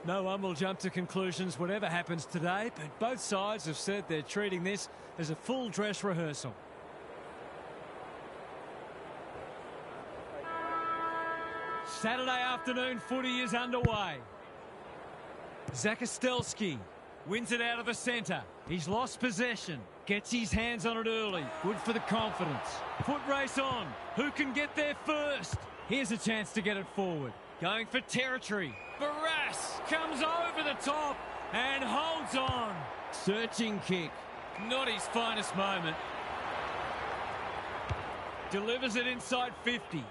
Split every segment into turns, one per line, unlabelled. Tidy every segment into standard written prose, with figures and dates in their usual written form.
No one will jump to conclusions whatever happens today, but both sides have said they're treating this as a full dress rehearsal. Saturday afternoon footy is underway. Zakastelski wins it out of the centre. He's lost possession. Gets his hands on it early. Good for the confidence. Foot race on. Who can get there first? Here's a chance to get it forward. Going for territory. Barras comes over the top and holds on. Searching kick. Not his finest moment. Delivers it inside 50.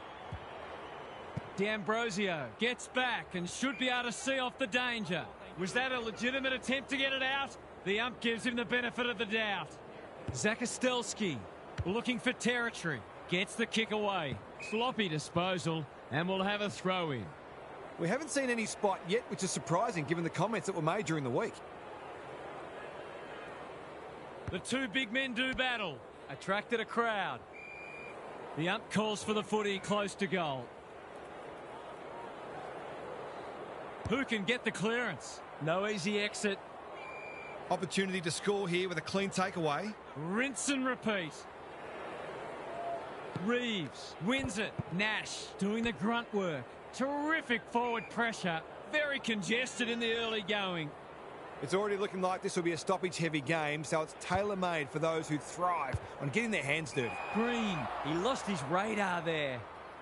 D'Ambrosio gets back and should be able to see off the danger. Was that a legitimate attempt to get it out? The ump gives him the benefit of the doubt. Zakastelski looking for territory. Gets the kick away. Sloppy disposal and will have a throw in.
We haven't seen any spot yet, which is surprising given the comments that were made during the week.
The two big men do battle. Attracted a crowd. The ump calls for the footy close to goal. Who can get the clearance? No easy exit.
Opportunity to score here with a clean takeaway.
Rinse and repeat. Reeves wins it. Nash doing the grunt work. Terrific forward pressure. Very congested in the early going.
It's already looking like this will be a stoppage-heavy game, so it's tailor-made for those who thrive on getting their hands dirty.
Green, he lost his radar there.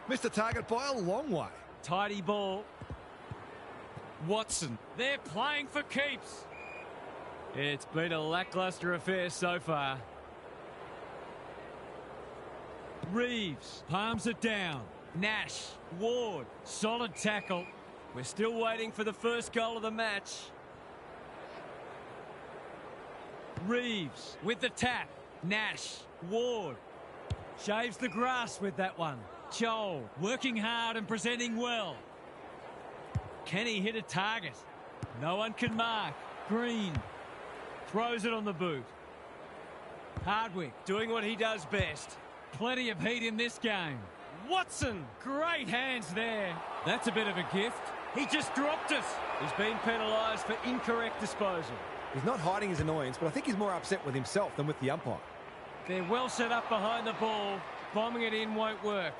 Missed the target by a long way.
Tidy ball. Watson, they're playing for keeps. It's been a lacklustre affair so far. Reeves palms it down. Nash, Ward, solid tackle. We're still waiting for the first goal of the match. Reeves with the tap. Nash, Ward. Shaves the grass with that one. Chol working hard and presenting well. Can he hit a target? No one can mark. Green throws it on the boot. Hardwick doing what he does best. Plenty of heat in this game. Watson, great hands there. That's a bit of a gift. He just dropped it. He's been penalised for incorrect disposal.
He's not hiding his annoyance, but I think he's more upset with himself than with the umpire.
They're well set up behind the ball. Bombing it in won't work.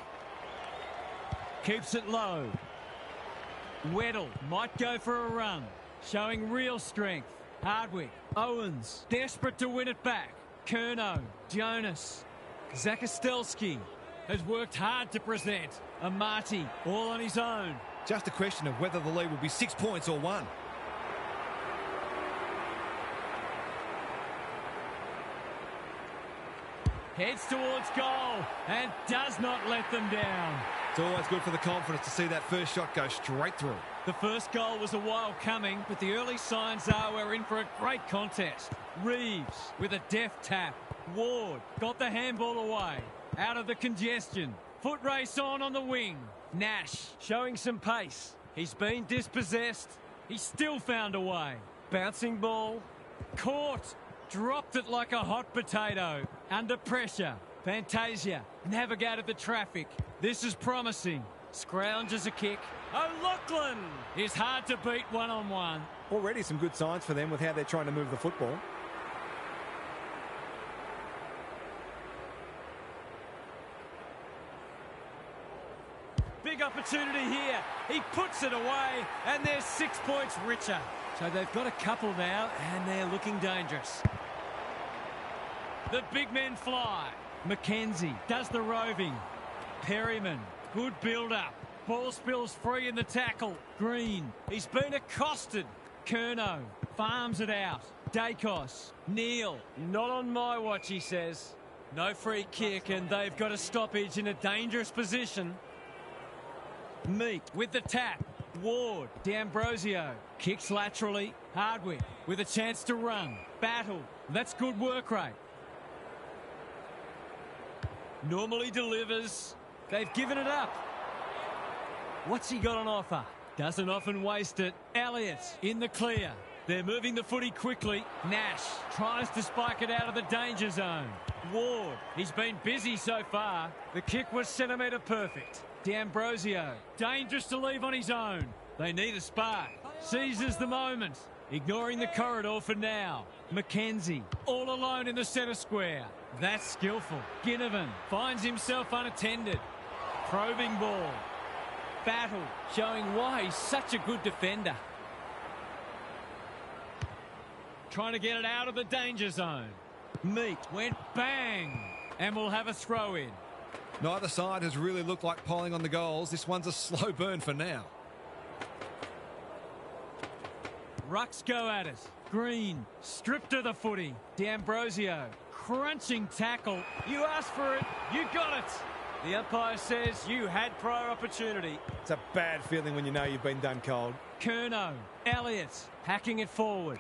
Keeps it low. Weddle might go for a run. Showing real strength. Hardwick. Owens. Desperate to win it back. Curnow. Jonas. Zakastelski has worked hard to present. Amati all on his own.
Just a question of whether the lead will be 6 points or 1.
Heads towards goal and does not let them down.
It's always good for the confidence to see that first shot go straight through.
The first goal was a while coming, but the early signs are we're in for a great contest. Reeves with a deft tap. Ward got the handball away. Out of the congestion. Foot race on the wing. Nash showing some pace. He's been dispossessed. He's still found a way. Bouncing ball. Caught. Dropped it like a hot potato. Under pressure. Fantasia navigated the traffic. This is promising. Scrounges a kick. O'Loughlin is hard to beat one-on-one.
Already some good signs for them with how they're trying to move the football.
Big opportunity here. He puts it away and they're 6 points richer. So they've got a couple now and they're looking dangerous. The big men fly. McKenzie does the roving. Perryman, good build-up. Ball spills free in the tackle. Green, he's been accosted. Curnow farms it out. Dacos, Neal, not on my watch, he says. No free kick and they've got a stoppage in a dangerous position. Meek with the tap. Ward, D'Ambrosio, kicks laterally. Hardwick with a chance to run. Battle, that's good work rate. Normally delivers. They've given it up. What's he got on offer? Doesn't often waste it. Elliott in the clear. They're moving the footy quickly. Nash tries to spike it out of the danger zone. Ward, he's been busy so far. The kick was centimetre perfect. D'Ambrosio, dangerous to leave on his own. They need a spark. Seizes the moment. Ignoring the corridor for now. McKenzie, all alone in the centre square. That's skillful. Ginnivan finds himself unattended. Probing ball. Battle, showing why he's such a good defender. Trying to get it out of the danger zone. Meat went bang. And we'll have a throw in.
Neither side has really looked like piling on the goals. This one's a slow burn for now.
Rucks go at it. Green, stripped of the footy. D'Ambrosio, crunching tackle. You asked for it, you got it. The umpire says you had prior opportunity.
It's a bad feeling when you know you've been done cold.
Curnow, Elliott, hacking it forward.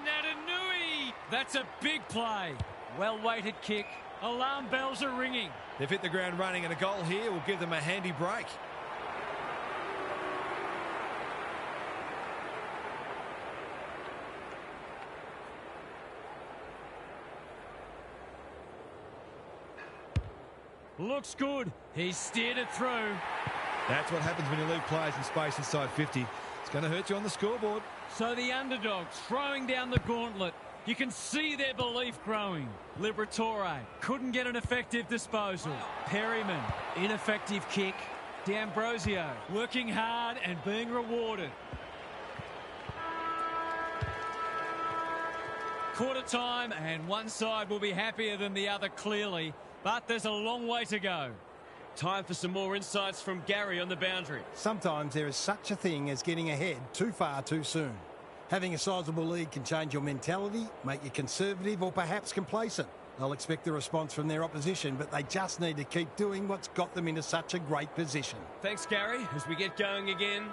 Natanui, that's a big play. Well-weighted kick. Alarm bells are ringing.
They've hit the ground running, and a goal here will give them a handy break.
Looks good. He's steered it through.
That's what happens when you leave players in space inside 50. It's going to hurt you on the scoreboard.
So the underdogs throwing down the gauntlet. You can see their belief growing. Liberatore couldn't get an effective disposal. Perryman, ineffective kick. D'Ambrosio working hard and being rewarded. Quarter time, and one side will be happier than the other clearly, but there's a long way to go. Time for some more insights from Gary on the boundary.
Sometimes there is such a thing as getting ahead too far too soon. Having a sizable lead can change your mentality, make you conservative or perhaps complacent. They'll expect a response from their opposition, but they just need to keep doing what's got them into such a great position.
Thanks, Gary. As we get going again.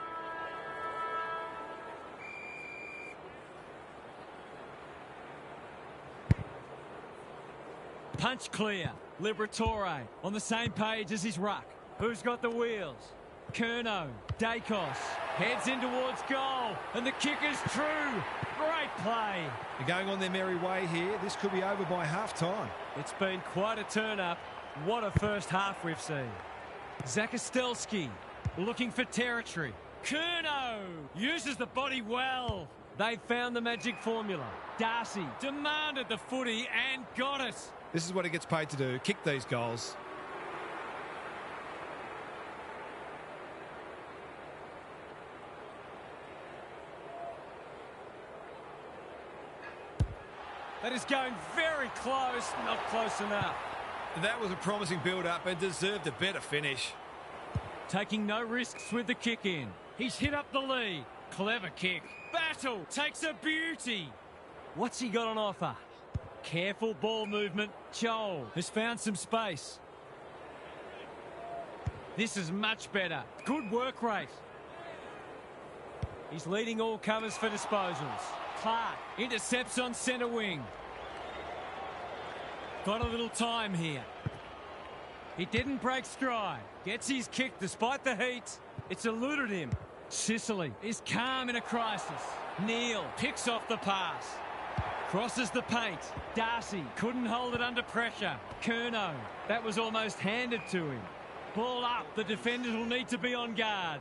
Punch clear. Liberatore on the same page as his ruck. Who's got the wheels? Curnow, Dacos, heads in towards goal, and the kick is true. Great play.
They're going on their merry way here. This could be over by half-time.
It's been quite a turn-up. What a first half we've seen. Zakostelski looking for territory. Curnow uses the body well. They found the magic formula. Darcy demanded the footy and got it.
This is what he gets paid to do, kick these goals.
That is going very close, not close enough.
That was a promising build-up and deserved a better finish.
Taking no risks with the kick in. He's hit up the lead. Clever kick. Battle takes a beauty. What's he got on offer? Careful ball movement. Joel has found some space. This is much better. Good work rate. He's leading all covers for disposals. Clark intercepts on centre wing. Got a little time here. He didn't break stride. Gets his kick despite the heat. It's eluded him. Sicily is calm in a crisis. Neal picks off the pass. Crosses the paint. Darcy couldn't hold it under pressure. Curnow, that was almost handed to him. Ball up. The defenders will need to be on guard.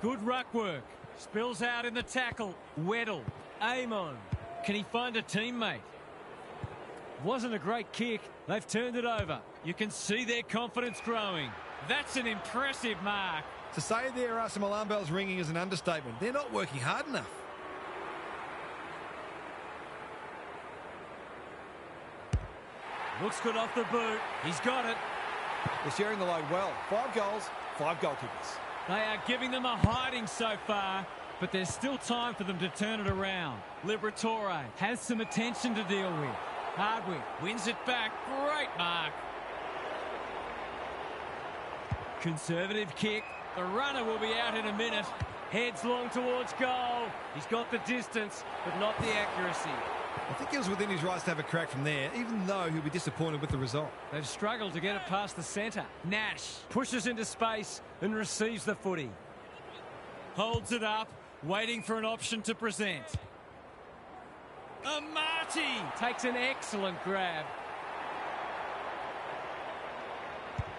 Good ruck work. Spills out in the tackle. Weddle. Amon. Can he find a teammate? Wasn't a great kick. They've turned it over. You can see their confidence growing. That's an impressive mark.
To say there are some alarm bells ringing is an understatement. They're not working hard enough.
Looks good off the boot. He's got it.
They're sharing the load well. 5 goals, 5 goal kickers.
They are giving them a hiding so far, but there's still time for them to turn it around. Liberatore has some attention to deal with. Hardwick wins it back. Great mark. Conservative kick. The runner will be out in a minute. Heads long towards goal. He's got the distance, but not the accuracy.
I think he was within his rights to have a crack from there, even though he'll be disappointed with the result.
They've struggled to get it past the centre. Nash pushes into space and receives the footy. Holds it up, waiting for an option to present. Amati takes an excellent grab.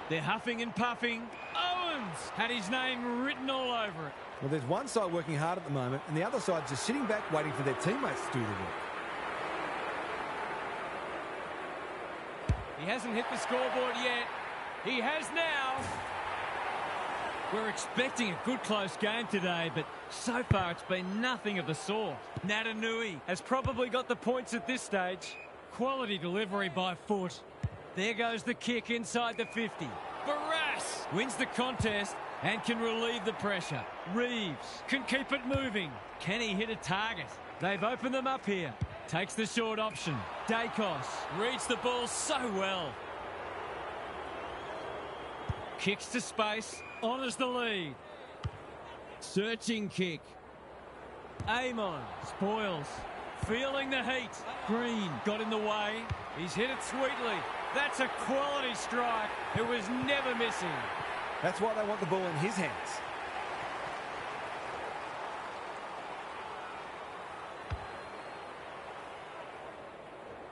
They're huffing and puffing. Owens had his name written all over it.
Well, there's one side working hard at the moment, and the other side just sitting back waiting for their teammates to do the work.
He hasn't hit the scoreboard yet. He has now. We're expecting a good close game today, but so far it's been nothing of the sort. Natanui has probably got the points at this stage. Quality delivery by foot. There goes the kick inside the 50. Barras wins the contest and can relieve the pressure. Reeves can keep it moving. Can he hit a target? They've opened them up here. Takes the short option. Dacos reads the ball so well. Kicks to space. Honours the lead. Searching kick. Amon spoils. Feeling the heat. Green got in the way. He's hit it sweetly. That's a quality strike. It was never missing.
That's why they want the ball in his hands.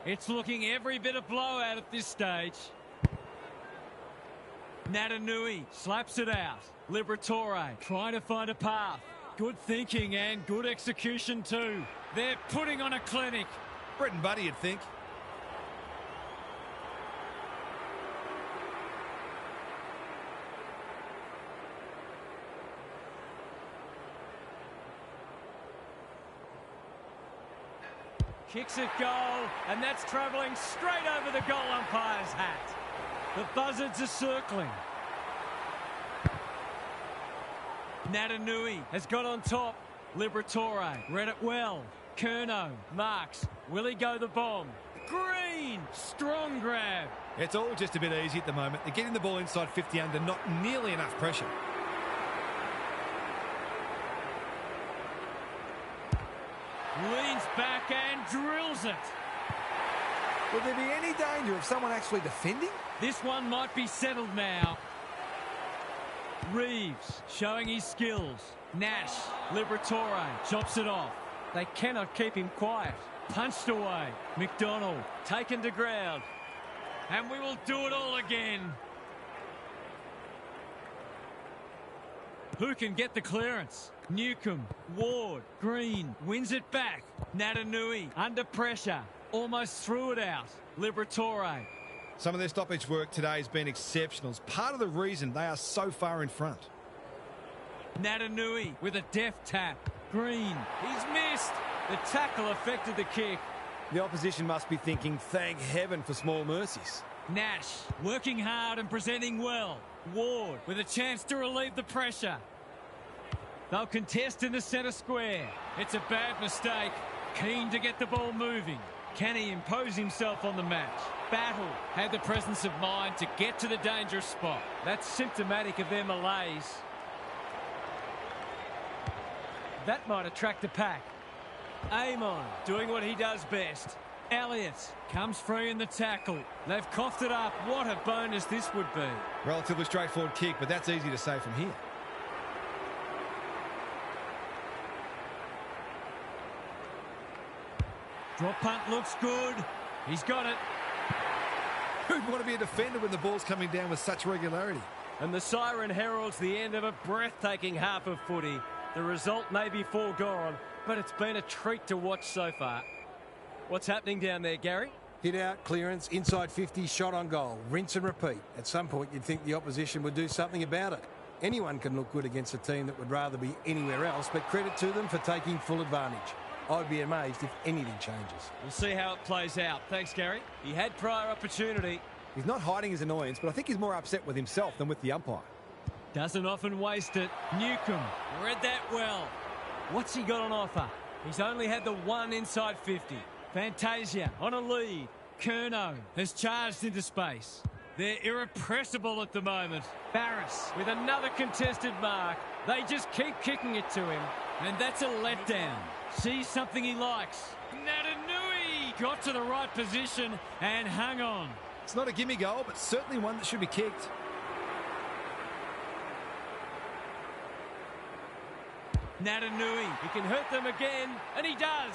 It's looking every bit of blowout at this stage. Natanui slaps it out. Liberatore trying to find a path. Good thinking and good execution too. They're putting on a clinic.
Brett and Buddy, you'd think.
Kicks it goal, and that's travelling straight over the goal umpire's hat. The buzzards are circling. Natanui has got on top. Liberatore read it well. Curnow marks. Will he go the bomb? Green! Strong grab.
It's all just a bit easy at the moment. They're getting the ball inside 50 under, not nearly enough pressure.
Leans back and drills it.
Will there be any danger of someone actually defending?
This one might be settled now. Reeves showing his skills. Nash, Liberatore chops it off. They cannot keep him quiet. Punched away. McDonald taken to ground. And we will do it all again. Who can get the clearance? Newcomb, Ward, Green wins it back. Natanui under pressure. Almost threw it out. Liberatore.
Some of their stoppage work today has been exceptional. It's part of the reason they are so far in front.
Natanui with a deft tap. Green, he's missed. The tackle affected the kick.
The opposition must be thinking, thank heaven for small mercies.
Nash working hard and presenting well. Ward with a chance to relieve the pressure. They'll contest in the centre square. It's a bad mistake. Keen to get the ball moving. Can he impose himself on the match? Battle had the presence of mind to get to the dangerous spot. That's symptomatic of their malaise. That might attract a pack. Amon doing what he does best. Elliott comes free in the tackle. They've coughed it up. What a bonus this would be.
Relatively straightforward kick, but that's easy to say from here.
Drop punt looks good. He's got it.
Who'd want to be a defender when the ball's coming down with such regularity?
And the siren heralds the end of a breathtaking half of footy. The result may be foregone, but it's been a treat to watch so far. What's happening down there, Gary?
Hit out, clearance, inside 50, shot on goal. Rinse and repeat. At some point, you'd think the opposition would do something about it. Anyone can look good against a team that would rather be anywhere else, but credit to them for taking full advantage. I'd be amazed if anything changes.
We'll see how it plays out. Thanks, Gary. He had prior opportunity.
He's not hiding his annoyance, but I think he's more upset with himself than with the umpire.
Doesn't often waste it. Newcomb read that well. What's he got on offer? He's only had the one inside 50. Fantasia on a lead. Curnow has charged into space. They're irrepressible at the moment. Barras with another contested mark. They just keep kicking it to him. And that's a letdown. Sees something he likes. Natanui got to the right position and hung on.
It's not a gimme goal, but certainly one that should be kicked.
Natanui, he can hurt them again, and he does.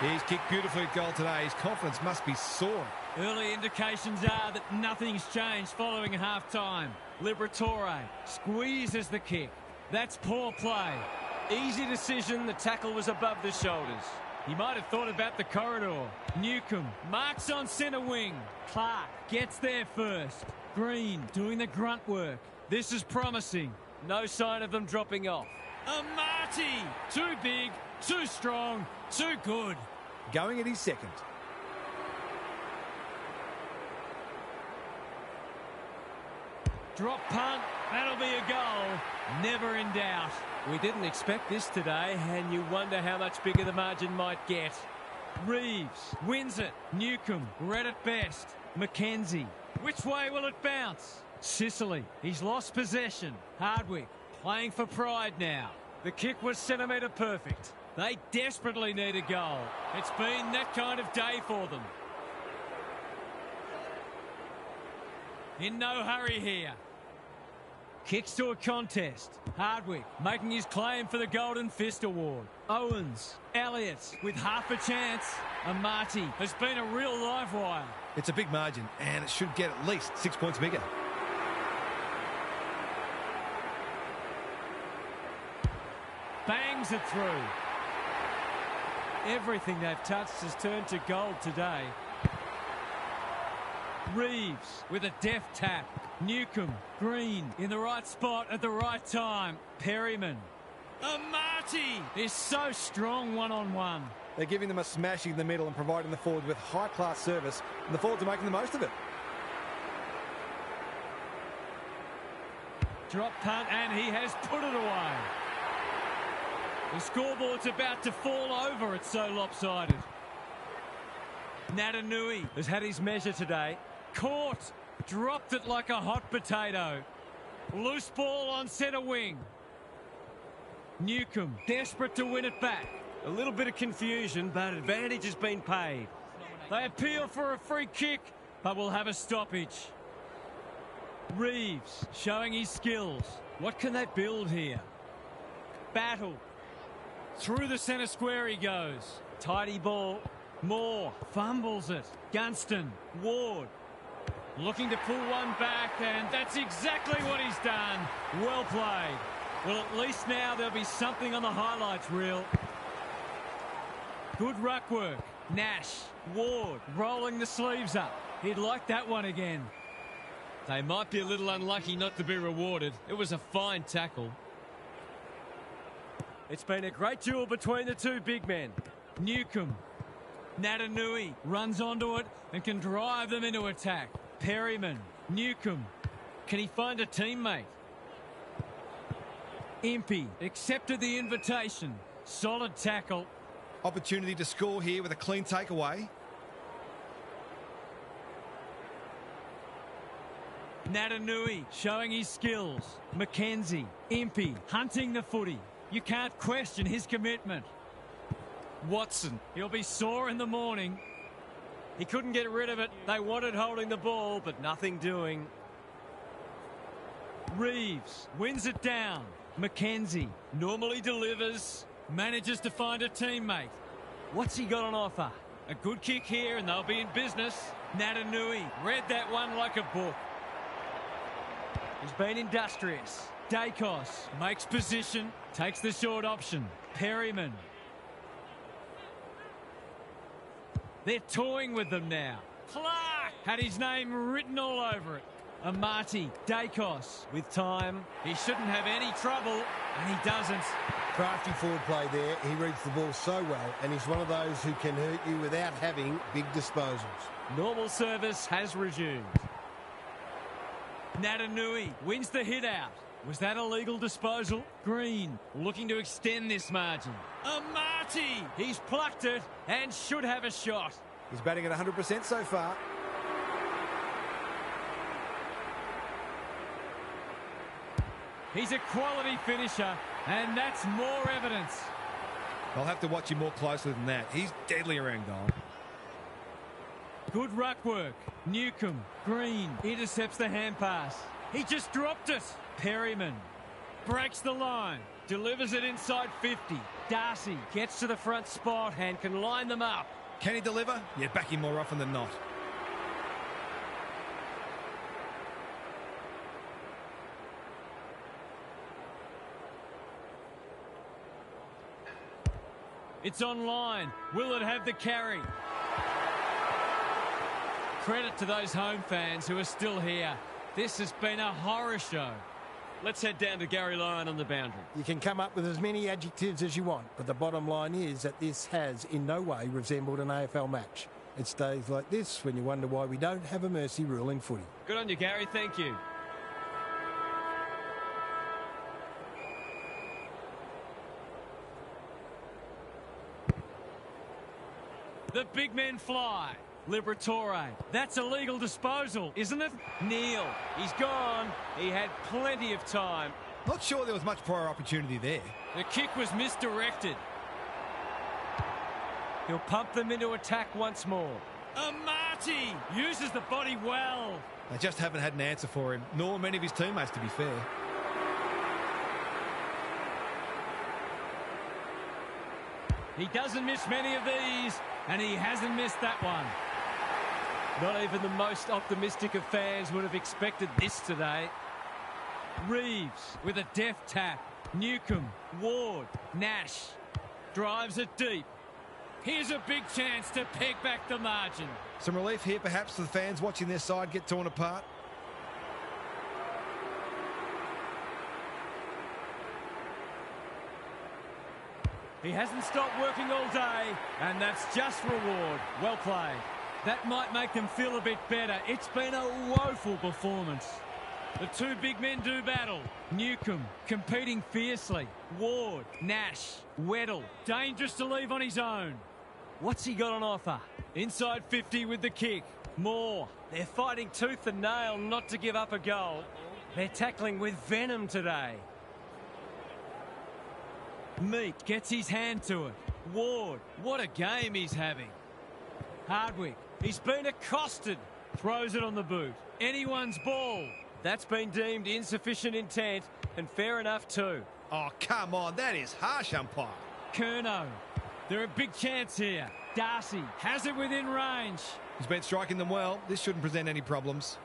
He's kicked beautifully at goal today. His confidence must be soaring.
Early indications are that nothing's changed following half-time. Liberatore squeezes the kick. That's poor play.
Easy decision, the tackle was above the shoulders.
He might have thought about the corridor. Newcomb marks on centre wing. Clark gets there first. Green doing the grunt work. This is promising.
No sign of them dropping off.
Amati! Too big, too strong, too good.
Going at his second.
Drop punt, that'll be a goal. Never in doubt.
We didn't expect this today, and you wonder how much bigger the margin might get.
Reeves wins it. Newcomb read it best. Mackenzie. Which way will it bounce? Sicily. He's lost possession. Hardwick playing for pride now. The kick was centimetre perfect. They desperately need a goal. It's been that kind of day for them. In no hurry here. Kicks to a contest. Hardwick making his claim for the Golden Fist Award. Owens, Elliott with half a chance. Amati has been a real live wire.
It's a big margin, and it should get at least 6 points bigger.
Bangs it through. Everything they've touched has turned to gold today. Reeves with a deft tap. Newcomb, Green in the right spot at the right time. Perryman. Amati is so strong one-on-one.
They're giving them a smashing in the middle and providing the forwards with high-class service, and the forwards are making the most of it.
Drop punt, and he has put it away. The scoreboard's about to fall over, it's so lopsided. Natanui has had his measure today. Caught. Dropped it like a hot potato. Loose ball on centre wing. Newcomb desperate to win it back.
A little bit of confusion, but advantage has been paid.
They appeal for a free kick, but will have a stoppage. Reeves showing his skills. What can they build here? Battle. Through the centre square he goes. Tidy ball. Moore fumbles it. Gunston. Ward. Looking to pull one back, and that's exactly what he's done. Well played. Well, at least now there'll be something on the highlights reel. Good ruck work. Nash. Ward rolling the sleeves up. He'd like that one again.
They might be a little unlucky not to be rewarded. It was a fine tackle. It's been a great duel between the two big men.
Newcomb. Natanui runs onto it and can drive them into attack. Perryman. Newcomb. Can he find a teammate? Impey accepted the invitation. Solid tackle.
Opportunity to score here with a clean takeaway.
Natanui showing his skills. Mackenzie. Impey hunting the footy. You can't question his commitment. Watson. He'll be sore in the morning.
He couldn't get rid of it. They wanted holding the ball, but nothing doing.
Reeves wins it down. Mackenzie normally delivers. Manages to find a teammate. What's he got on offer? A good kick here and they'll be in business. Natanui read that one like a book. He's been industrious. Dacos makes position. Takes the short option. Perryman. They're toying with them now. Clark had his name written all over it. Amati, Dacos with time. He shouldn't have any trouble, and he doesn't.
Crafty forward play there. He reads the ball so well, and he's one of those who can hurt you without having big disposals.
Normal service has resumed. Natanui wins the hit out. Was that a legal disposal? Green looking to extend this margin. Amati! He's plucked it and should have a shot.
He's batting at 100% so far.
He's a quality finisher, and that's more evidence.
I'll have to watch him more closely than that. He's deadly around goal.
Good ruck work. Newcomb, Green intercepts the hand pass. He just dropped it. Perryman breaks the line, delivers it inside 50. Darcy gets to the front spot and can line them up.
Can he deliver? Yeah, back him more often than not.
It's online. Will it have the carry? Credit to those home fans who are still here. This has been a horror show.
Let's head down to Gary Lyon on the boundary.
You can come up with as many adjectives as you want, but the bottom line is that this has in no way resembled an AFL match. It's days like this when you wonder why we don't have a mercy rule in footy.
Good on you, Gary. Thank you.
The big men fly. Liberatore. That's a legal disposal, isn't it? Neal. He's gone. He had plenty of time.
Not sure there was much prior opportunity there.
The kick was misdirected. He'll pump them into attack once more. Amati uses the body well.
They just haven't had an answer for him, nor many of his teammates, to be fair.
He doesn't miss many of these, and he hasn't missed that one. Not even the most optimistic of fans would have expected this today. Reeves with a deft tap. Newcomb, Ward, Nash. Drives it deep. Here's a big chance to peg back the margin.
Some relief here perhaps for the fans watching their side get torn apart.
He hasn't stopped working all day, and that's just reward. Well played. That might make them feel a bit better. It's been a woeful performance. The two big men do battle. Newcomb competing fiercely. Ward, Nash, Weddle. Dangerous to leave on his own. What's he got on offer? Inside 50 with the kick. Moore. They're fighting tooth and nail not to give up a goal. They're tackling with venom today. Meat gets his hand to it. Ward. What a game he's having. Hardwick. He's been accosted. Throws it on the boot. Anyone's ball. That's been deemed insufficient intent, and fair enough too.
Oh, come on. That is harsh, umpire.
Curnow. They're a big chance here. Darcy has it within range.
He's been striking them well. This shouldn't present any problems.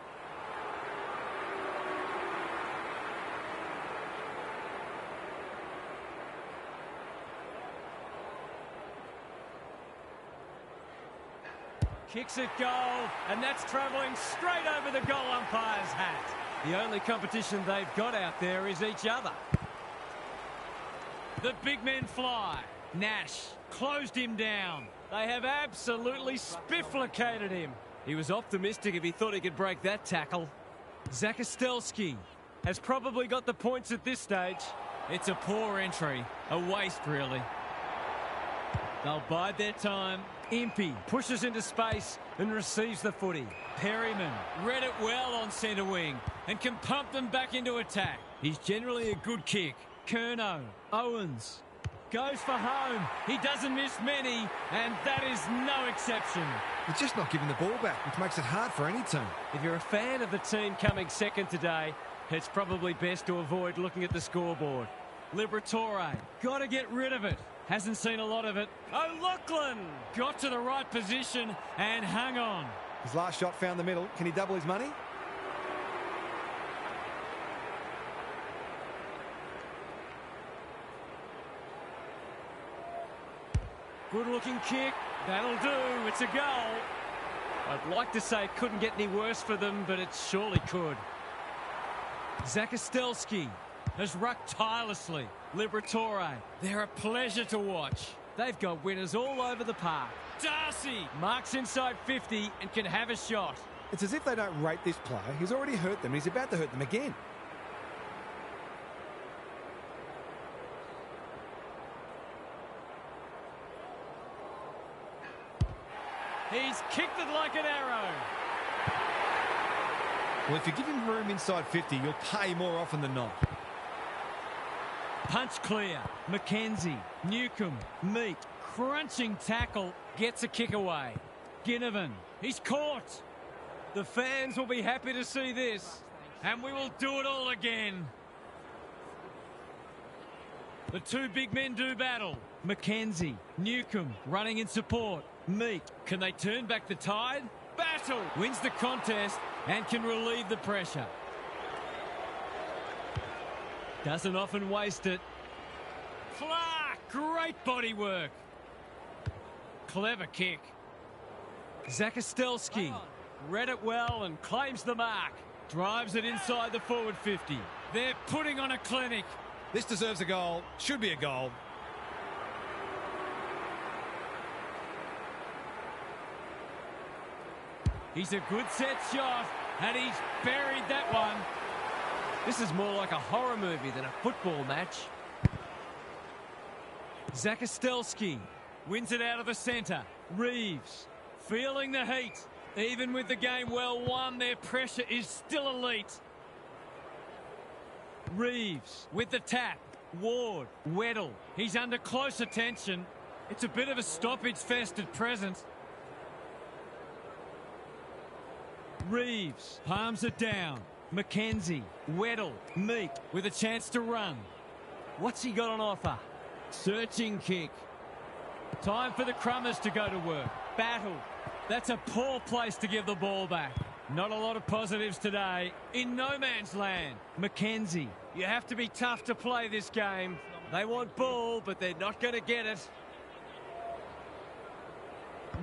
Kicks it goal, and that's travelling straight over the goal umpire's hat. The only competition they've got out there is each other. The big men fly. Nash closed him down. They have absolutely spifflicated him. He was optimistic if he thought he could break that tackle. Zakostelski has probably got the points at this stage. It's a poor entry. A waste, really. They'll bide their time. Impey pushes into space and receives the footy. Perryman read it well on centre wing and can pump them back into attack. He's generally a good kick. Curnow. Owens goes for home. He doesn't miss many, and that is no exception.
He's just not giving the ball back, which makes it hard for any team.
If you're a fan of the team coming second today, it's probably best to avoid looking at the scoreboard. Liberatore, got to get rid of it. Hasn't seen a lot of it. O'Loughlin got to the right position and hung on.
His last shot found the middle. Can he double his money?
Good-looking kick. That'll do. It's a goal. I'd like to say it couldn't get any worse for them, but it surely could. Zakostelski has rucked tirelessly. Liberatore, they're a pleasure to watch. They've got winners all over the park. Darcy marks inside 50 and can have a shot.
It's as if they don't rate this player. He's already hurt them and he's about to hurt them again.
He's kicked it like an arrow.
Well, if you give him room inside 50, you'll pay more often than not.
Punch clear. McKenzie, Newcomb, Meat, crunching tackle, gets a kick away. Ginnivan, he's caught. The fans will be happy to see this, and we will do it all again. The two big men do battle. McKenzie, Newcomb running in support. Meat, can they turn back the tide? Battle wins the contest and can relieve the pressure. Doesn't often waste it. Clark, great body work. Clever kick. Zakostelski read it well and claims the mark. Drives it inside the forward 50. They're putting on a clinic.
This deserves a goal. Should be a goal.
He's a good set shot, and he's buried that one.
This is more like a horror movie than a football match.
Zakostelski wins it out of the centre. Reeves feeling the heat. Even with the game well won, their pressure is still elite. Reeves with the tap. Ward, Weddle. He's under close attention. It's a bit of a stoppage fest at present. Reeves palms it down. McKenzie, Weddle, Meek with a chance to run. What's he got on offer? Searching kick. Time for the Crummers to go to work. Battle. That's a poor place to give the ball back. Not a lot of positives today. In no man's land. McKenzie. You have to be tough to play this game. They want ball, but they're not going to get it.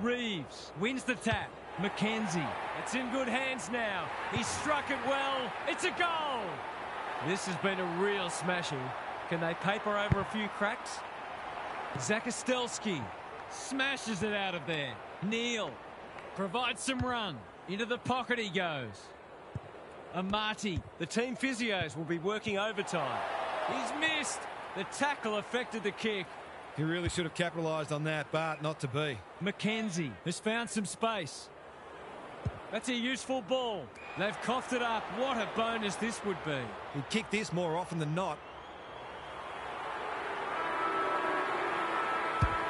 Reeves wins the tap. McKenzie. It's in good hands now. He struck it well. It's a goal.
This has been a real smashing. Can they paper over a few cracks?
Zakostelski smashes it out of there. Neal provides some run. Into the pocket he goes. Amati.
The team physios will be working overtime.
He's missed. The tackle affected the kick.
He really should have capitalised on that, but not to be.
McKenzie has found some space. That's a useful ball. They've coughed it up. What a bonus this would be.
He'd kick this more often than not.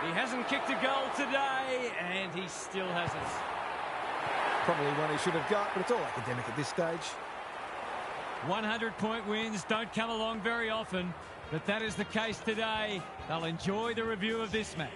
He hasn't kicked a goal today, and he still hasn't.
Probably one he should have got, but it's all academic at this stage.
100-point wins don't come along very often, but that is the case today. They'll enjoy the review of this match.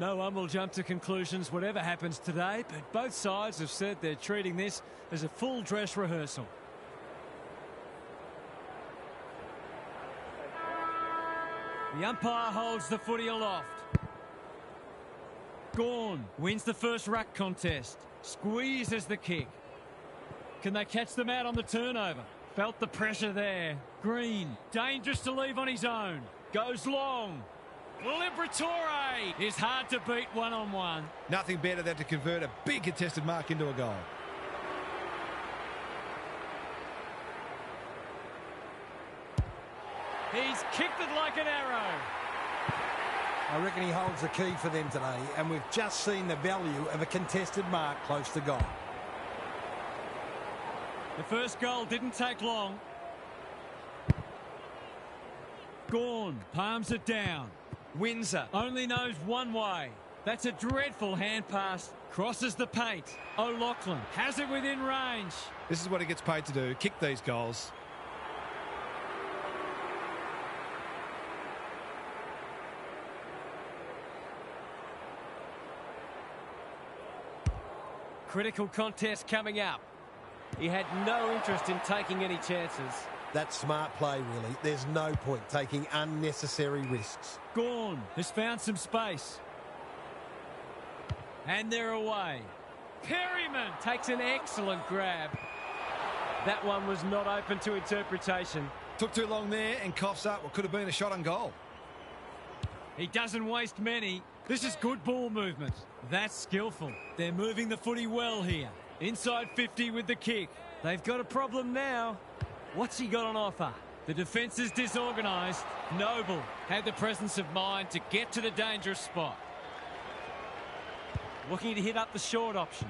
No one will jump to conclusions whatever happens today, but both sides have said they're treating this as a full dress rehearsal. The umpire holds the footy aloft. Gawn wins the first ruck contest. Squeezes the kick. Can they catch them out on the turnover? Felt the pressure there. Green, dangerous to leave on his own. Goes long. Liberatore is hard to beat one-on-one.
Nothing better than to convert a big contested mark into a goal.
He's kicked it like an arrow.
I reckon he holds the key for them today, and we've just seen the value of a contested mark close to goal.
The first goal didn't take long. Gawn palms it down. Windsor only knows one way. That's a dreadful hand pass. Crosses the paint. O'Loughlin has it within range.
This is what he gets paid to do, kick these goals.
Critical contest coming up. He had no interest in taking any chances.
That's smart play, really. There's no point taking unnecessary risks.
Gawn has found some space. And they're away. Perryman takes an excellent grab.
That one was not open to interpretation.
Took too long there and coughs up what could have been a shot on goal.
He doesn't waste many. This is good ball movement. That's skillful. They're moving the footy well here. Inside 50 with the kick. They've got a problem now. What's he got on offer? The defence is disorganised. Noble had the presence of mind to get to the dangerous spot. Looking to hit up the short option.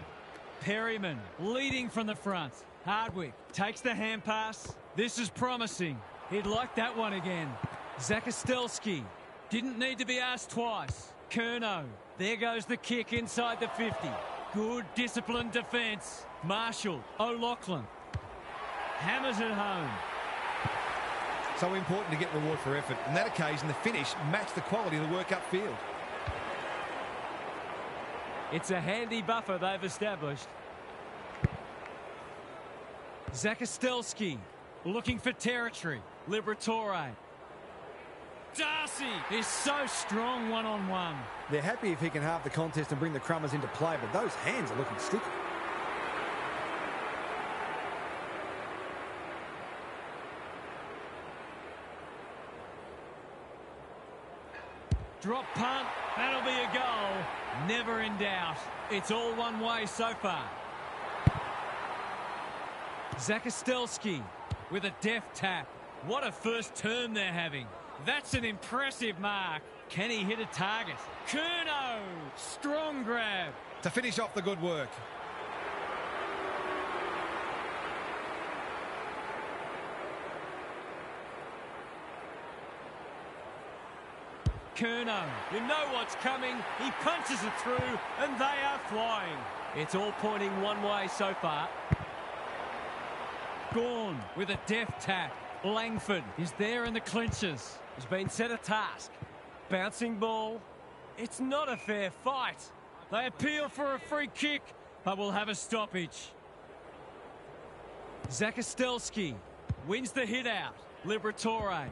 Perryman leading from the front. Hardwick takes the hand pass. This is promising. He'd like that one again. Zakostelski didn't need to be asked twice. Curnow. There goes the kick inside the 50. Good disciplined defence. Marshall. O'Loughlin. Hammers it home.
So important to get reward for effort. On that occasion, the finish matched the quality of the work upfield.
It's a handy buffer they've established.
Zakostelski looking for territory. Liberatore. Darcy is so strong one-on-one.
They're happy if he can halve the contest and bring the Crummers into play, but those hands are looking sticky.
Drop punt, that'll be a goal. Never in doubt. It's all one way so far. Zakostelski with a deft tap. What a first turn they're having. That's an impressive mark. Can he hit a target? Curnow, strong grab.
To finish off the good work.
Curnow, you know what's coming. He punches it through and they are flying.
It's all pointing one way so far.
Gawn with a deft tap. Langford is there in the clinches.
He's been set a task. Bouncing ball.
It's not a fair fight. They appeal for a free kick, but will have a stoppage. Zakostelski wins the hit out. Liberatore.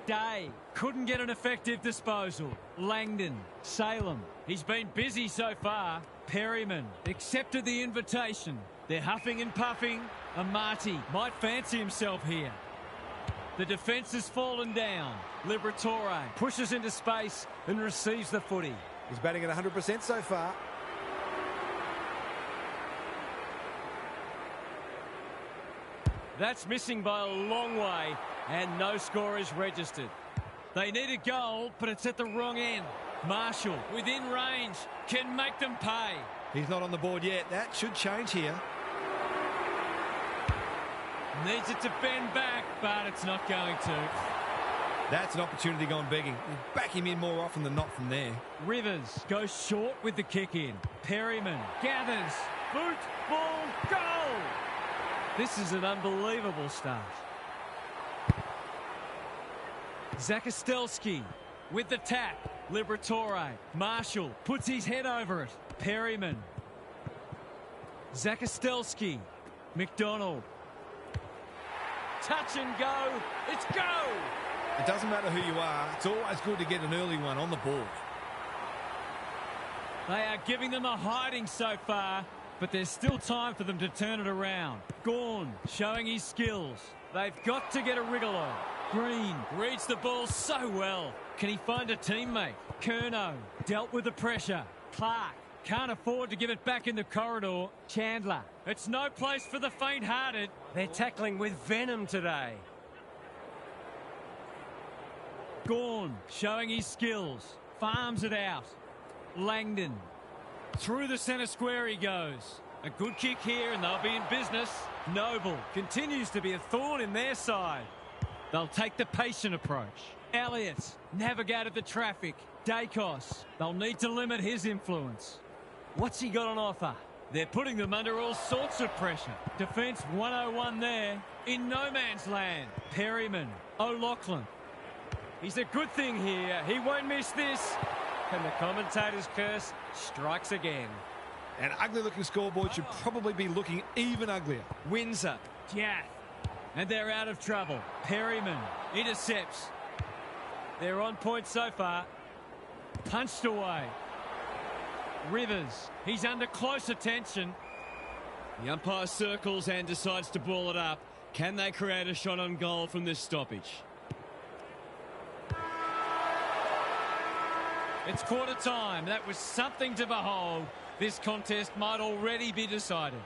Day couldn't get an effective disposal. Langdon, Salem. He's been busy so far. Perryman accepted the invitation. They're huffing and puffing. Amati might fancy himself here. The defence has fallen down. Liberatore pushes into space and receives the footy.
He's batting at 100% so far.
That's missing by a long way, and no score is registered.
They need a goal, but it's at the wrong end. Marshall, within range, can make them pay.
He's not on the board yet. That should change here.
Needs it to bend back, but it's not going to.
That's an opportunity gone begging. We'll back him in more often than not from there.
Rivers goes short with the kick in. Perryman gathers. Boot, ball, goal! This is an unbelievable start. Zakostelski with the tap. Liberatore. Marshall puts his head over it. Perryman. Zakostelski. McDonald. Touch and go. It's go!
It doesn't matter who you are. It's always good to get an early one on the board.
They are giving them a hiding so far, but there's still time for them to turn it around. Gawn showing his skills. They've got to get a wriggle on. Green reads the ball so well. Can he find a teammate? Curnow dealt with the pressure. Clark can't afford to give it back in the corridor. Chandler. It's no place for the faint-hearted. They're tackling with venom today. Gawn showing his skills. Farms it out. Langdon. Through the centre square he goes. A good kick here and they'll be in business. Noble continues to be a thorn in their side. They'll take the patient approach. Elliott navigated the traffic. Dacos. They'll need to limit his influence. What's he got on offer? They're putting them under all sorts of pressure. Defence 101 there. In no man's land. Perryman. O'Loughlin. He's a good thing here. He won't miss this. And the commentator's curse strikes again.
An ugly-looking scoreboard should probably be looking even uglier.
Windsor. Jath. And they're out of trouble. Perryman intercepts. They're on point so far. Punched away. Rivers. He's under close attention.
The umpire circles and decides to ball it up. Can they create a shot on goal from this stoppage?
It's quarter time. That was something to behold. This contest might already be decided.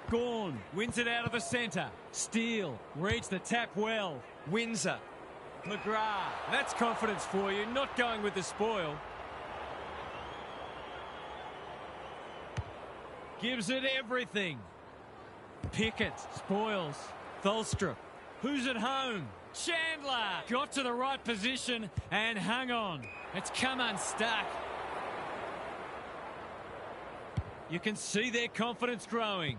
Gawn wins it out of the centre. Steele reads the tap well. Windsor. McGrath. That's confidence for you, not going with the spoil. Gives it everything. Pickett spoils. Tholstrup. Who's at home? Chandler. Got to the right position and hung on. It's come unstuck. You can see their confidence growing.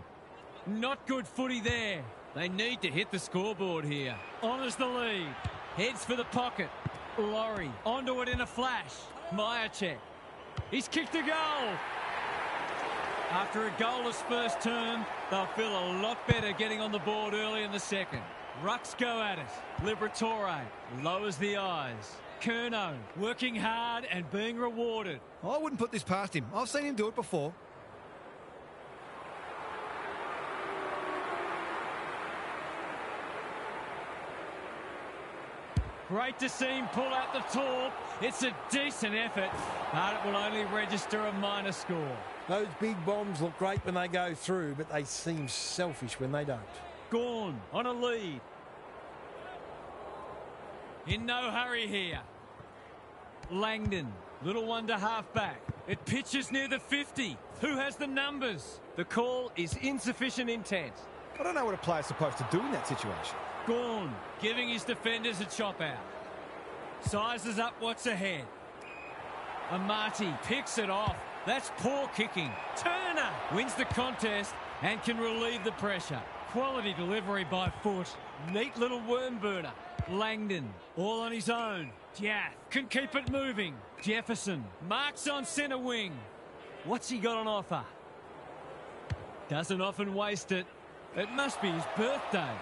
Not good footy there. They need to hit the scoreboard here. Honours the lead. Heads for the pocket. Laurie onto it in a flash. Myercheck. He's kicked a goal. After a goalless first term, they'll feel a lot better getting on the board early in the second. Rucks go at it. Liberatore lowers the eyes. Curnow working hard and being rewarded.
I wouldn't put this past him. I've seen him do it before.
Great to see him pull out the torp. It's a decent effort, but it will only register a minor score.
Those big bombs look great when they go through, but they seem selfish when they don't.
Gawn on a lead. In no hurry here. Langdon, little one to half back. It pitches near the 50. Who has the numbers?
The call is insufficient intent.
I don't know what a player's supposed to do in that situation.
Gawn giving his defenders a chop out. Sizes up what's ahead. Amati picks it off. That's poor kicking. Turner wins the contest and can relieve the pressure. Quality delivery by foot. Neat little worm burner. Langdon all on his own. Jath can keep it moving. Jefferson marks on centre wing. What's he got on offer? Doesn't often waste it. It must be his birthday.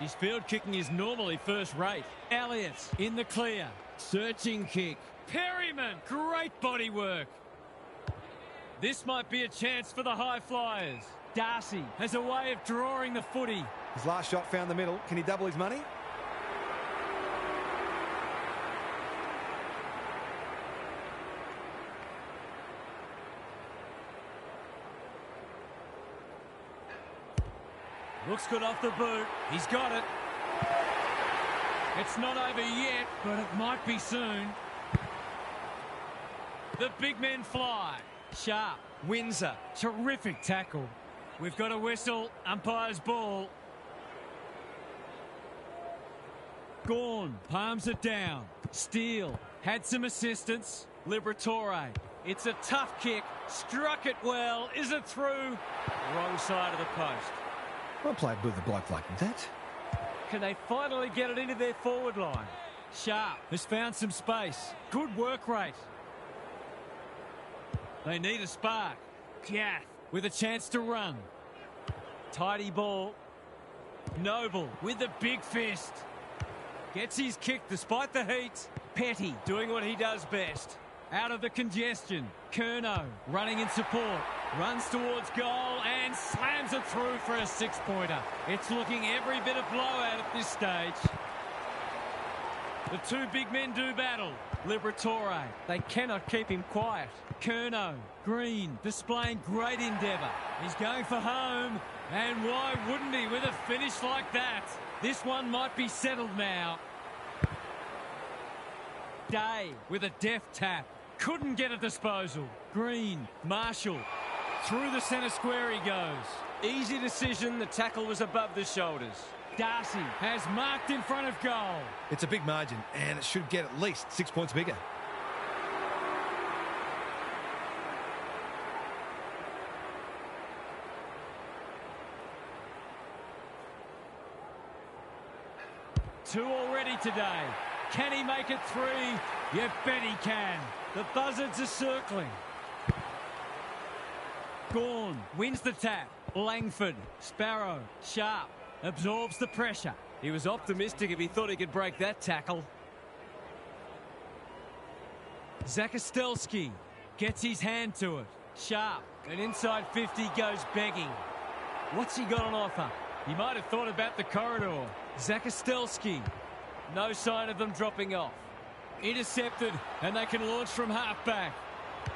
His field kicking is normally first rate. Elliott in the clear. Searching kick. Perryman, great body work. This might be a chance for the high flyers. Darcy has a way of drawing the footy.
His last shot found the middle. Can he double his money?
Looks good off the boot. He's got it. It's not over yet, but it might be soon. The big men fly. Sharp. Windsor. Terrific tackle. We've got a whistle. Umpire's ball. Gawn palms it down. Steele had some assistance.
Liberatore. It's a tough kick. Struck it well. Is it through? Wrong side of the post.
Well played with a bloke like that.
Can they finally get it into their forward line? Sharp
Has found some space. Good work rate. They need a spark. Piath with a chance to run.
tidy ball.
Noble with the big fist. Gets his kick despite the heat.
Petty doing what he does best.
Out of the congestion. Curnow running in support. Runs towards goal and slams it through for a six-pointer. It's looking every bit of blowout at this stage. The two big men do battle.
Liberatore. They cannot keep him quiet.
Curnow. Green displaying great endeavour. He's going for home. And why wouldn't he with a finish like that? This one might be settled now. Day with a deft tap. Couldn't get a disposal. Green. Marshall. Through the centre square he goes.
Easy decision. The tackle was above the shoulders.
Darcy has marked in front of goal.
It's a big margin, and it should get at least 6 points bigger.
Two already today. Can he make it three? You bet he can. The buzzards are circling. Gawn wins the tap. Langford, Sparrow, Sharp absorbs the pressure.
He was optimistic if he thought he could break that tackle.
Zakostelski gets his hand to it. Sharp, and inside 50 goes begging. What's he got on offer? He might have thought about the corridor. Zakostelski, no sign of them dropping off. Intercepted, and they can launch from halfback.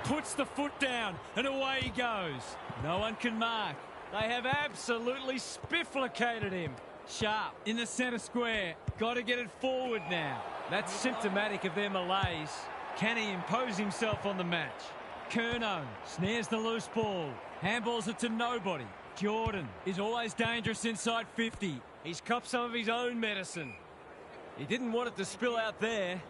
Puts the foot down, and away he goes. No one can mark. They have absolutely spifflicated him. Sharp in the centre square. Got to get it forward now.
That's symptomatic of their malaise.
Can he impose himself on the match? Curnow snares the loose ball. Handballs it to nobody. Jordan is always dangerous inside 50.
He's copped some of his own medicine. He didn't want it to spill out there.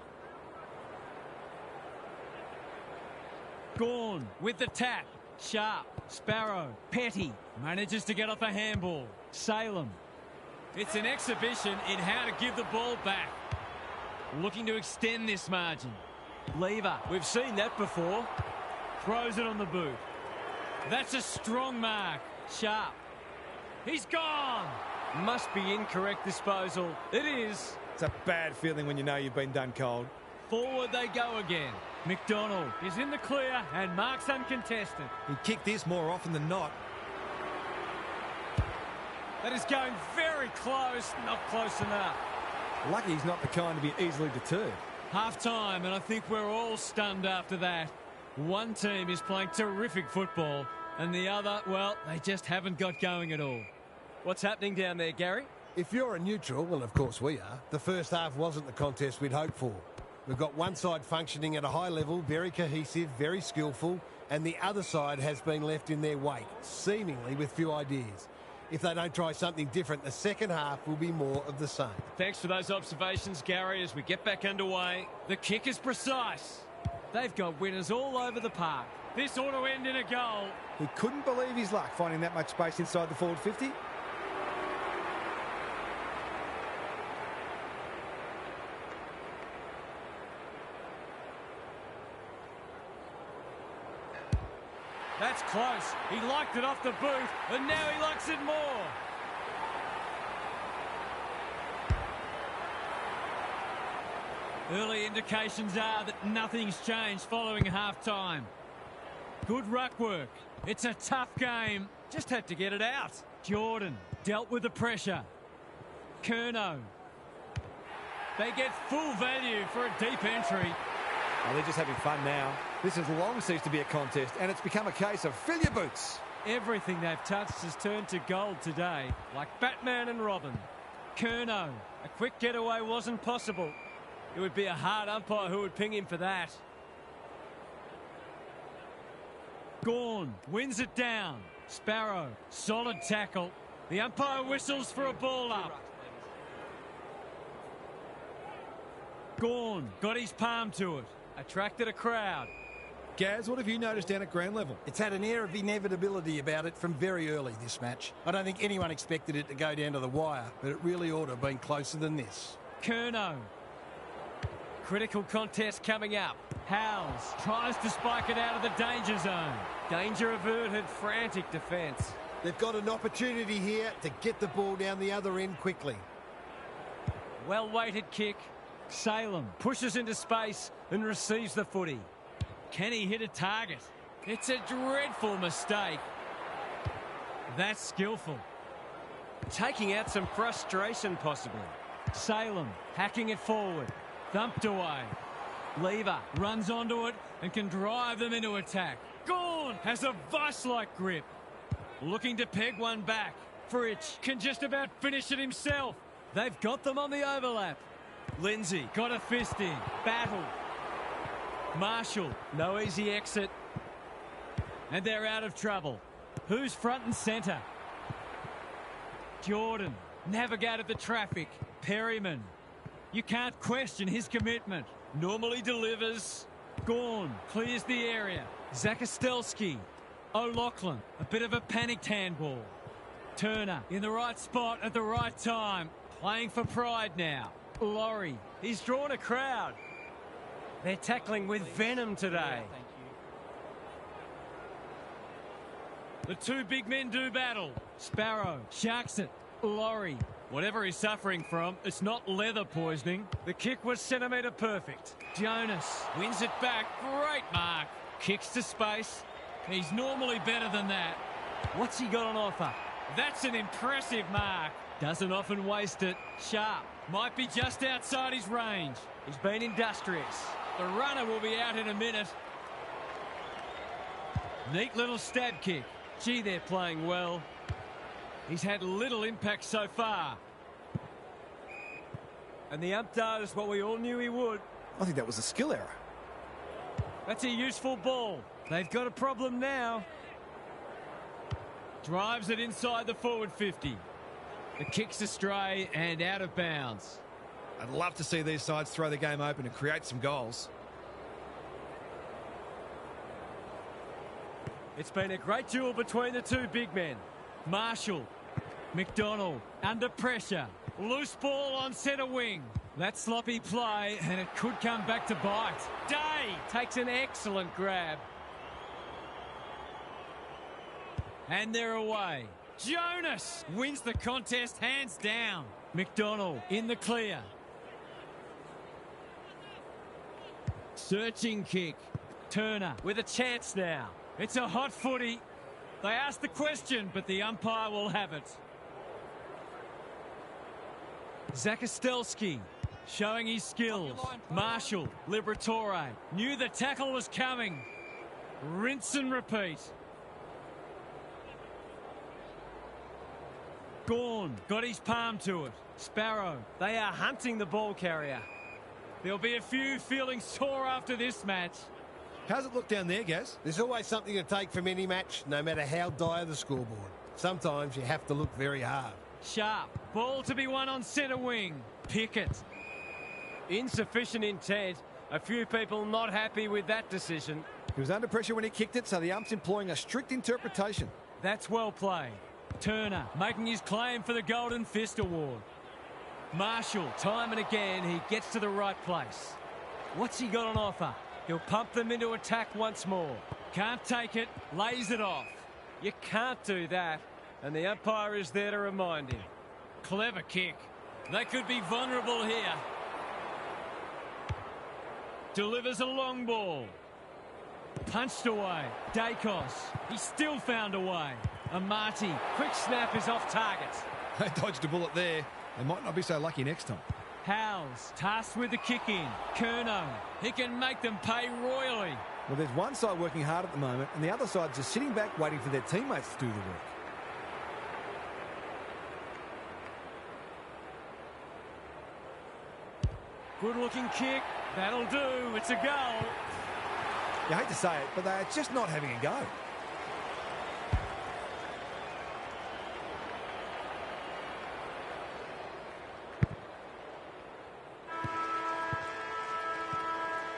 Gawn with the tap. Sharp, Sparrow, Petty manages to get off a handball. Salem. It's an exhibition in how to give the ball back. Looking to extend this margin. Lever.
We've seen that before.
Throws it on the boot. That's a strong mark. Sharp. He's gone.
Must be incorrect disposal. It is.
It's a bad feeling when you know you've been done cold.
Forward they go again. McDonald is in the clear and marks uncontested.
He'd kick this more often than not.
That is going very close. Not close enough.
Lucky he's not the kind to be easily deterred.
Half-time, and I think we're all stunned after that. One team is playing terrific football, and the other, well, they just haven't got going at all.
What's happening down there, Gary?
If you're a neutral, well, of course we are, the first half wasn't the contest we'd hoped for. We've got one side functioning at a high level, very cohesive, very skillful, and the other side has been left in their wake, seemingly with few ideas. If they don't try something different, the second half will be more of the same.
Thanks for those observations, Gary, as we get back underway. The kick is precise. They've got winners all over the park. This ought to end in a goal.
He couldn't believe his luck finding that much space inside the forward 50.
That's close. He liked it off the boot, and now he likes it more. Early indications are that nothing's changed following half-time. Good ruck work. It's a tough game. Just had to get it out. Jordan dealt with the pressure. Curnow. They get full value for a deep entry.
Oh, they're just having fun now. This has long ceased to be a contest, and it's become a case of fill your boots.
Everything they've touched has turned to gold today, like Batman and Robin. Curnow. A quick getaway wasn't possible. It would be a hard umpire who would ping him for that. Gawn wins it down. Sparrow, solid tackle. The umpire whistles for a ball up. Gawn got his palm to it.
Attracted a crowd.
Gaz, what have you noticed down at ground level?
It's had an air of inevitability about it from very early this match. I don't think anyone expected it to go down to the wire, but it really ought to have been closer than this.
Curnow. Critical contest coming up. Howes tries to spike it out of the danger zone. Danger averted, frantic defence.
They've got an opportunity here to get the ball down the other end quickly.
Well-weighted kick. Salem pushes into space and receives the footy. Can he hit a target? It's a dreadful mistake. That's skillful. Taking out some frustration possibly. Salem hacking it forward. Thumped away. Lever runs onto it and can drive them into attack. Gorn has a vice-like grip. Looking to peg one back. Fritsch can just about finish it himself. They've got them on the overlap. Lindsay got a fist in. Battle. Marshall, no easy exit. And they're out of trouble. Who's front and centre? Jordan navigated the traffic. Perryman. You can't question his commitment. Normally delivers. Gorn clears the area. Zakostelski. O'Loughlin. A bit of a panicked handball. Turner in the right spot at the right time. Playing for pride now. Laurie. He's drawn a crowd. They're tackling with venom today. The two big men do battle. Sparrow sharks it. Laurie. Whatever he's suffering from, it's not leather poisoning. The kick was centimetre perfect. Jonas wins it back. Great mark. Kicks to space. He's normally better than that. What's he got on offer? That's an impressive mark. Doesn't often waste it. Sharp. Might be just outside his range. He's been industrious. The runner will be out in a minute. Neat little stab kick. Gee, they're playing well. He's had little impact so far. And the ump does what we all knew he would.
I think that was a skill error.
That's a useful ball. They've got a problem now. Drives it inside the forward 50. The kick's astray and out of bounds.
I'd love to see these sides throw the game open and create some goals.
It's been a great duel between the two big men. Marshall. McDonald under pressure. Loose ball on centre wing. That sloppy play and it could come back to bite. Day takes an excellent grab. And they're away. Jonas wins the contest hands down. McDonald in the clear. Searching kick. Turner with a chance now. It's a hot footy. They asked the question, but the umpire will have it. Zakostelski showing his skills. Marshall, Liberatore, knew the tackle was coming. Rinse and repeat. Gorn got his palm to it. Sparrow, they are hunting the ball carrier. There'll be a few feeling sore after this match.
How's it look down there, Gaz?
There's always something to take from any match, no matter how dire the scoreboard. Sometimes you have to look very hard.
Sharp. Ball to be won on centre wing. Pickett. Insufficient intent. A few people not happy with that decision.
He was under pressure when he kicked it, so the ump's employing a strict interpretation.
That's well played. Turner making his claim for the Golden Fist Award. Marshall, time and again, he gets to the right place. What's he got on offer? He'll pump them into attack once more. Can't take it, lays it off. You can't do that, and the umpire is there to remind him. Clever kick. They could be vulnerable here. Delivers a long ball. Punched away. Dacos. He still found a way. Amati. Quick snap is off target.
They dodged a bullet there. They might not be so lucky next time.
Howes. Tasked with the kick in. Curnow. He can make them pay royally.
Well, there's one side working hard at the moment, and the other side just sitting back waiting for their teammates to do the work.
Good-looking kick. That'll do. It's a goal.
You hate to say it, but they are just not having a go.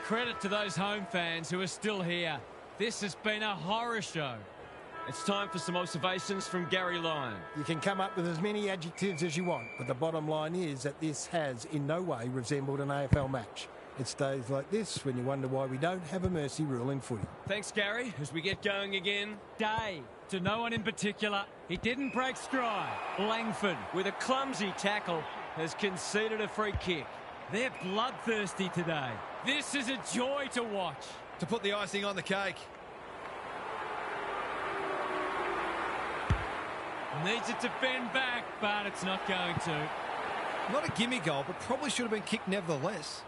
credit to those home fans who are still here. This has been a horror show.
It's time for some observations from Gary Lyon.
You can come up with as many adjectives as you want, but the bottom line is that this has in no way resembled an AFL match. It's days like this when you wonder why we don't have a mercy rule in footy.
Thanks, Gary. As we get going again.
Day to no one in particular. He didn't break stride. Langford, with a clumsy tackle, has conceded a free kick. They're bloodthirsty today. This is a joy to watch.
To put the icing on the cake.
Needs it to bend back, but it's not going to.
Not a gimme goal, but probably should have been kicked nevertheless.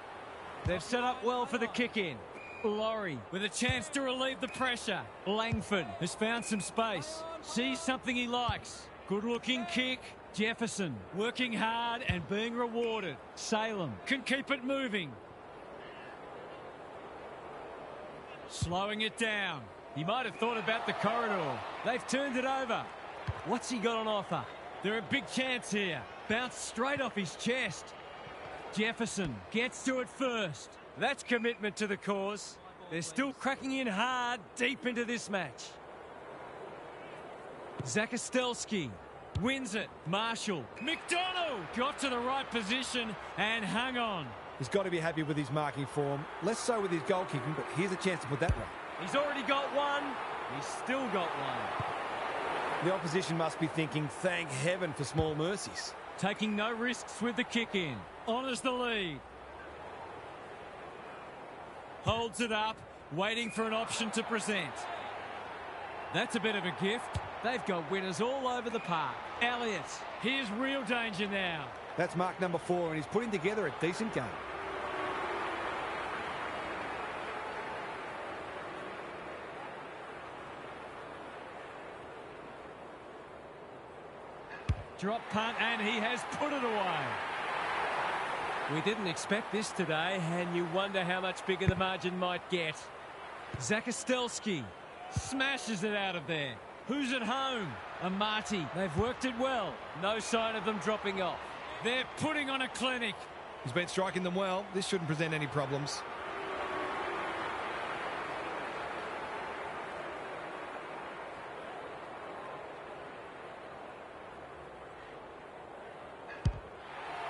They've set up well for the kick-in. Laurie with a chance to relieve the pressure. Langford has found some space. Sees something he likes. Good-looking kick. Jefferson working hard and being rewarded. Salem can keep it moving. Slowing it down. He might have thought about the corridor. They've turned it over. What's he got on offer? They're a big chance here. Bounced straight off his chest. Jefferson gets to it first. That's commitment to the cause. They're still cracking in hard deep into this match. Zakostelski wins it. Marshall. McDonald got to the right position and hung on.
He's got to be happy with his marking form. Less so with his goal kicking, but here's a chance to put that right.
He's already got one. He's still got one.
The opposition must be thinking, thank heaven for small mercies.
Taking no risks with the kick-in. Honours the lead. Holds it up, waiting for an option to present. That's a bit of a gift. They've got winners all over the park. Elliott, here's real danger now.
That's mark number 4, and he's putting together a decent game.
Drop punt, and he has put it away. We didn't expect this today, and you wonder how much bigger the margin might get. Zakostelski smashes it out of there. Who's at home? Amati. They've worked it well. No sign of them dropping off. They're putting on a clinic.
He's been striking them well. This shouldn't present any problems.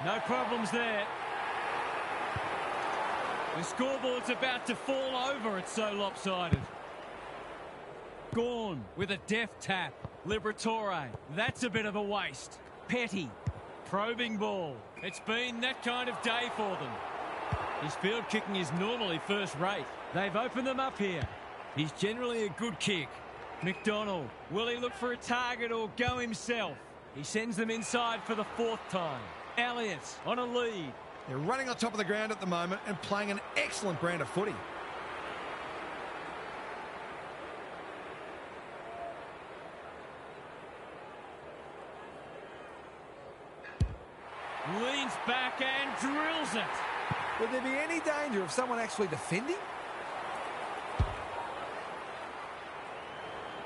No problems there. The scoreboard's about to fall over. It's so lopsided. Gorn with a deft tap. Liberatore. That's a bit of a waste. Petty. Probing ball. It's been that kind of day for them. His field kicking is normally first rate. They've opened them up here. He's generally a good kick. McDonald. Will he look for a target or go himself? He sends them inside for the 4th time. Elliott on a lead.
They're running on top of the ground at the moment and playing an excellent brand of footy.
Leans back and drills it.
Would there be any danger of someone actually defending?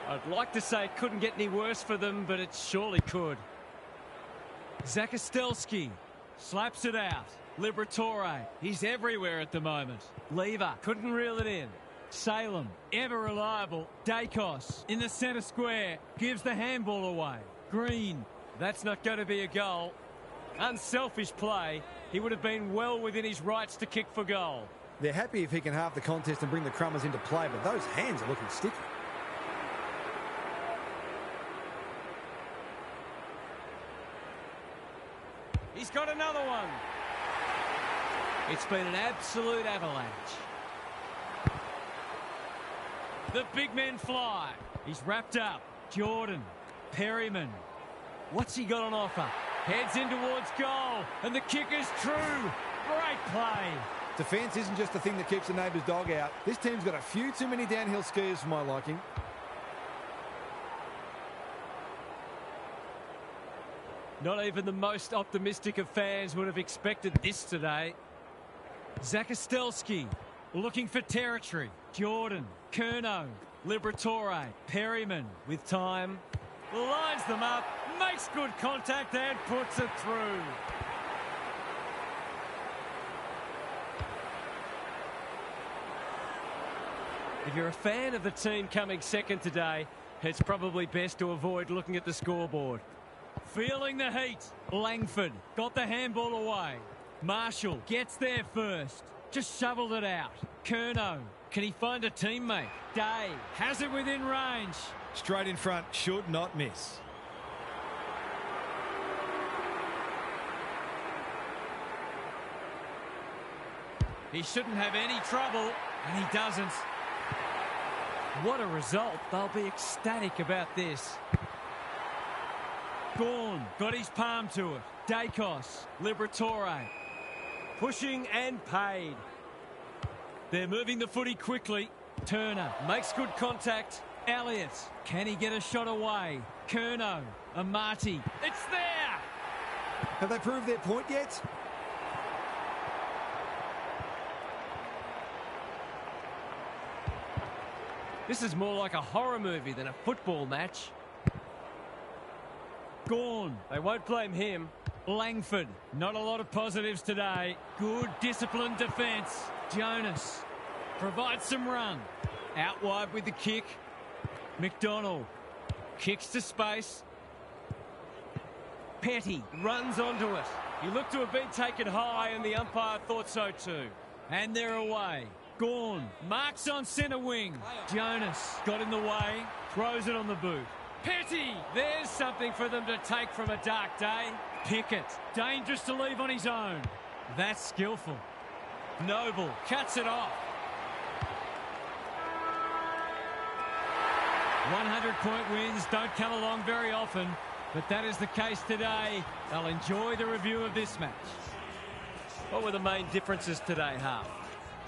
I'd like to say it couldn't get any worse for them, but it surely could. Zakostelski slaps it out. Liberatore, he's everywhere at the moment. Lever couldn't reel it in. Salem, ever reliable. Dacos in the centre square, gives the handball away. Green, that's not going to be a goal. Unselfish play. He would have been well within his rights to kick for goal.
They're happy if he can halve the contest and bring the Crummers into play, but those hands are looking sticky.
He's got another one. It's been an absolute avalanche. The big men fly. He's wrapped up. Jordan. Perryman. What's he got on offer? Heads in towards goal. And the kick is true. Great play.
Defence isn't just the thing that keeps the neighbour's dog out. This team's got a few too many downhill skiers for my liking.
Not even the most optimistic of fans would have expected this today. Zakostelski looking for territory. Jordan, Curnow, Liberatore, Perryman with time. Lines them up, makes good contact and puts it through.
If you're a fan of the team coming second today, it's probably best to avoid looking at the scoreboard. Feeling the heat. Langford got the handball away. Marshall gets there first. Just shoveled it out. Curnow. Can he find a teammate? Day has it within range.
Straight in front, should not miss.
He shouldn't have any trouble, and he doesn't. What a result. They'll be ecstatic about this. Gawn got his palm to it. Dacos, Liberatore. Pushing and paid. They're moving the footy quickly. Turner makes good contact. Elliott, can he get a shot away? Curnow, Amati. It's there!
Have they proved their point yet?
This is more like a horror movie than a football match. Gawn, they won't blame him. Langford, not a lot of positives today. Good disciplined defence. Jonas provides some run. Out wide with the kick. McDonald kicks to space. Petty runs onto it. He looked to have been taken high and the umpire thought so too. And they're away. Gawn marks on centre wing. Jonas got in the way, throws it on the boot. Petty, there's something for them to take from a dark day. Pickett, dangerous to leave on his own. That's skillful. Noble cuts it off. 100-point wins don't come along very often, but that is the case today. They'll enjoy the review of this match. What were the main differences today, Half?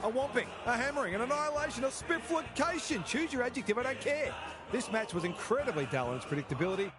A whomping, a hammering, an annihilation, a spitflication. Choose your adjective, I don't care. This match was incredibly dull in its predictability.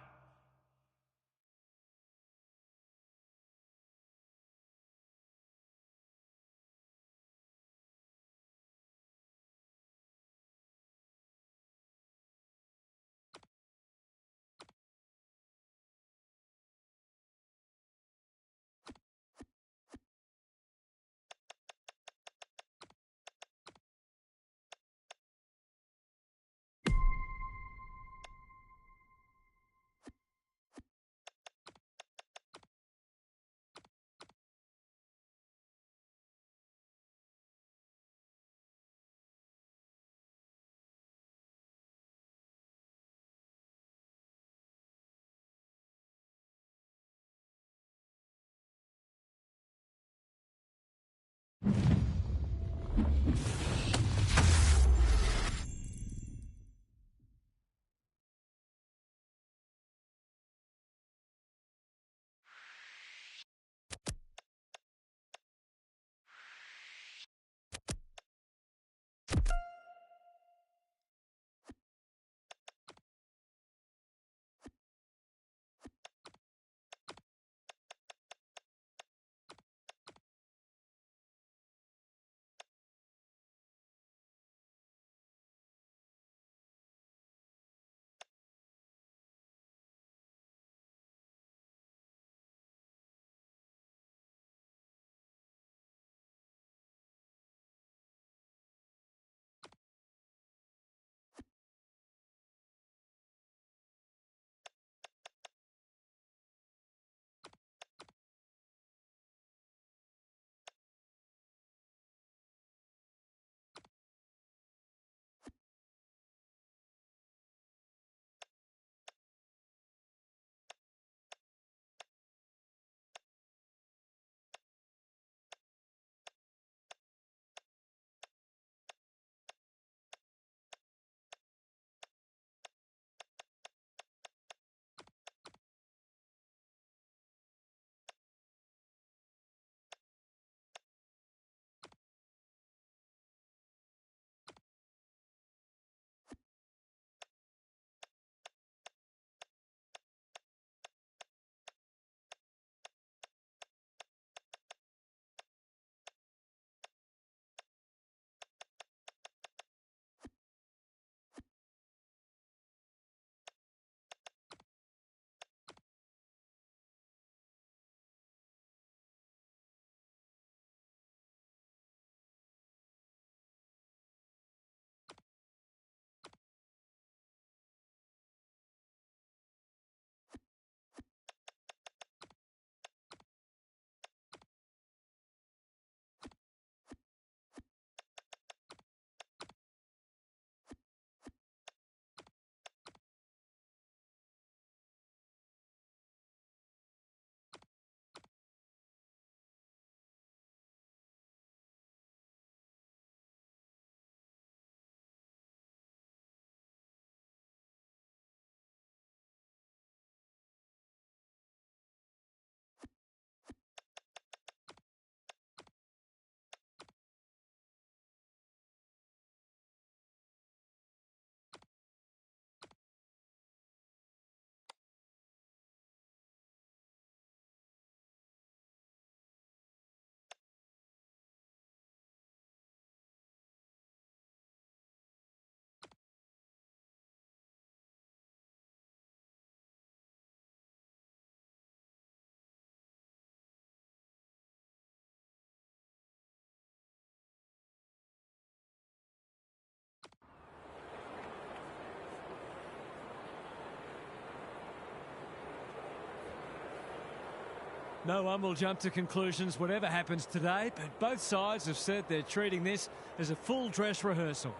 No one will jump to conclusions whatever happens today, but both sides have said they're treating this as a full dress rehearsal.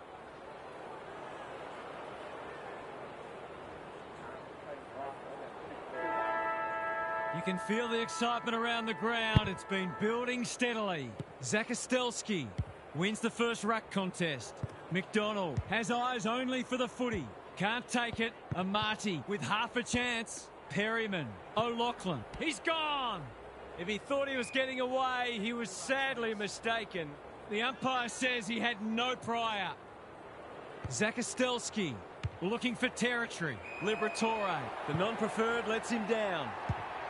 You can feel the excitement around the ground. It's been building steadily. Zakostelski wins the first ruck contest. McDonald has eyes only for the footy. Can't take it. Amati with half a chance. Perryman. O'Loughlin. He's gone. If he thought he was getting away, he was sadly mistaken. The umpire says he had no prior. Zakostelski looking for territory. Liberatore. The non-preferred lets him down.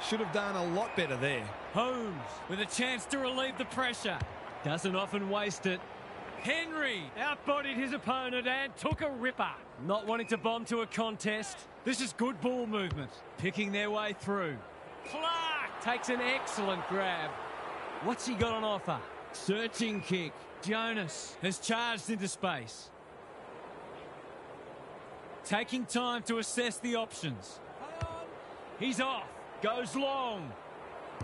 Should have done a lot better there.
Holmes with a chance to relieve the pressure. Doesn't often waste it. Henry outbodied his opponent and took a ripper. Not wanting to bomb to a contest. This is good ball movement. Picking their way through. Clark takes an excellent grab. What's he got on offer? Searching kick. Jonas has charged into space. Taking time to assess the options. He's off. Goes long.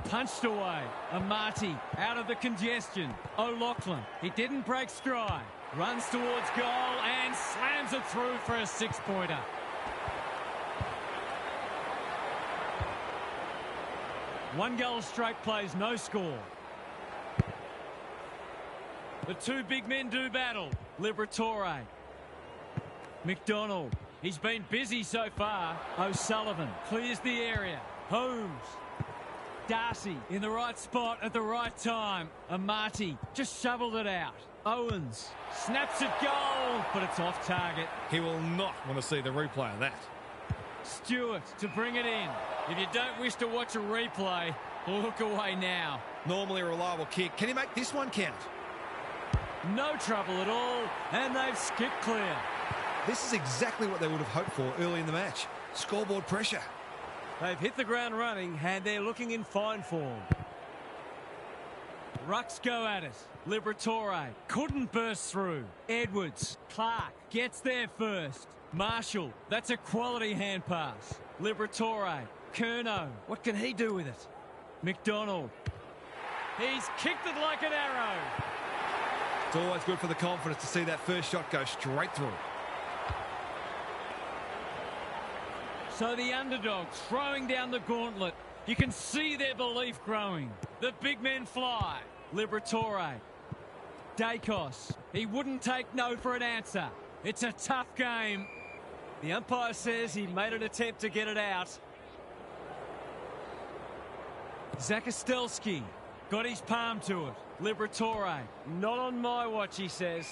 Punched away. Amati out of the congestion. O'Loughlin. He didn't break stride. Runs towards goal and slams it through for a six-pointer. One goal straight plays, no score. The two big men do battle. Liberatore. McDonald. He's been busy so far. O'Sullivan clears the area. Holmes. Darcy in the right spot at the right time. Amati just shoveled it out. Owens snaps it goal, but it's off target.
He will not want to see the replay of that.
Stewart to bring it in. If you don't wish to watch a replay, look away now.
Normally a reliable kick. Can he make this one count?
No trouble at all, and they've skipped clear.
This is exactly what they would have hoped for early in the match. Scoreboard pressure.
They've hit the ground running, and they're looking in fine form. Rucks go at it. Liberatore couldn't burst through. Edwards. Clark gets there first. Marshall. That's a quality hand pass. Liberatore. Curnow. What can he do with it? McDonald. He's kicked it like an arrow.
It's always good for the confidence to see that first shot go straight through.
So the underdogs throwing down the gauntlet. You can see their belief growing. The big men fly. Liberatore. Dacos. He wouldn't take no for an answer. It's a tough game. The umpire says he made an attempt to get it out. Zakostelski got his palm to it. Liberatore. Not on my watch, he says.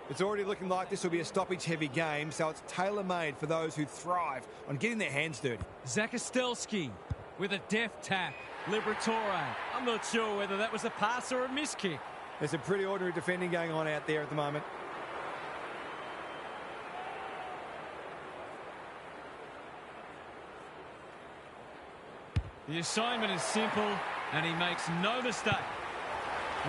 It's already looking like this will be a stoppage-heavy game, so it's tailor-made for those who thrive on getting their hands dirty.
Zakostelski with a deft tap. Liberatore. I'm not sure whether that was a pass or a miss kick.
There's some pretty ordinary defending going on out there at the moment.
The assignment is simple, and he makes no mistake.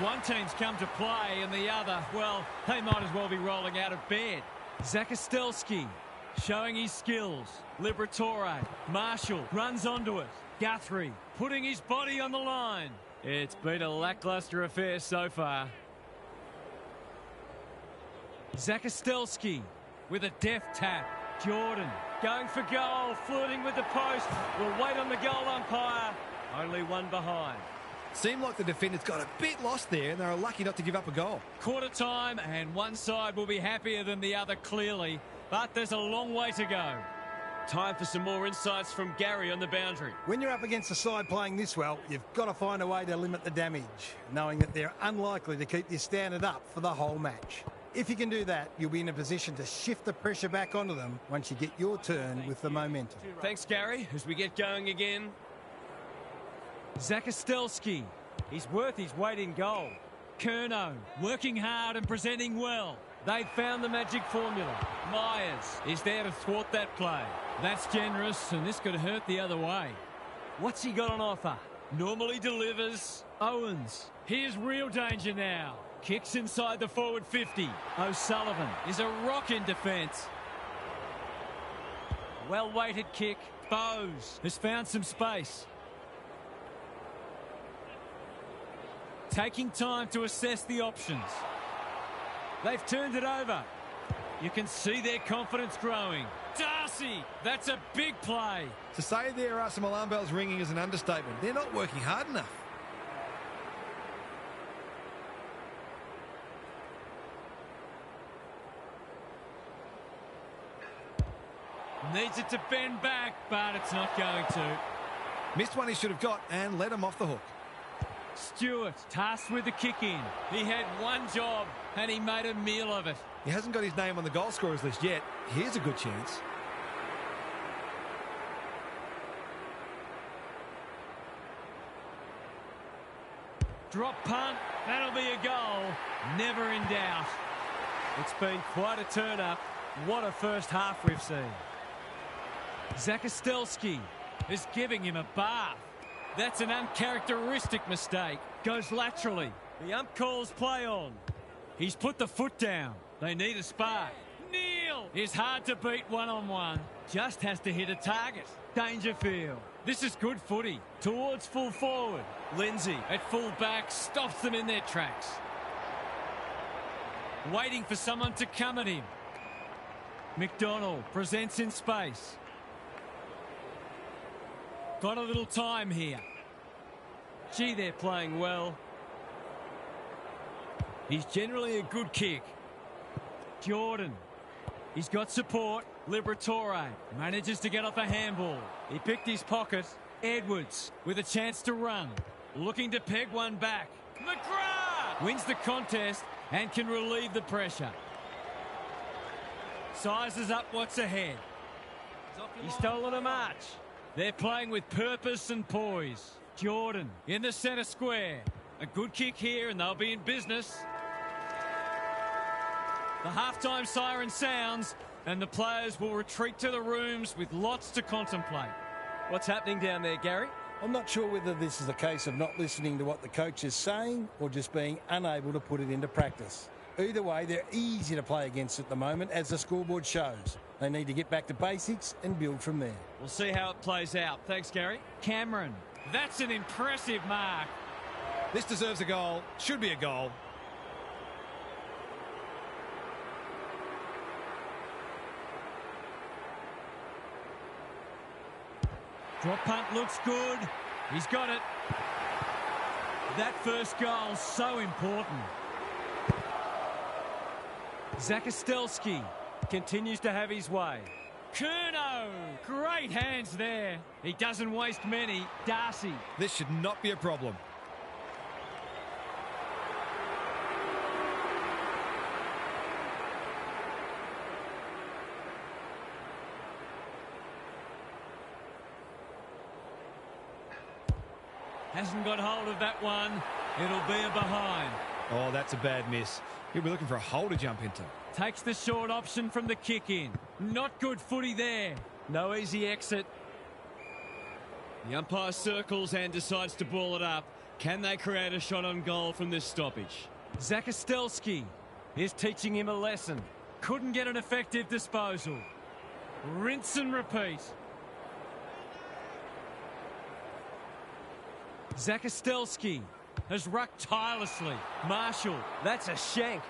One team's come to play, and the other, well, they might as well be rolling out of bed. Zakostelski showing his skills. Liberatore. Marshall runs onto it. Guthrie putting his body on the line. It's been a lacklustre affair so far. Zakostelski with a deft tap. Jordan going for goal, flirting with the post. We'll wait on the goal umpire. Only one behind.
Seemed like the defenders got a bit lost there, and they were lucky not to give up a goal.
Quarter time, and one side will be happier than the other, clearly. But there's a long way to go.
Time for some more insights from Gary on the boundary.
When you're up against a side playing this well, you've got to find a way to limit the damage, knowing that they're unlikely to keep this standard up for the whole match. If you can do that, you'll be in a position to shift the pressure back onto them once you get your turn with the momentum.
Thanks, Gary. As we get going again.
Zakostelski. He's worth his weight in goal. Curnow working hard and presenting well. They've found the magic formula. Myers is there to thwart that play. That's generous, and this could hurt the other way. What's he got on offer? Normally delivers. Owens. Here's real danger now. Kicks inside the forward 50. O'Sullivan is a rock in defence. Well-weighted kick. Bowes has found some space. taking time to assess the options. They've turned it over. You can see their confidence growing. Darcy, that's a big play.
To say there are some alarm bells ringing is an understatement. They're not working hard enough.
Needs it to bend back, but it's not going to.
Missed one he should have got and let him off the hook.
Stewart tasked with the kick in. He had one job and he made a meal of it.
He hasn't got his name on the goal scorers list yet. Here's a good chance.
Drop punt, that'll be a goal. Never in doubt. It's been quite a turn-up. What a first half we've seen. Zakostelski is giving him a bath. That's an uncharacteristic mistake. Goes laterally. The ump calls play on. He's put the foot down. They need a spark. Neil is hard to beat one-on-one. Just has to hit a target. Dangerfield. This is good footy. Towards full forward. Lindsay at full back stops them in their tracks. Waiting for someone to come at him. McDonald presents in space. Got a little time here. Gee, they're playing well. He's generally a good kick. Jordan. He's got support. Liberatore manages to get off a handball. He picked his pocket. Edwards with a chance to run. Looking to peg one back. McGrath wins the contest and can relieve the pressure. Sizes up what's ahead. He's stolen a march. They're playing with purpose and poise. Jordan in the centre square. A good kick here and they'll be in business. The halftime siren sounds and the players will retreat to the rooms with lots to contemplate. What's happening down there, Gary?
I'm not sure whether this is a case of not listening to what the coach is saying or just being unable to put it into practice. Either way, they're easy to play against at the moment, as the scoreboard shows. They need to get back to basics and build from there.
We'll see how it plays out. Thanks, Gary. Cameron. That's an impressive mark.
This deserves a goal. Should be a goal.
Drop punt looks good. He's got it. That first goal so important. Zakostelski continues to have his way. Curnow, great hands there. He doesn't waste many. Darcy.
This should not be a problem.
Hasn't got hold of that one. It'll be a behind.
Oh, that's a bad miss. He'll be looking for a hole to jump into.
Takes the short option from the kick in. Not good footy there. No easy exit.
The umpire circles and decides to ball it up. Can they create a shot on goal from this stoppage?
Zakostelski is teaching him a lesson. Couldn't get an effective disposal. Rinse and repeat. Zakostelski has rucked tirelessly. Marshall, that's a shank.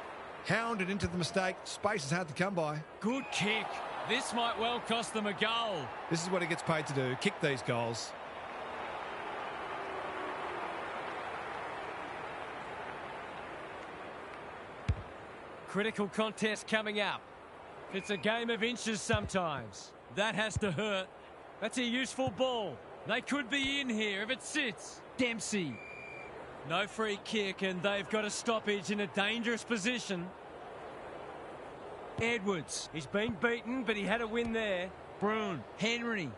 Hounded into the mistake. Space is hard to come by.
Good kick. This might well cost them a goal.
This is what he gets paid to do. Kick these goals.
Critical contest coming up. It's a game of inches sometimes. That has to hurt. That's a useful ball. They could be in here if it sits. Dempsey. No free kick and they've got a stoppage in a dangerous position. Edwards. He's been beaten but he had a win there. Bruin. Henry.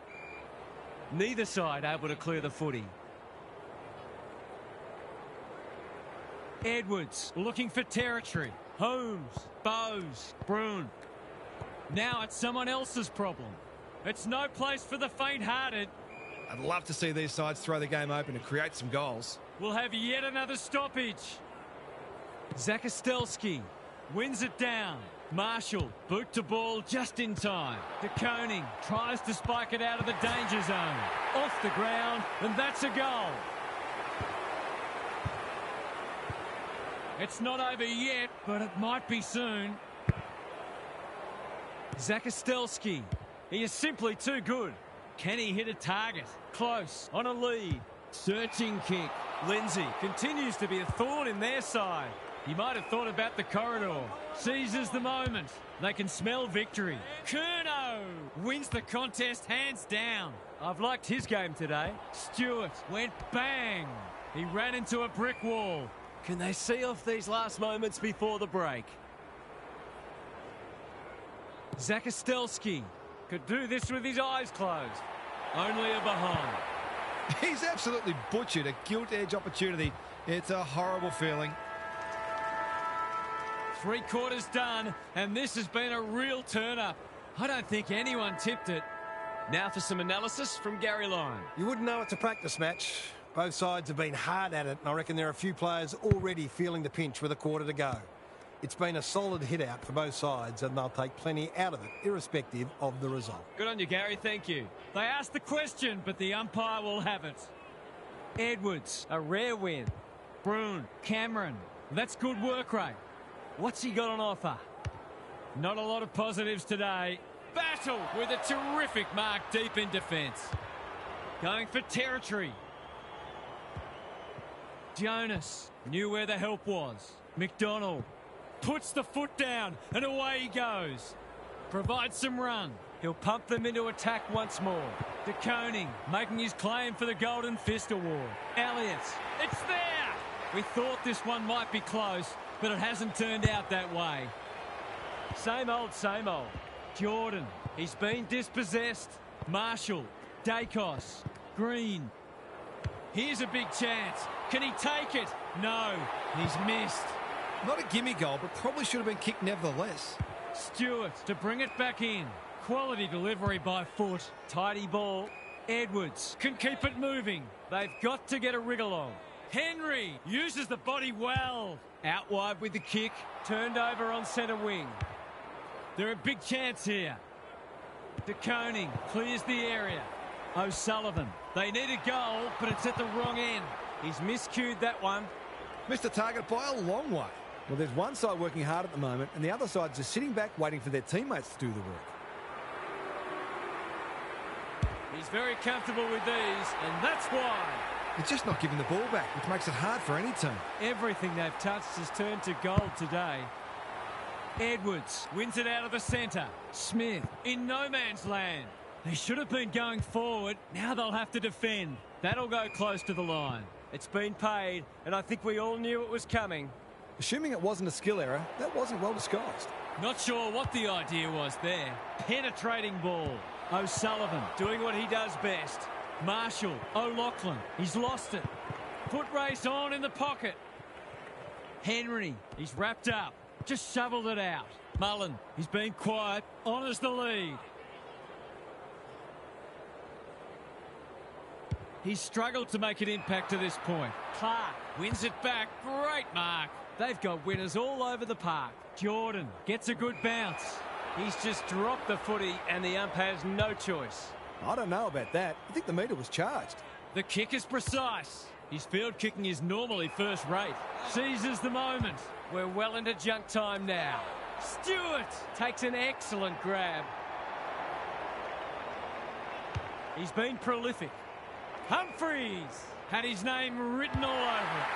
Neither side able to clear the footy. Edwards looking for territory. Holmes. Bowes. Bruin. Now it's someone else's problem. It's no place for the faint-hearted.
I'd love to see these sides throw the game open and create some goals.
We'll have yet another stoppage. Zakostelski wins it down. Marshall, boot to ball just in time. De Koning tries to spike it out of the danger zone. Off the ground, and that's a goal.
It's not over yet, but it might be soon. Zakostelski. He is simply too good. Can he hit a target? Close, on a lead. Searching kick. Lindsay continues to be a thorn in their side. He might have thought about the corridor. Seizes the moment. They can smell victory. Curnow wins the contest hands down. I've liked his game today. Stewart went bang. He ran into a brick wall. Can they see off these last moments before the break? Zakostelski could do this with his eyes closed. Only a behind.
He's absolutely butchered a gilt-edge opportunity. It's a horrible feeling.
3 quarters done, and this has been a real turn-up. I don't think anyone tipped it.
Now for some analysis from Gary Lyon.
You wouldn't know it's a practice match. Both sides have been hard at it, and I reckon there are a few players already feeling the pinch with a quarter to go. It's been a solid hit-out for both sides, and they'll take plenty out of it, irrespective of the result.
Good on you, Gary. Thank you.
They asked the question, but the umpire will have it. Edwards, a rare win. Bruin, Cameron, that's good work rate. What's he got on offer? Not a lot of positives today. Battle with a terrific mark deep in defence. Going for territory. Jonas knew where the help was. McDonald puts the foot down and away he goes. Provides some run. He'll pump them into attack once more. De Koning making his claim for the Golden Fist Award. Elliott, it's there! We thought this one might be close, but it hasn't turned out that way. Same old, same old. Jordan, he's been dispossessed. Marshall, Dacos, Green. Here's a big chance. Can he take it? No, he's missed.
Not a gimme goal, but probably should have been kicked nevertheless.
Stewart to bring it back in. Quality delivery by foot. Tidy ball. Edwards can keep it moving. They've got to get a wriggle on. Henry uses the body well. Out wide with the kick. Turned over on centre wing. They're a big chance here. De Koning clears the area. O'Sullivan. They need a goal, but it's at the wrong end. He's miscued that one.
Missed the target by a long way. Well, there's one side working hard at the moment, and the other side's just sitting back waiting for their teammates to do the work.
He's very comfortable with these, and that's why.
It's just not giving the ball back, which makes it hard for any team.
Everything they've touched has turned to gold today. Edwards wins it out of the centre. Smith in no man's land. They should have been going forward. Now they'll have to defend. That'll go close to the line. It's been paid, and I think we all knew it was coming.
Assuming it wasn't a skill error, that wasn't well disguised.
Not sure what the idea was there. Penetrating ball. O'Sullivan doing what he does best. Marshall, O'Loughlin, he's lost it. Foot race on in the pocket. Henry, he's wrapped up. Just shoveled it out. Mullen, he's been quiet, honours the lead. He's struggled to make an impact to this point. Clark wins it back. Great mark. They've got winners all over the park. Jordan gets a good bounce. He's just dropped the footy and the ump has no choice.
I don't know about that. I think the meter was charged.
The kick is precise. His field kicking is normally first rate. Seizes the moment. We're well into junk time now. Stewart takes an excellent grab. He's been prolific. Humphreys had his name written all over it.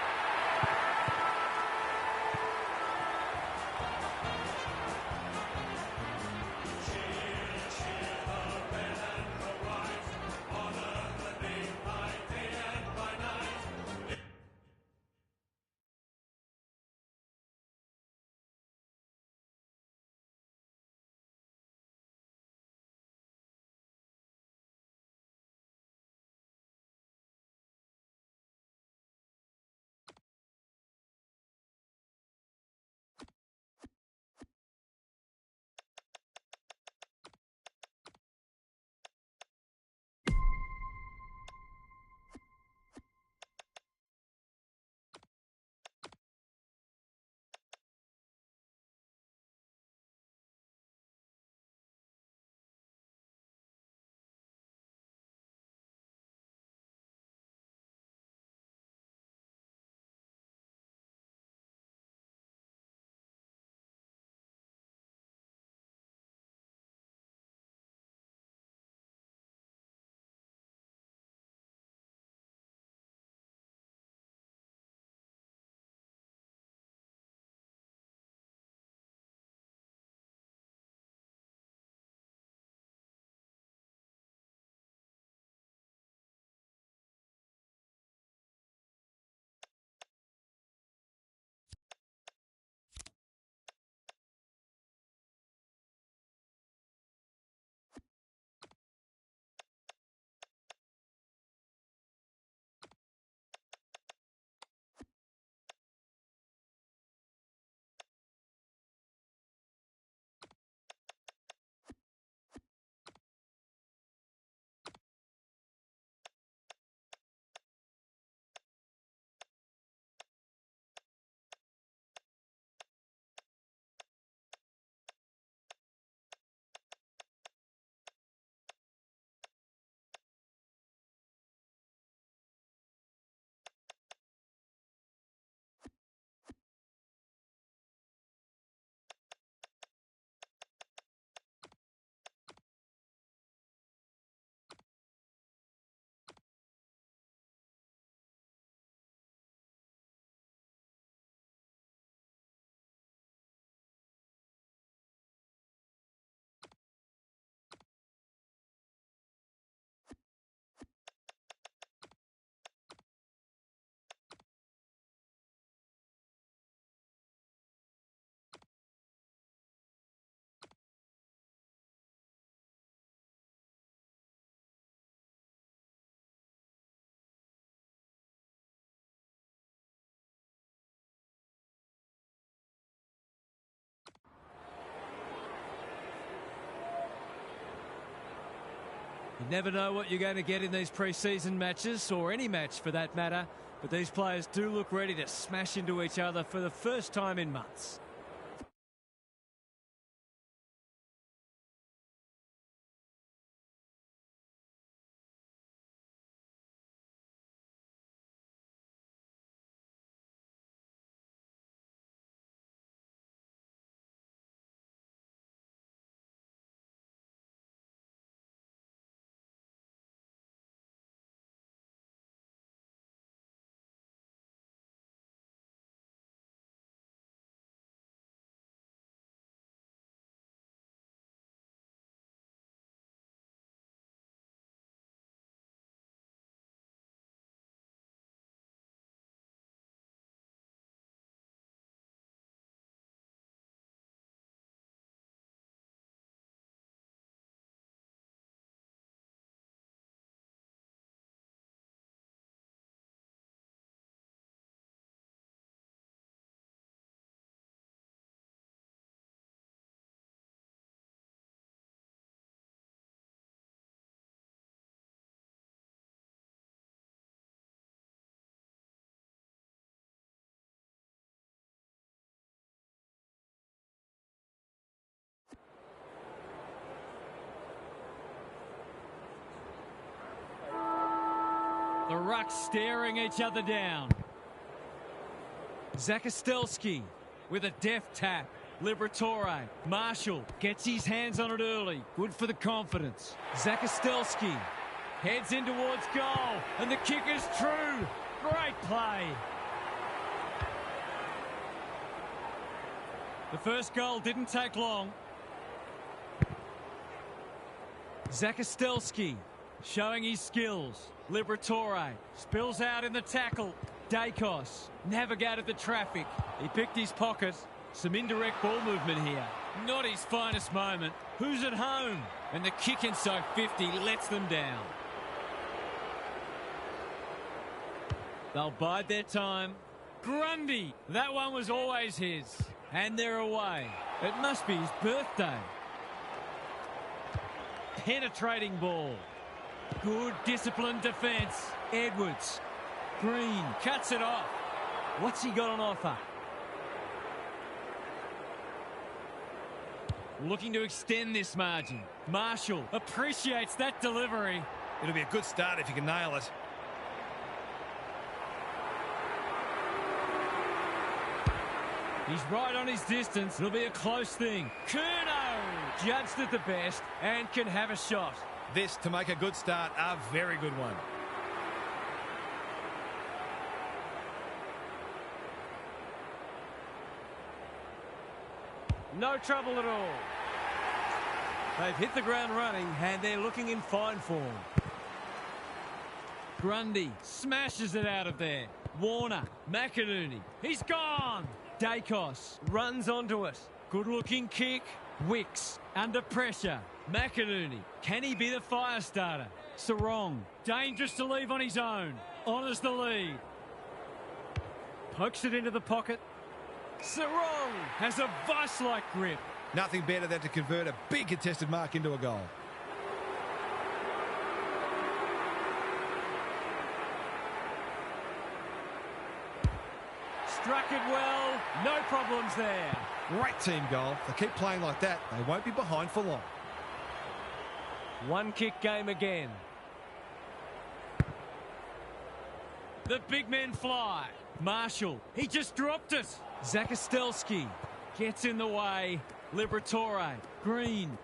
You never know what you're going to get in these pre-season matches, or any match for that matter, but these players do look ready to smash into each other for the first time in months. The rucks staring each other down. Zakostelski with a deft tap. Liberatore. Marshall gets his hands on it early. Good for the confidence. Zakostelski heads in towards goal. And the kick is true. Great play. The first goal didn't take long. Zakostelski showing his skills. Liberatore spills out in the tackle. Dacos navigated the traffic. He picked his pocket. Some indirect ball movement here. Not his finest moment. Who's at home? And the kick inside 50 lets them down. They'll bide their time. Grundy, that one was always his. And they're away. It must be his birthday. Penetrating ball. Good disciplined defence. Edwards. Green cuts it off. What's he got on offer? Looking to extend this margin. Marshall appreciates that delivery.
It'll be a good start if you can nail it.
He's right on his distance. It'll be a close thing. Curnow judged at the best and can have a shot.
This, to make a good start, a very good one.
No trouble at all. They've hit the ground running and they're looking in fine form. Grundy smashes it out of there. Warner, McInerney, he's gone. Dacos runs onto it. Good looking kick. Wicks under pressure. McInerney, can he be the fire starter? Sarong, dangerous to leave on his own. Honours the lead. Pokes it into the pocket. Sarong has a vice-like grip.
Nothing better than to convert a big contested mark into a goal.
Struck it well. No problems there.
Great team goal. If they keep playing like that, they won't be behind for long.
One kick game again. The big men fly. Marshall, he just dropped it. Zakostelski gets in the way. Liberatore, Green.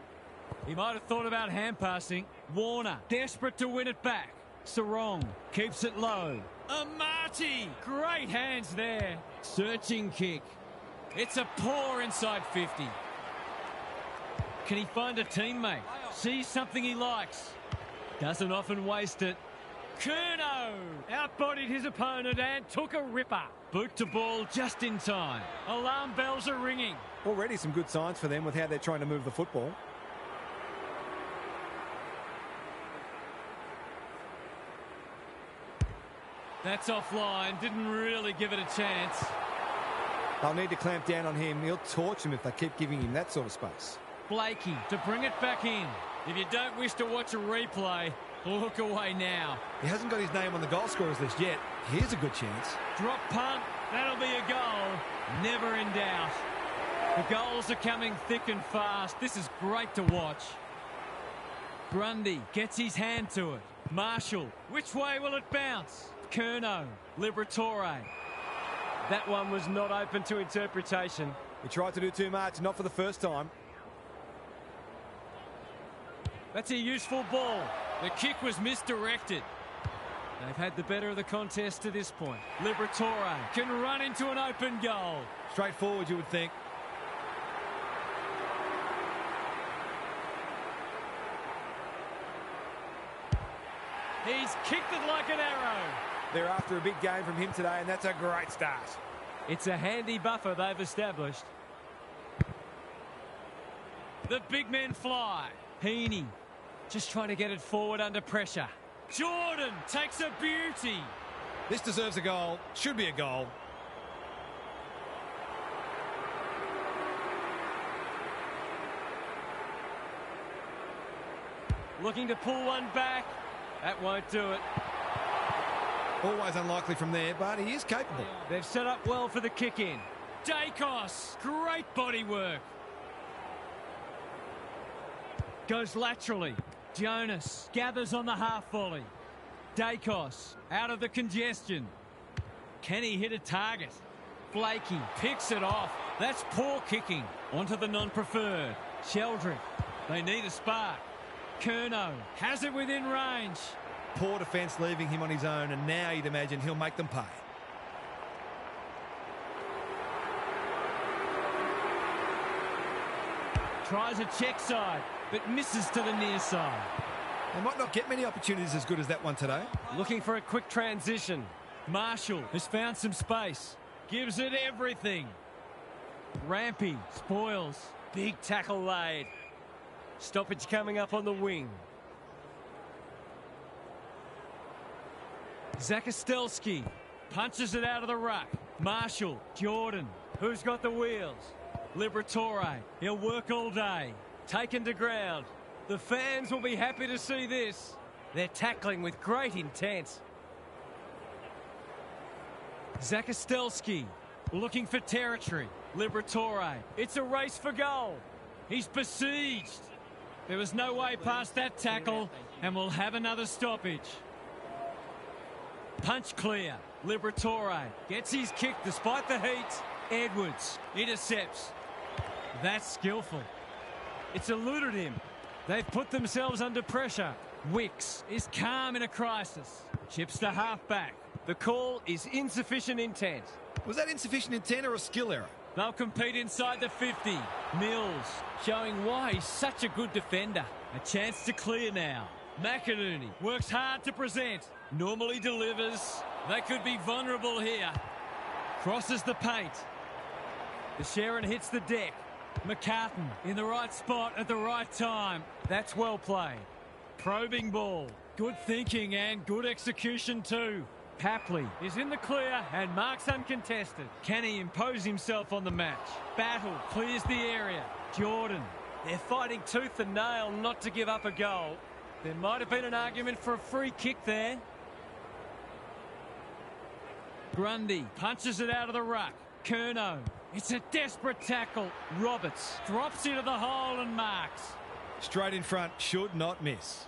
He might have thought about hand passing. Warner, desperate to win it back. Sarong keeps it low. Amati, great hands there. Searching kick. It's a poor inside 50. Can he find a teammate? Sees something he likes. Doesn't often waste it. Curnow outbodied his opponent and took a ripper. Boot to ball just in time. Alarm bells are ringing.
Already some good signs for them with how they're trying to move the football.
That's offline. Didn't really give it a chance.
They'll need to clamp down on him. He'll torch them if they keep giving him that sort of space.
Blakey to bring it back in.
If you don't wish to watch a replay, look away now.
He hasn't got his name on the goal scorers list yet. Here's a good chance.
Drop punt, that'll be a goal. Never in doubt. The goals are coming thick and fast. This is great to watch. Grundy gets his hand to it. Marshall, which way will it bounce? Curnow, Liberatore.
That one was not open to interpretation.
He tried to do too much, not for the first time.
That's a useful ball. The kick was misdirected. They've had the better of the contest to this point. Liberatore can run into an open goal.
Straightforward, you would think.
He's kicked it like an arrow.
They're after a big game from him today, and that's a great start.
It's a handy buffer they've established.
The big men fly.
Heaney just trying to get it forward under pressure.
Jordan takes a beauty.
This deserves a goal. Should be a goal.
Looking to pull one back. That won't do it.
Always unlikely from there, but he is capable.
They've set up well for the kick-in.
Dacos, great body work.
Goes laterally. Jonas gathers on the half volley. Dacos out of the congestion. Can he hit a target? Blakey picks it off. That's poor kicking. Onto the non-preferred. Sheldrick. They need a spark. Curnow has it within range.
Poor defence leaving him on his own, and now you'd imagine he'll make them pay.
Tries a check side, but misses to the near side.
They might not get many opportunities as good as that one today.
Looking for a quick transition. Marshall has found some space. Gives it everything. Rampy spoils. Big tackle laid. Stoppage coming up on the wing. Zakostelski punches it out of the ruck. Marshall, Jordan, who's got the wheels? Liberatore, he'll work all day. Taken to ground. The fans will be happy to see this. They're tackling with great intent. Zakostelski looking for territory. Liberatore, it's a race for goal. He's besieged. There was no way past that tackle, and we'll have another stoppage. Punch clear. Liberatore gets his kick despite the heat. Edwards intercepts. That's skillful. It's eluded him. They've put themselves under pressure. Wicks is calm in a crisis. Chips to half-back. The call is insufficient intent.
Was that insufficient intent or a skill error?
They'll compete inside the 50. Mills showing why he's such a good defender. A chance to clear now. McInerney works hard to present. Normally delivers. They could be vulnerable here. Crosses the paint. The Sharon hits the deck. McCartan in the right spot at the right time. That's well played. Probing ball. Good thinking and good execution too. Papley is in the clear and marks uncontested. Can he impose himself on the match? Battle clears the area. Jordan. They're fighting tooth and nail not to give up a goal. There might have been an argument for a free kick there. Grundy punches it out of the ruck. Curnow. It's a desperate tackle. Roberts drops into the hole and marks.
Straight in front, should not miss.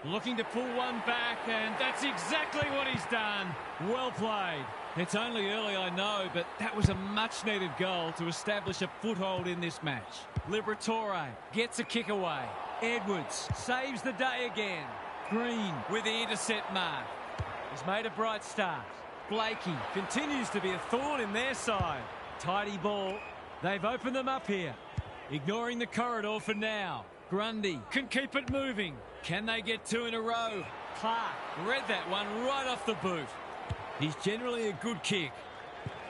Looking to pull one back, and that's exactly what he's done. Well played.
It's only early, I know, but that was a much-needed goal to establish a foothold in this match. Liberatore gets a kick away. Edwards saves the day again. Green with the intercept mark. He's made a bright start. Blakey continues to be a thorn in their side. Tidy ball. They've opened them up here. Ignoring the corridor for now. Grundy can keep it moving. Can they get two in a row? Clark read that one right off the boot. He's generally a good kick.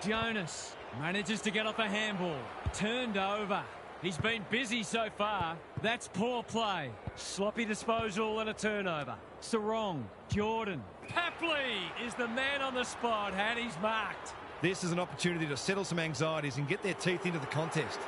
Jonas manages to get off a handball. Turned over. He's been busy so far. That's poor play. Sloppy disposal and a turnover. Sarong. Jordan. Papley is the man on the spot and he's marked.
This is an opportunity to settle some anxieties and get their teeth into the contest.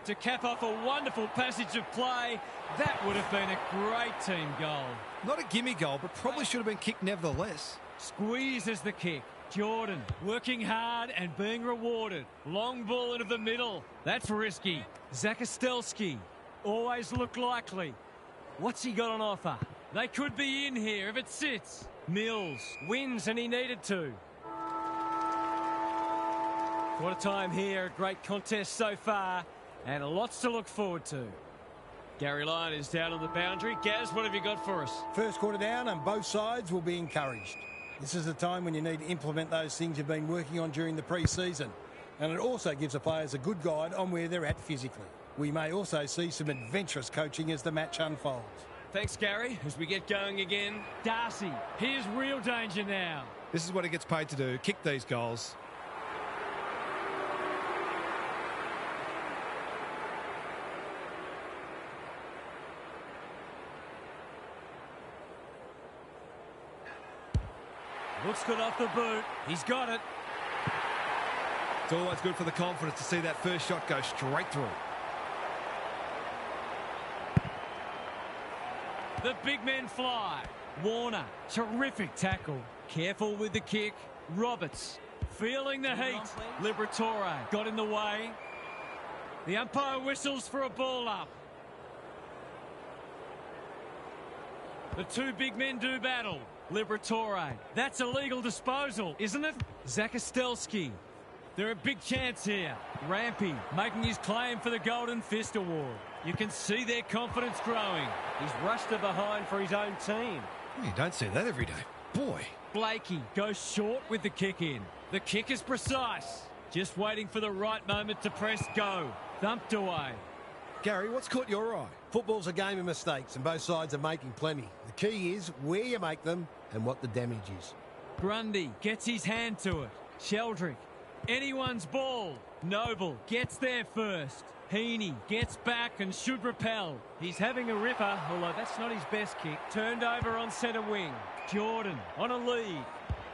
To cap off a wonderful passage of play, that would have been a great team goal.
Not a gimme goal, but probably should have been kicked nevertheless.
Squeezes the kick. Jordan working hard and being rewarded. Long ball into the middle. That's risky. Zakostelski always look likely. What's he got on offer? They could be in here if it sits. Mills wins and he needed to. What a time here. A great contest so far and lots to look forward to.
Gary Lyon is down on the boundary. Gaz, what have you got for us?
First quarter down and both sides will be encouraged. This is the time when you need to implement those things you've been working on during the pre-season. And it also gives the players a good guide on where they're at physically. We may also see some adventurous coaching as the match unfolds.
Thanks, Gary. As we get going again.
Darcy, here's real danger now.
This is what he gets paid to do, kick these goals.
Looks good off the boot. He's got it.
It's always good for the confidence to see that first shot go straight through.
The big men fly. Warner, terrific tackle. Careful with the kick. Roberts, feeling the heat. Liberatore got in the way. The umpire whistles for a ball up. The two big men do battle. Liberatore. That's a legal disposal, isn't it? Zakostelski. They're a big chance here. Rampy making his claim for the Golden Fist Award. You can see their confidence growing. He's rushed to behind for his own team.
You don't see that every day. Boy.
Blakey goes short with the kick in. The kick is precise. Just waiting for the right moment to press go. Thumped away.
Gary, what's caught your eye?
Football's a game of mistakes and both sides are making plenty. The key is where you make them and what the damage is.
Grundy gets his hand to it. Sheldrick, anyone's ball. Noble gets there first. Heaney gets back and should repel. He's having a ripper, although that's not his best kick. Turned over on centre wing. Jordan on a lead.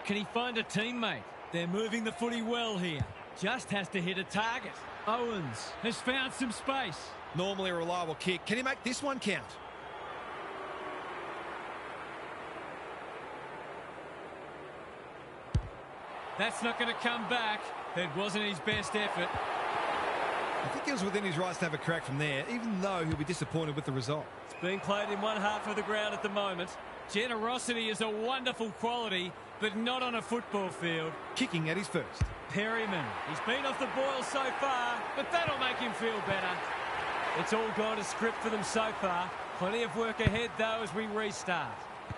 Can he find a teammate? They're moving the footy well here. Just has to hit a target. Owens has found some space.
Normally a reliable kick. Can he make this one count?
That's not going to come back. It wasn't his best effort.
I think he was within his rights to have a crack from there, even though he'll be disappointed with the result.
It's being played in one half of the ground at the moment. Generosity is a wonderful quality, but not on a football field.
Kicking at his first.
Perryman, he's been off the boil so far, but that'll make him feel better. It's all gone to script for them so far. Plenty of work ahead, though, as we restart.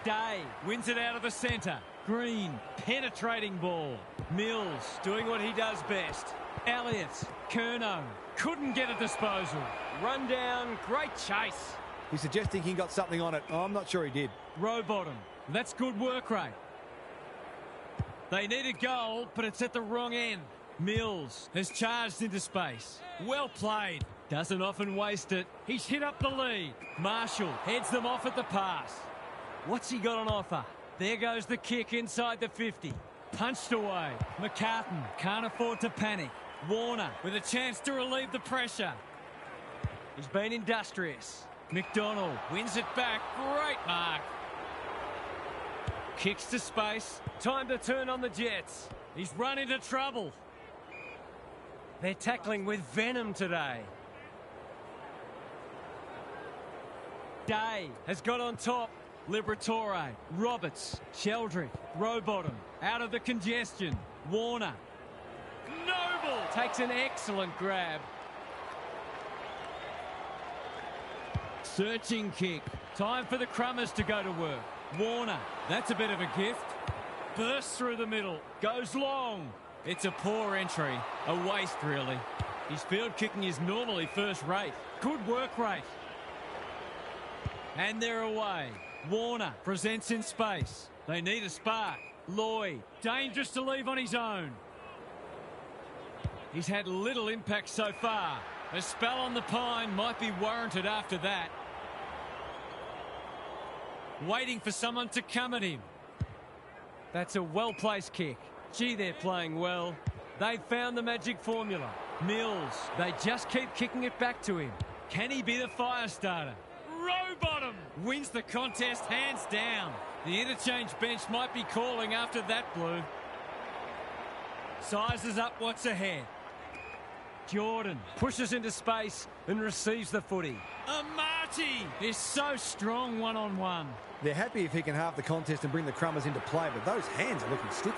Day wins it out of the centre. Green, penetrating ball. Mills doing what he does best. Elliott, Curnow, couldn't get a disposal. Run down, great chase.
He's suggesting he got something on it. Oh, I'm not sure he did.
Rowbottom, that's good work rate. They need a goal, but it's at the wrong end. Mills has charged into space. Well played. Doesn't often waste it. He's hit up the lead. Marshall heads them off at the pass. What's he got on offer? There goes the kick inside the 50. Punched away. McCartan can't afford to panic. Warner with a chance to relieve the pressure. He's been industrious. McDonald wins it back. Great mark. Kicks to space. Time to turn on the Jets. He's run into trouble. They're tackling with venom today. Day has got on top. Liberatore, Roberts, Sheldrick, Rowbottom, out of the congestion. Warner. Noble takes an excellent grab. Searching kick. Time for the Crummers to go to work. Warner, that's a bit of a gift. Bursts through the middle, goes long. It's a poor entry, a waste really. His field kicking is normally first rate. Good work rate. And they're away. Warner presents in space. They need a spark. Lloyd, dangerous to leave on his own. He's had little impact so far. A spell on the pine might be warranted after that. waiting for someone to come at him. That's a well-placed kick. Gee, they're playing well. They've found the magic formula. Mills, they just keep kicking it back to him. Can he be the fire starter? Row bottom wins the contest hands down. The interchange bench might be calling after that blue. Sizes up what's ahead. Jordan pushes into space and receives the footy. Amati is so strong one-on-one.
They're happy if he can halve the contest and bring the Crummers into play, but those hands are looking sticky.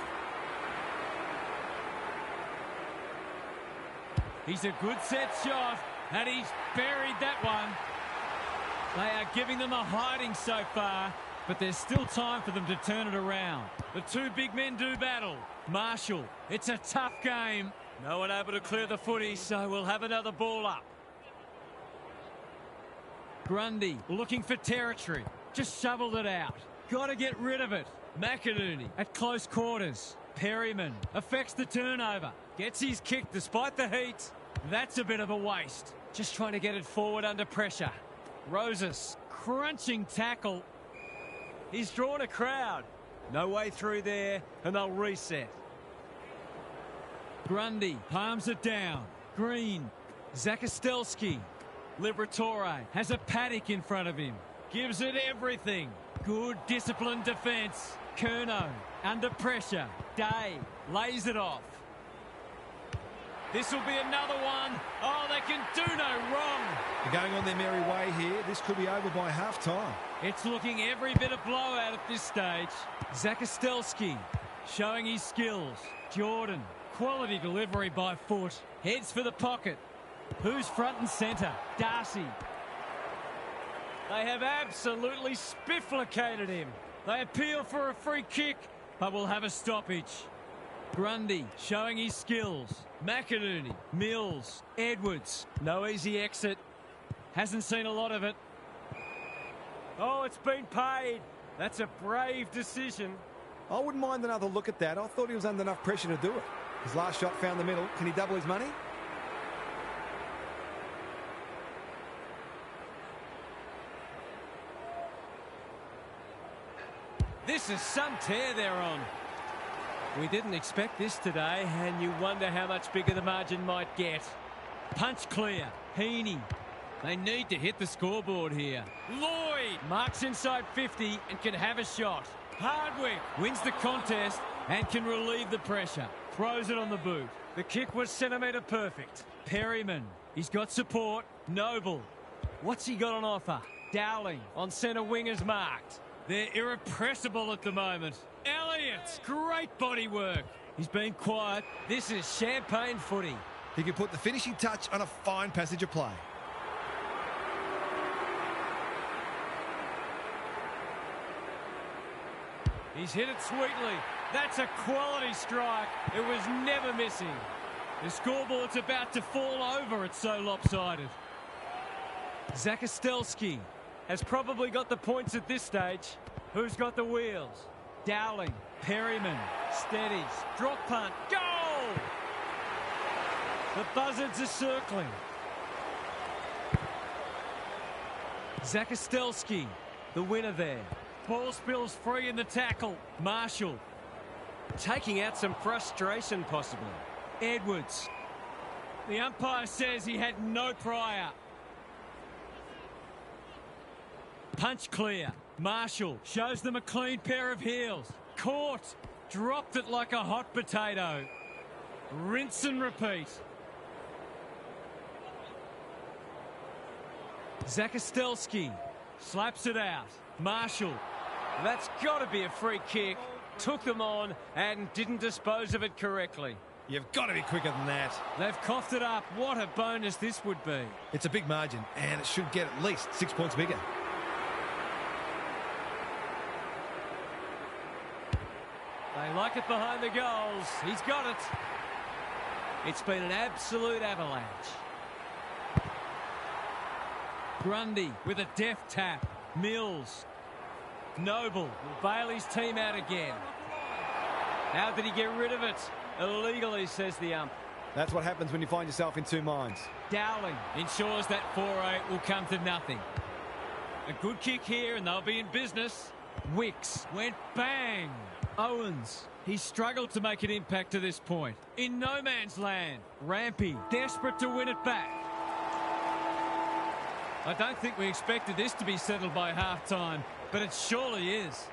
He's a good set shot, and he's buried that one. They are giving them a hiding so far, but there's still time for them to turn it around. The two big men do battle. Marshall, it's a tough game. No one able to clear the footy, so we'll have another ball up. Grundy looking for territory. Just shoveled it out. Got to get rid of it. McInerney at close quarters. Perryman affects the turnover. Gets his kick despite the heat. That's a bit of a waste. Just trying to get it forward under pressure. Roses, crunching tackle. He's drawn a crowd. No way through there, and they'll reset. Grundy palms it down. Green, Zakostelski. Liberatore has a paddock in front of him. Gives it everything. Good disciplined defence. Curnow under pressure. Day lays it off. This will be another one. Oh, they can do no wrong.
They're going on their merry way here. This could be over by half-time.
It's looking every bit of blowout at this stage. Zakostelski showing his skills. Jordan, quality delivery by foot. Heads for the pocket. Who's front and centre? Darcy. They have absolutely spifflicated him. They appeal for a free kick, but will have a stoppage. Grundy showing his skills. McInerney, Mills, Edwards. No easy exit. Hasn't seen a lot of it. Oh, it's been paid. That's a brave decision.
I wouldn't mind another look at that. I thought he was under enough pressure to do it. His last shot found the middle. Can he double his money?
This is some tear they're on. We didn't expect this today, and you wonder how much bigger the margin might get. Punch clear. Heaney. They need to hit the scoreboard here. Lloyd marks inside 50 and can have a shot. Hardwick wins the contest and can relieve the pressure. Throws it on the boot. The kick was centimetre perfect. Perryman. He's got support. Noble. What's he got on offer? Dowling on centre wing is marked. They're irrepressible at the moment. Elliott, great body work. He's been quiet. This is champagne footy.
He can put the finishing touch on a fine passage of play.
He's hit it sweetly. That's a quality strike. It was never missing. The scoreboard's about to fall over. It's so lopsided. Zakostelski has probably got the points at this stage. Who's got the wheels? Dowling, Perryman, steadies, drop punt, goal! The buzzards are circling. Zakostelski, the winner there. Ball spills free in the tackle. Marshall, taking out some frustration possibly. Edwards. The umpire says he had no prior. Punch clear. Marshall shows them a clean pair of heels. Caught. Dropped it like a hot potato. Rinse and repeat. Zakostelski slaps it out. Marshall. That's got to be a free kick. Took them on and didn't dispose of it correctly.
You've got to be quicker than that.
They've coughed it up. What a bonus this would be.
It's a big margin, and it should get at least 6 points bigger.
They like it behind the goals. He's got it. It's been an absolute avalanche. Grundy with a deft tap. Mills. Noble will bail his team out again. How did he get rid of it? Illegally, says the ump.
That's what happens when you find yourself in two minds.
Dowling ensures that foray will come to nothing. A good kick here and they'll be in business. Wicks went bang. Owens, he struggled to make an impact to this point. In no man's land. Rampy, desperate to win it back. I don't think we expected this to be settled by half-time, but it surely is.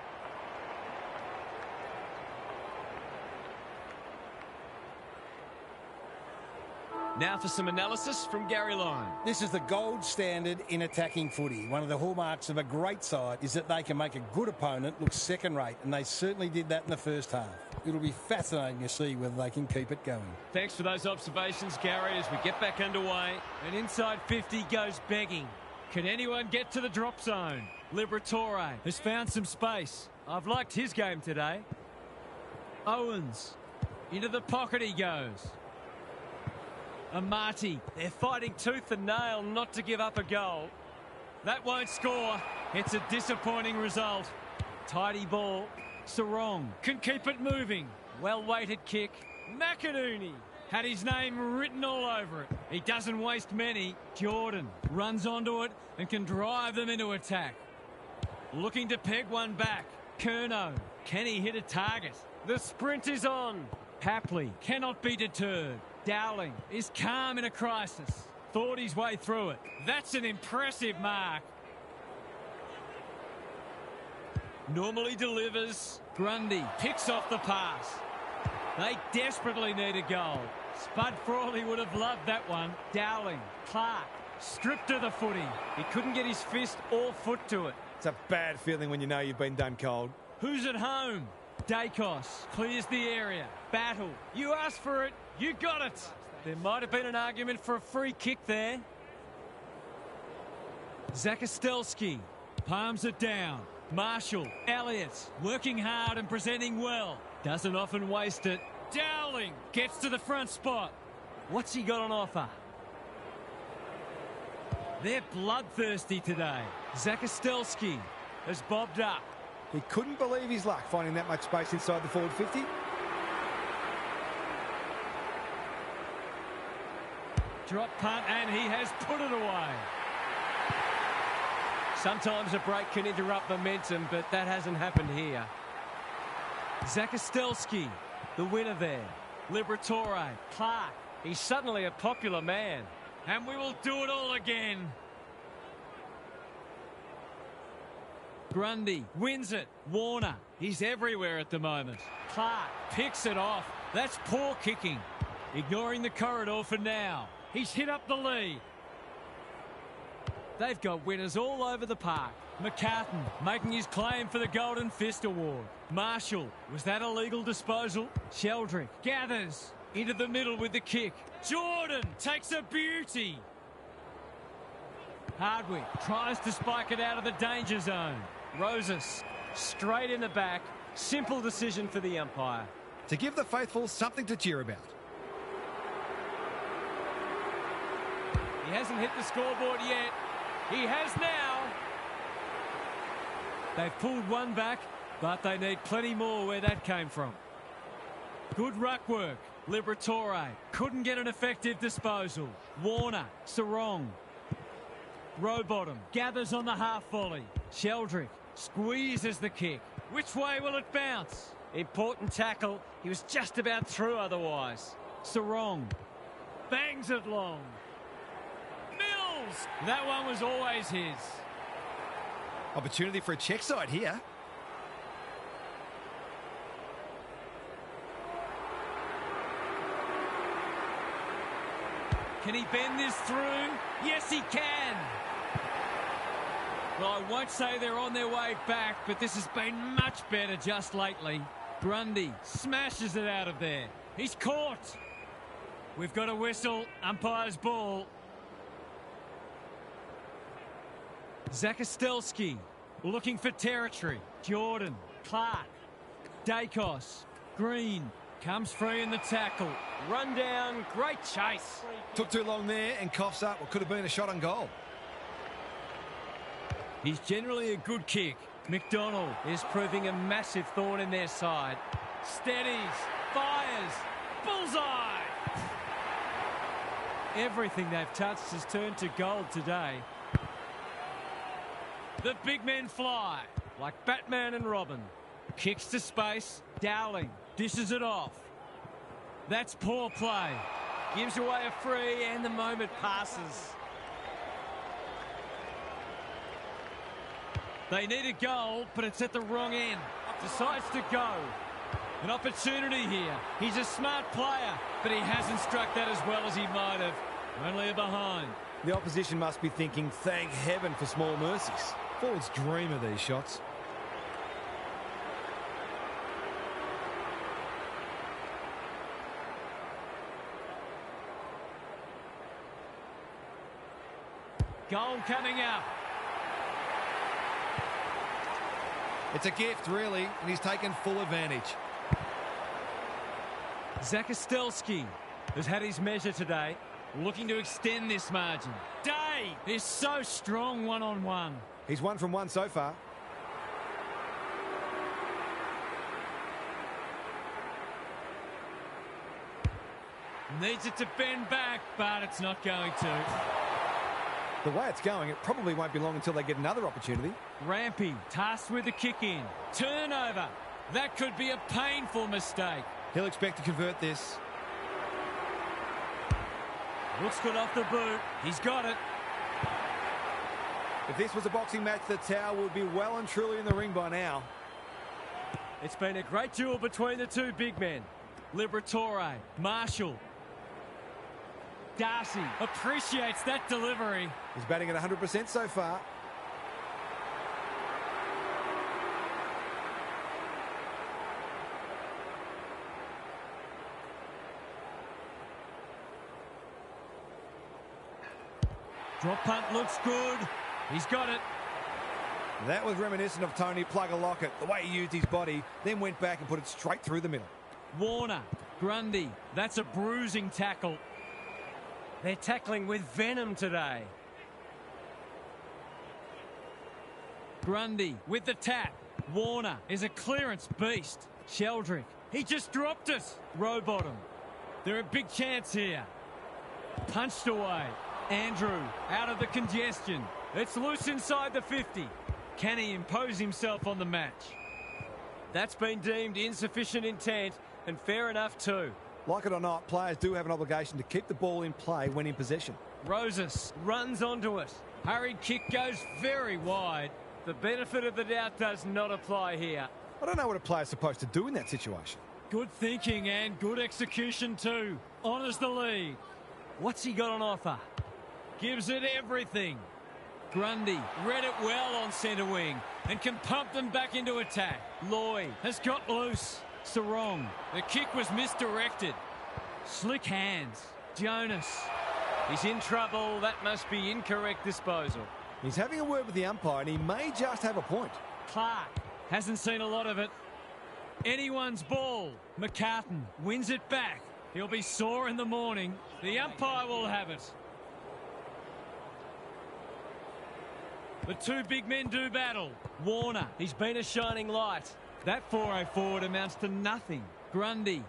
Now for some analysis from Gary Lyon.
This is the gold standard in attacking footy. One of the hallmarks of a great side is that they can make a good opponent look second-rate, and they certainly did that in the first half. It'll be fascinating to see whether they can keep it going.
Thanks for those observations, Gary, as we get back underway. And inside 50 goes begging. Can anyone get to the drop zone? Liberatore has found some space. I've liked his game today. Owens, into the pocket he goes. Amati, they're fighting tooth and nail not to give up a goal. That won't score. It's a disappointing result. Tidy ball. Sarong can keep it moving. Well-weighted kick. McInerney had his name written all over it. He doesn't waste many. Jordan runs onto it and can drive them into attack. Looking to peg one back. Curnow, can he hit a target? The sprint is on. Papley cannot be deterred. Dowling is calm in a crisis. Thought his way through it. That's an impressive mark. Normally delivers. Grundy picks off the pass. They desperately need a goal. Spud Frawley would have loved that one. Dowling, Clark, stripped to the footy. He couldn't get his fist or foot to it.
It's a bad feeling when you know you've been done cold.
Who's at home? Dacos clears the area. Battle. You asked for it. You got it. There might have been an argument for a free kick there. Zakostelski palms it down. Marshall, Elliott, working hard and presenting well. Doesn't often waste it. Dowling gets to the front spot. What's he got on offer? They're bloodthirsty today. Zakostelski has bobbed up.
He couldn't believe his luck finding that much space inside the forward 50.
Drop punt, and he has put it away. Sometimes a break can interrupt momentum, but that hasn't happened here. Zakostelski, the winner there. Liberatore, Clark. He's suddenly a popular man. And we will do it all again. Grundy wins it. Warner, he's everywhere at the moment. Clark picks it off. That's poor kicking. Ignoring the corridor for now. He's hit up the lead. They've got winners all over the park. McCartan making his claim for the Golden Fist Award. Marshall, was that a legal disposal? Sheldrick gathers into the middle with the kick. Jordan takes a beauty. Hardwick tries to spike it out of the danger zone. Rosas straight in the back. Simple decision for the umpire.
To give the faithful something to cheer about.
He hasn't hit the scoreboard yet. He has now. They've pulled one back, but they need plenty more where that came from. Good ruck work. Liberatore couldn't get an effective disposal. Warner, Sarong. Rowbottom gathers on the half volley. Sheldrick squeezes the kick. Which way will it bounce? Important tackle. He was just about through otherwise. Sarong bangs it long. Mills! That one was always his.
Opportunity for a check side here.
Can he bend this through? Yes, he can. Well, I won't say they're on their way back, but this has been much better just lately. Grundy smashes it out of there. He's caught. We've got a whistle. Umpire's ball. Zakostelski looking for territory. Jordan, Clark, Dacos, Green comes free in the tackle. Run down, great chase.
Took too long there and coughs up what could have been a shot on goal.
He's generally a good kick. McDonald is proving a massive thorn in their side. Steadies, fires, bullseye. Everything they've touched has turned to gold today. The big men fly like Batman and Robin. Kicks to space. Dowling dishes it off. That's poor play. Gives away a free and the moment passes. They need a goal, but it's at the wrong end. Decides to go. An opportunity here. He's a smart player, but he hasn't struck that as well as he might have. Only a behind.
The opposition must be thinking, thank heaven for small mercies. Forwards dream of these shots.
Goal coming up.
It's a gift, really, and he's taken full advantage.
Zakostelski has had his measure today, looking to extend this margin. Day is so strong one-on-one.
He's 1 from 1 so far.
Needs it to bend back, but it's not going to.
The way it's going, it probably won't be long until they get another opportunity.
Rampy tasked with the kick in. Turnover. That could be a painful mistake.
He'll expect to convert this.
Looks good off the boot. He's got it.
If this was a boxing match, the towel would be well and truly in the ring by now.
It's been a great duel between the two big men. Liberatore, Marshall. Darcy appreciates that delivery.
He's batting at 100% so far.
Drop punt looks good. He's got it.
That was reminiscent of Tony Plugger-Lockett, the way he used his body, then went back and put it straight through the middle.
Warner, Grundy, that's a bruising tackle. They're tackling with venom today. Grundy with the tap. Warner is a clearance beast. Sheldrick, he just dropped it. Rowbottom, they're a big chance here. Punched away. Andrew out of the congestion. It's loose inside the 50. Can he impose himself on the match? That's been deemed insufficient intent, and fair enough too.
Like it or not, players do have an obligation to keep the ball in play when in possession.
Rosas runs onto it. Hurried kick goes very wide. The benefit of the doubt does not apply here.
I don't know what a player's supposed to do in that situation.
Good thinking and good execution too. Honours the lead. What's he got on offer? Gives it everything. Grundy read it well on centre wing and can pump them back into attack. Lloyd has got loose. Sarong. The kick was misdirected. Slick hands. Jonas. He's in trouble. That must be incorrect disposal.
He's having a word with the umpire and he may just have a point.
Clark hasn't seen a lot of it. Anyone's ball. McCartan wins it back. He'll be sore in the morning. The umpire will have it. The two big men do battle. Warner, he's been a shining light. That 4-0 forward amounts to nothing. Grundy,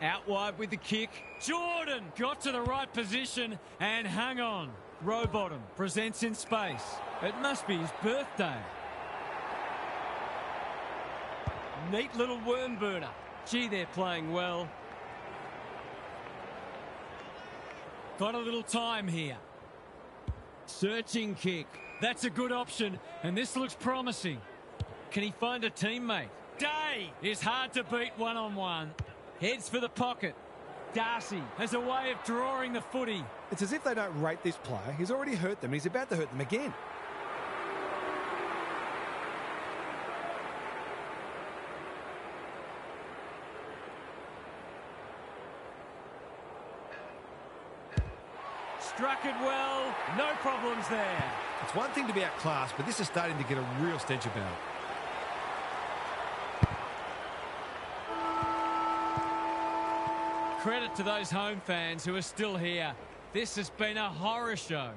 out wide with the kick. Jordan got to the right position and hung on. Rowbottom presents in space. It must be his birthday. Neat little worm burner. Gee, they're playing well. Got a little time here. Searching kick. That's a good option, and this looks promising. Can he find a teammate? Day is hard to beat one-on-one. Heads for the pocket. Darcy has a way of drawing the footy.
It's as if they don't rate this player. He's already hurt them and he's about to hurt them again.
Struck it well. No problems there.
It's one thing to be outclassed, but this is starting to get a real stench about it.
Credit to those home fans who are still here. This has been a horror show.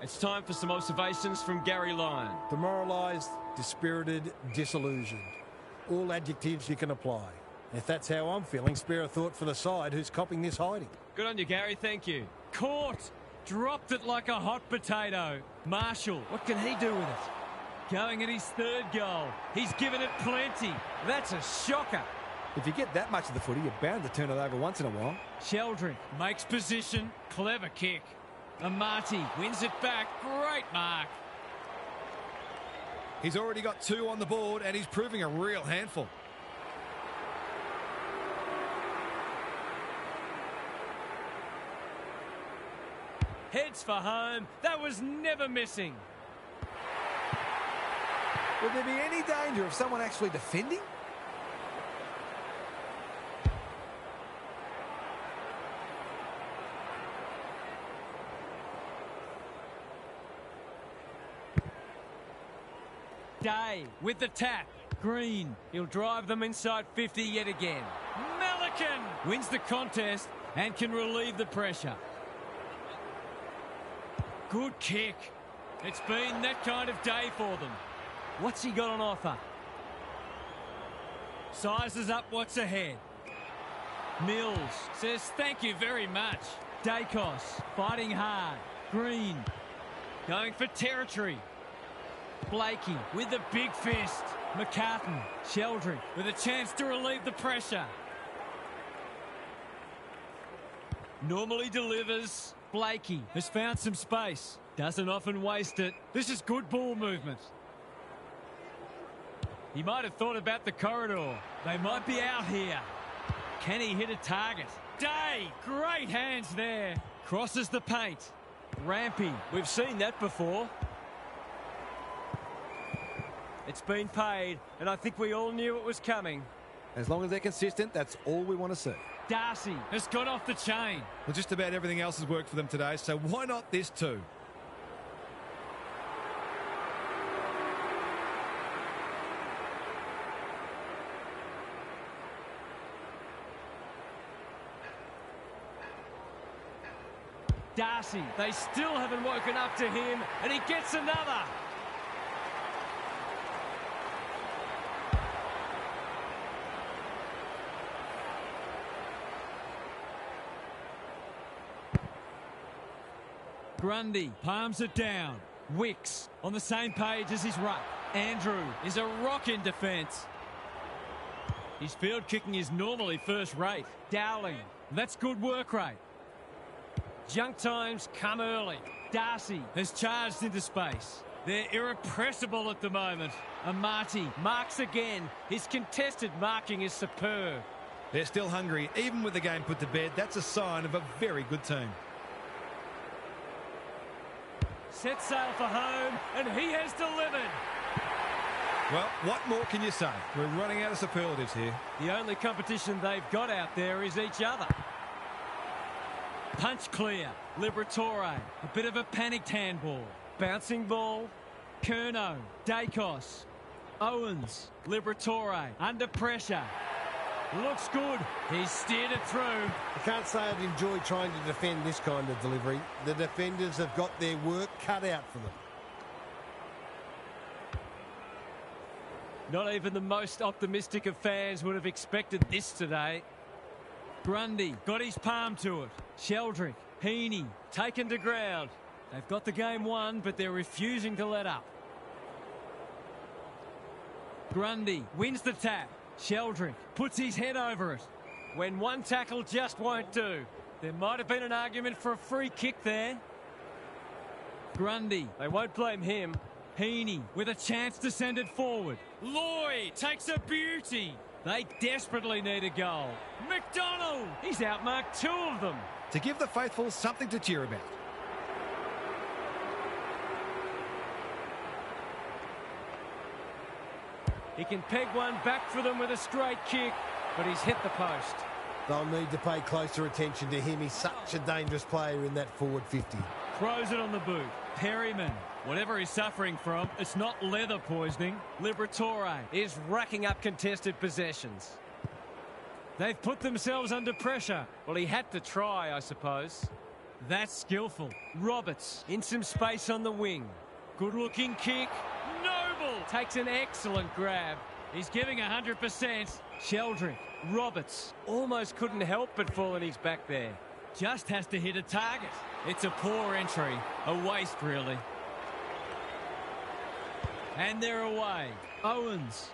It's time for some observations from Gary Lyon.
Demoralised, dispirited, disillusioned. All adjectives you can apply. If that's how I'm feeling, spare a thought for the side who's copping this hiding.
Good on you, Gary. Thank you. Caught. Dropped it like a hot potato. Marshall, what can he do with it?
Going at his third goal. He's given it plenty. That's a shocker.
If you get that much of the footy, you're bound to turn it over once in a while.
Sheldrick.
Makes position. Clever kick.
Amati
Wins it back. Great mark.
He's already got 2 on the board and he's proving a real handful.
heads for home. That was never missing.
Will there be any danger of someone actually defending?
Day with the tap. Green. He'll drive them inside 50 yet again. Melican wins the contest and can relieve the pressure. Good kick. It's been that kind of day for them. What's he got on offer? Sizes up what's ahead. Mills says thank you very much. Dacos fighting hard. Green going for territory. Blakey with the big fist. McCartan, Sheldrick with a chance to relieve the pressure. Normally delivers. Blakey has found some space. Doesn't often waste it. This is good ball movement. He might have thought about the corridor. They might be out here. Can he hit a target? Day, great hands there. Crosses the paint. Rampy, we've seen that before. It's been paid, and I think we all knew it was coming.
As long as they're consistent, that's all we want to see.
Darcy has got off the chain.
Well, just about everything else has worked for them today, so why not this too?
Darcy, they still haven't woken up to him, and he gets another. Grundy palms it down. Wicks on the same page as his ruck. Andrew is a rock in defence. His field kicking is normally first rate. Dowling, that's good work rate. Junk times come early. Darcy has charged into space. They're irrepressible at the moment. Amati marks again. His contested marking is superb.
They're still hungry. Even with the game put to bed, that's a sign of a very good team.
Set sail for home, and he has delivered.
Well, what more can you say? We're running out of superlatives here.
The only competition they've got out there is each other. Punch clear. Liberatore. A bit of a panicked handball. Bouncing ball. Curnow. Dacos. Owens. Liberatore. Under pressure. Looks good. He's steered it through.
I can't say I'd enjoy trying to defend this kind of delivery. The defenders have got their work cut out for them.
Not even the most optimistic of fans would have expected this today. Grundy got his palm to it. Sheldrick, Heaney, taken to ground. They've got the game won, but they're refusing to let up. Grundy wins the tap. Sheldrick puts his head over it. When one tackle just won't do. There might have been an argument for a free kick there. Grundy, they won't blame him. Heaney with a chance to send it forward. Lloyd takes a beauty. They desperately need a goal. McDonald, he's outmarked 2 of them.
To give the faithful something to cheer about.
He can peg one back for them with a straight kick, but he's hit the post.
They'll need to pay closer attention to him. He's such a dangerous player in that forward 50.
Throws it on the boot. Perryman, whatever he's suffering from, it's not leather poisoning. Liberatore is racking up contested possessions. They've put themselves under pressure. Well, he had to try, I suppose. That's skillful. Roberts in some space on the wing. Good-looking kick. Noble takes an excellent grab. He's giving 100%. Sheldrick, Roberts almost couldn't help but fall on his back there. Just has to hit a target. It's a poor entry. A waste, really. And they're away. Owens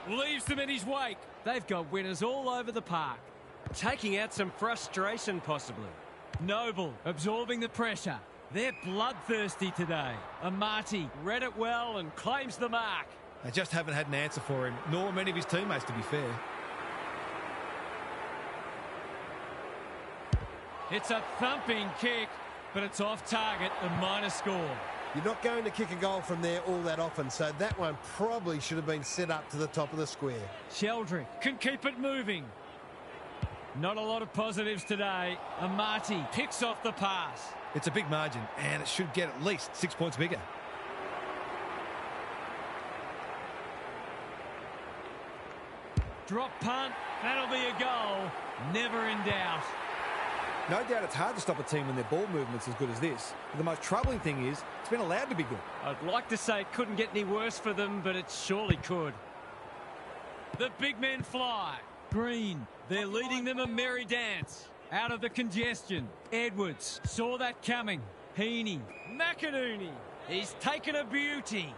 leaves them in his wake. They've got winners all over the park. Taking out some frustration, possibly. Noble absorbing the pressure. They're bloodthirsty today. Amati read it well and claims the mark.
They just haven't had an answer for him, nor many of his teammates, to be fair.
It's a thumping kick, but it's off target, a minor score.
You're not going to kick a goal from there all that often, so that one probably should have been set up to the top of the square.
Sheldrick can keep it moving. Not a lot of positives today. Amati picks off the pass.
It's a big margin, and it should get at least 6 points bigger.
Drop punt, that'll be a goal. Never in doubt.
No doubt it's hard to stop a team when their ball movement's as good as this. But the most troubling thing is, it's been allowed to be good.
I'd like to say it couldn't get any worse for them, but it surely could. The big men fly. Green, they're leading them a merry dance. Out of the congestion. Edwards saw that coming. Heaney, McInerney, he's taken a beauty.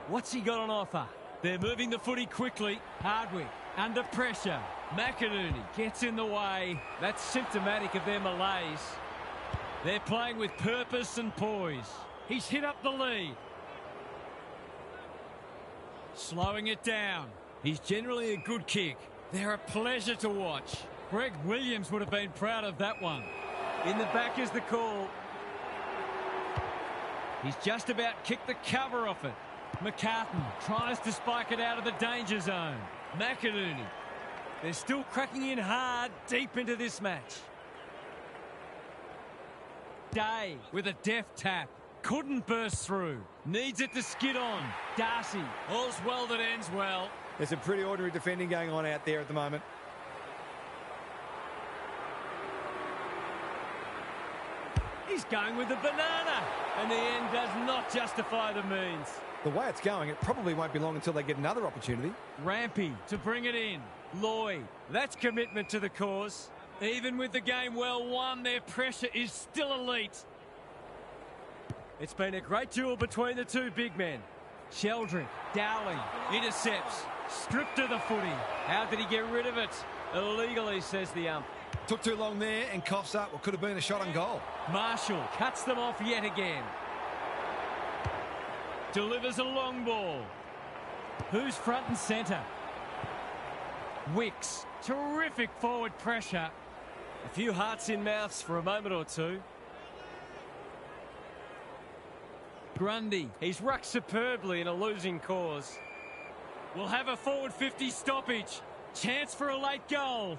What's he got on offer? They're moving the footy quickly. Hardwick under pressure. McInerney gets in the way. That's symptomatic of their malaise. They're playing with purpose and poise. He's hit up the lead. Slowing it down. He's generally a good kick. They're a pleasure to watch. Greg Williams would have been proud of that one. In the back is the call. He's just about kicked the cover off it. McCartan tries to spike it out of the danger zone. McInerney. They're still cracking in hard deep into this match. Day with a deft tap. Couldn't burst through. Needs it to skid on. Darcy. All's well that ends well.
There's some pretty ordinary defending going on out there at the moment.
He's going with the banana. And the end does not justify the means.
The way it's going, it probably won't be long until they get another opportunity.
Rampy to bring it in. Lloyd. That's commitment to the cause. Even with the game well won, their pressure is still elite. It's been a great duel between the two big men. Sheldrick, Dowling, intercepts. Stripped of the footy. How did he get rid of it? Illegally, says the ump.
Took too long there and coughs up what could have been a shot on goal.
Marshall cuts them off yet again. Delivers a long ball. Who's front and centre? Wicks. Terrific forward pressure. A few hearts in mouths for a moment or two. Grundy. He's rucked superbly in a losing cause. We'll have a forward 50 stoppage. Chance for a late goal.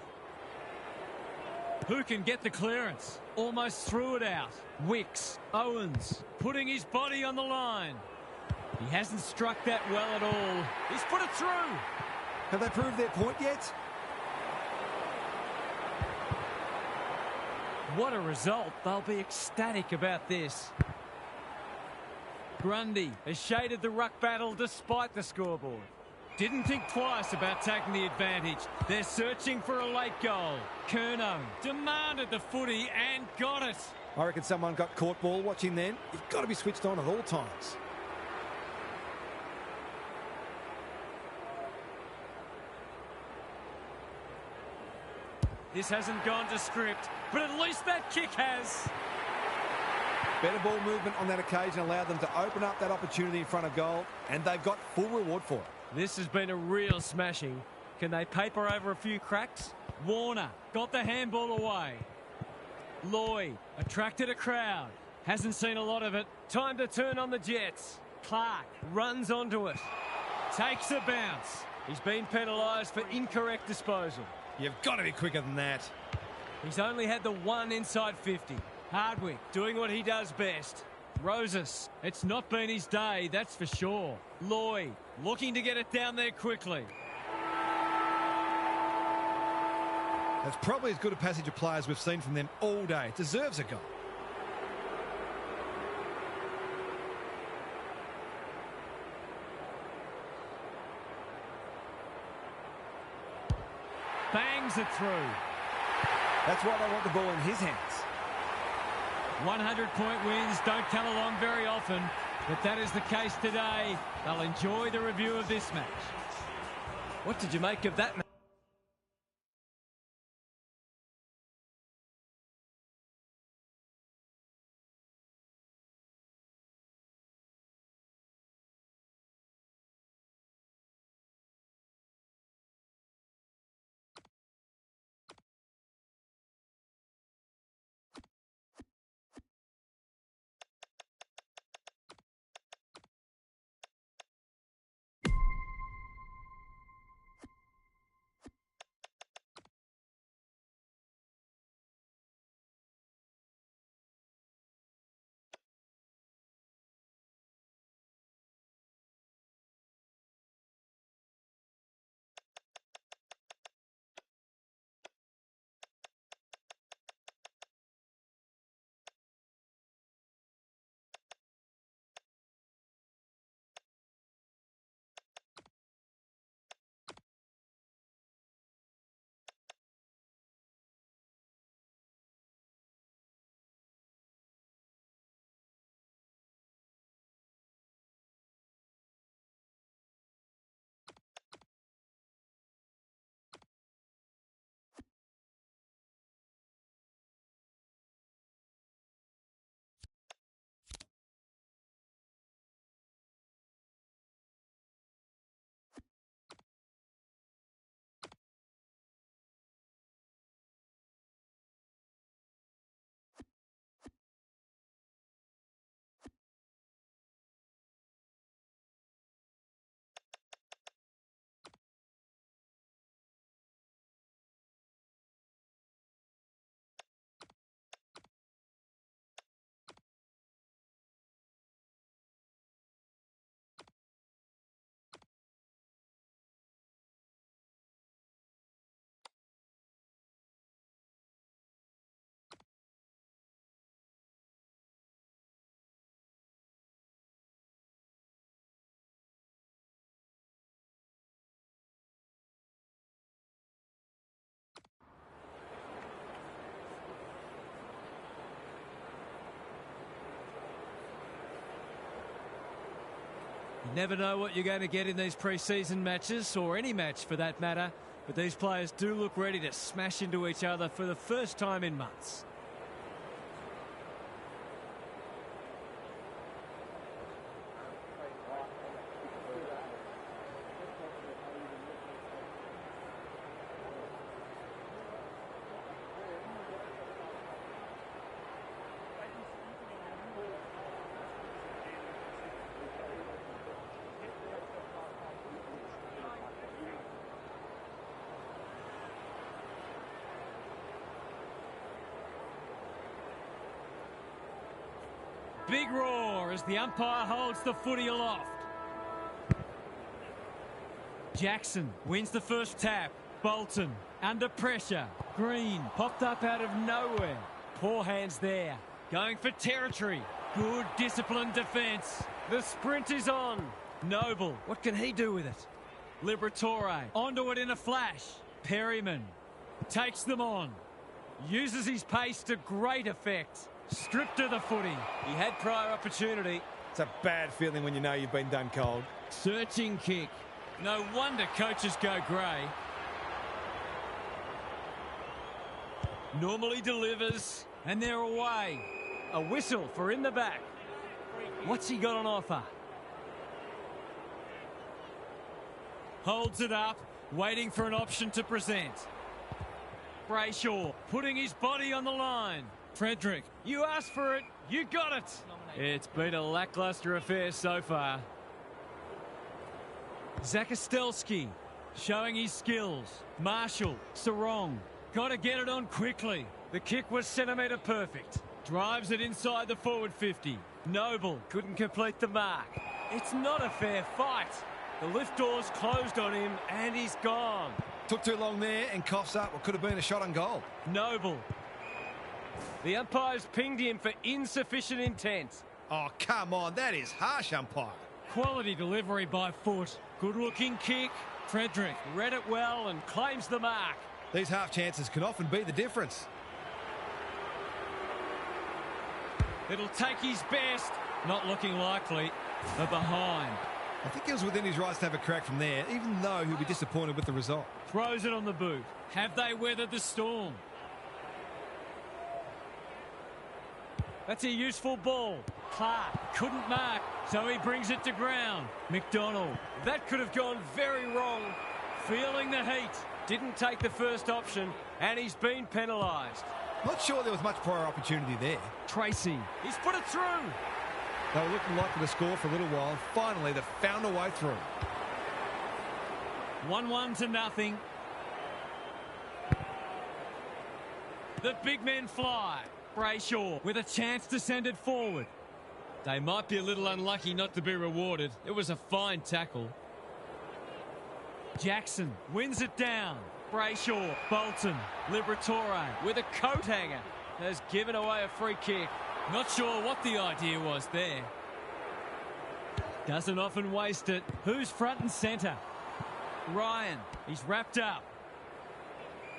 Who can get the clearance? Almost threw it out. Wicks. Owens. Putting his body on the line. He hasn't struck that well at all. He's put it through.
Have they proved their point yet?
What a result. They'll be ecstatic about this. Grundy has shaded the ruck battle despite the scoreboard. Didn't think twice about taking the advantage. They're searching for a late goal. Curnow demanded the footy and got it.
I reckon someone got caught ball watching then. You've got to be switched on at all times.
This hasn't gone to script, but at least that kick has.
Better ball movement on that occasion allowed them to open up that opportunity in front of goal, and they've got full reward for it.
This has been a real smashing. Can they paper over a few cracks? Warner got the handball away. Lloyd attracted a crowd. Hasn't seen a lot of it. Time to turn on the Jets. Clark runs onto it. Takes a bounce. He's been penalised for incorrect disposal.
You've got to be quicker than that.
He's only had the one inside 50. Hardwick doing what he does best. Rosas, it's not been his day, that's for sure. Lloyd looking to get it down there quickly.
That's probably as good a passage of players we've seen from them all day. It deserves a goal.
Bangs it through.
That's why they want the ball in his hands.
100-point wins don't come along very often. But that is the case today. They'll enjoy the review of this match. What did you make of that match? You never know what you're going to get in these pre-season matches, or any match for that matter, but these players do look ready to smash into each other for the first time in months. Big roar as the umpire holds the footy aloft. Jackson wins the first tap. Bolton under pressure. Green popped up out of nowhere. Poor hands there. Going for territory. Good disciplined defence. The sprint is on. Noble, what can he do with it? Liberatore onto it in a flash. Perryman takes them on. Uses his pace to great effect. Stripped of the footy. He had prior opportunity.
It's a bad feeling when you know you've been done cold.
Searching kick. No wonder coaches go grey. Normally delivers, and they're away. A whistle for in the back. What's he got on offer? Holds it up, waiting for an option to present. Brayshaw putting his body on the line. Frederick, you asked for it, you got it. It's been a lacklustre affair so far. Zakostelski showing his skills. Marshall, Sarong, got to get it on quickly. The kick was centimetre perfect. Drives it inside the forward 50. Noble couldn't complete the mark. It's not a fair fight. The lift door's closed on him and he's gone.
Took too long there and coughs up what could have been a shot on goal.
Noble. The umpire's pinged him for insufficient intent.
Oh, come on, that is harsh, umpire.
Quality delivery by foot. Good-looking kick. Frederick read it well and claims the mark.
These half chances can often be the difference.
It'll take his best.
Not looking likely. They're behind.
I think he was within his rights to have a crack from there, even though he'll be disappointed with the result.
Throws it on the boot. Have they weathered the storm? That's a useful ball. Clark couldn't mark, so he brings it to ground. McDonald. That could have gone very wrong. Feeling the heat. Didn't take the first option, and he's been penalised.
Not sure there was much prior opportunity there.
Tracy. He's put it through.
They were looking likely to score for a little while. Finally, they found a way through.
1-1 to nothing. The big men fly. Brayshaw with a chance to send it forward.
They might be a little unlucky not to be rewarded. It was a fine tackle.
Jackson wins it down. Brayshaw, Bolton, Liberatore with a coat hanger has given away a free kick. Not sure what the idea was there. Doesn't often waste it. Who's front and centre? Ryan, he's wrapped up.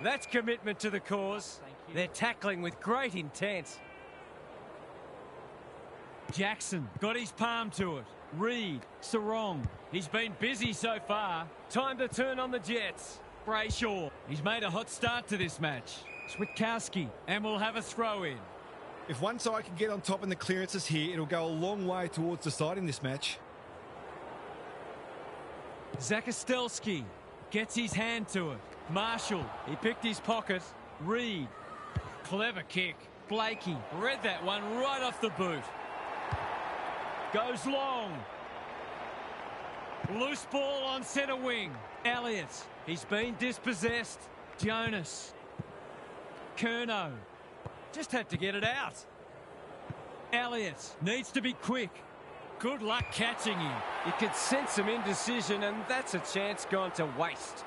That's commitment to the cause. They're tackling with great intent. Jackson got his palm to it. Reed, Sarong. He's been busy so far. Time to turn on the Jets. Brayshaw. He's made a hot start to this match. Switkowski. And we'll have a throw in.
If one side can get on top in the clearances here, it'll go a long way towards deciding this match.
Zakostelski gets his hand to it. Marshall. He picked his pocket. Reed. Clever kick. Blakey read that one right off the boot. Goes long. Loose ball on centre wing. Elliott. He's been dispossessed. Jonas. Curnow. Just had to get it out. Elliott needs to be quick. Good luck catching him. You could sense some indecision, and that's a chance gone to waste.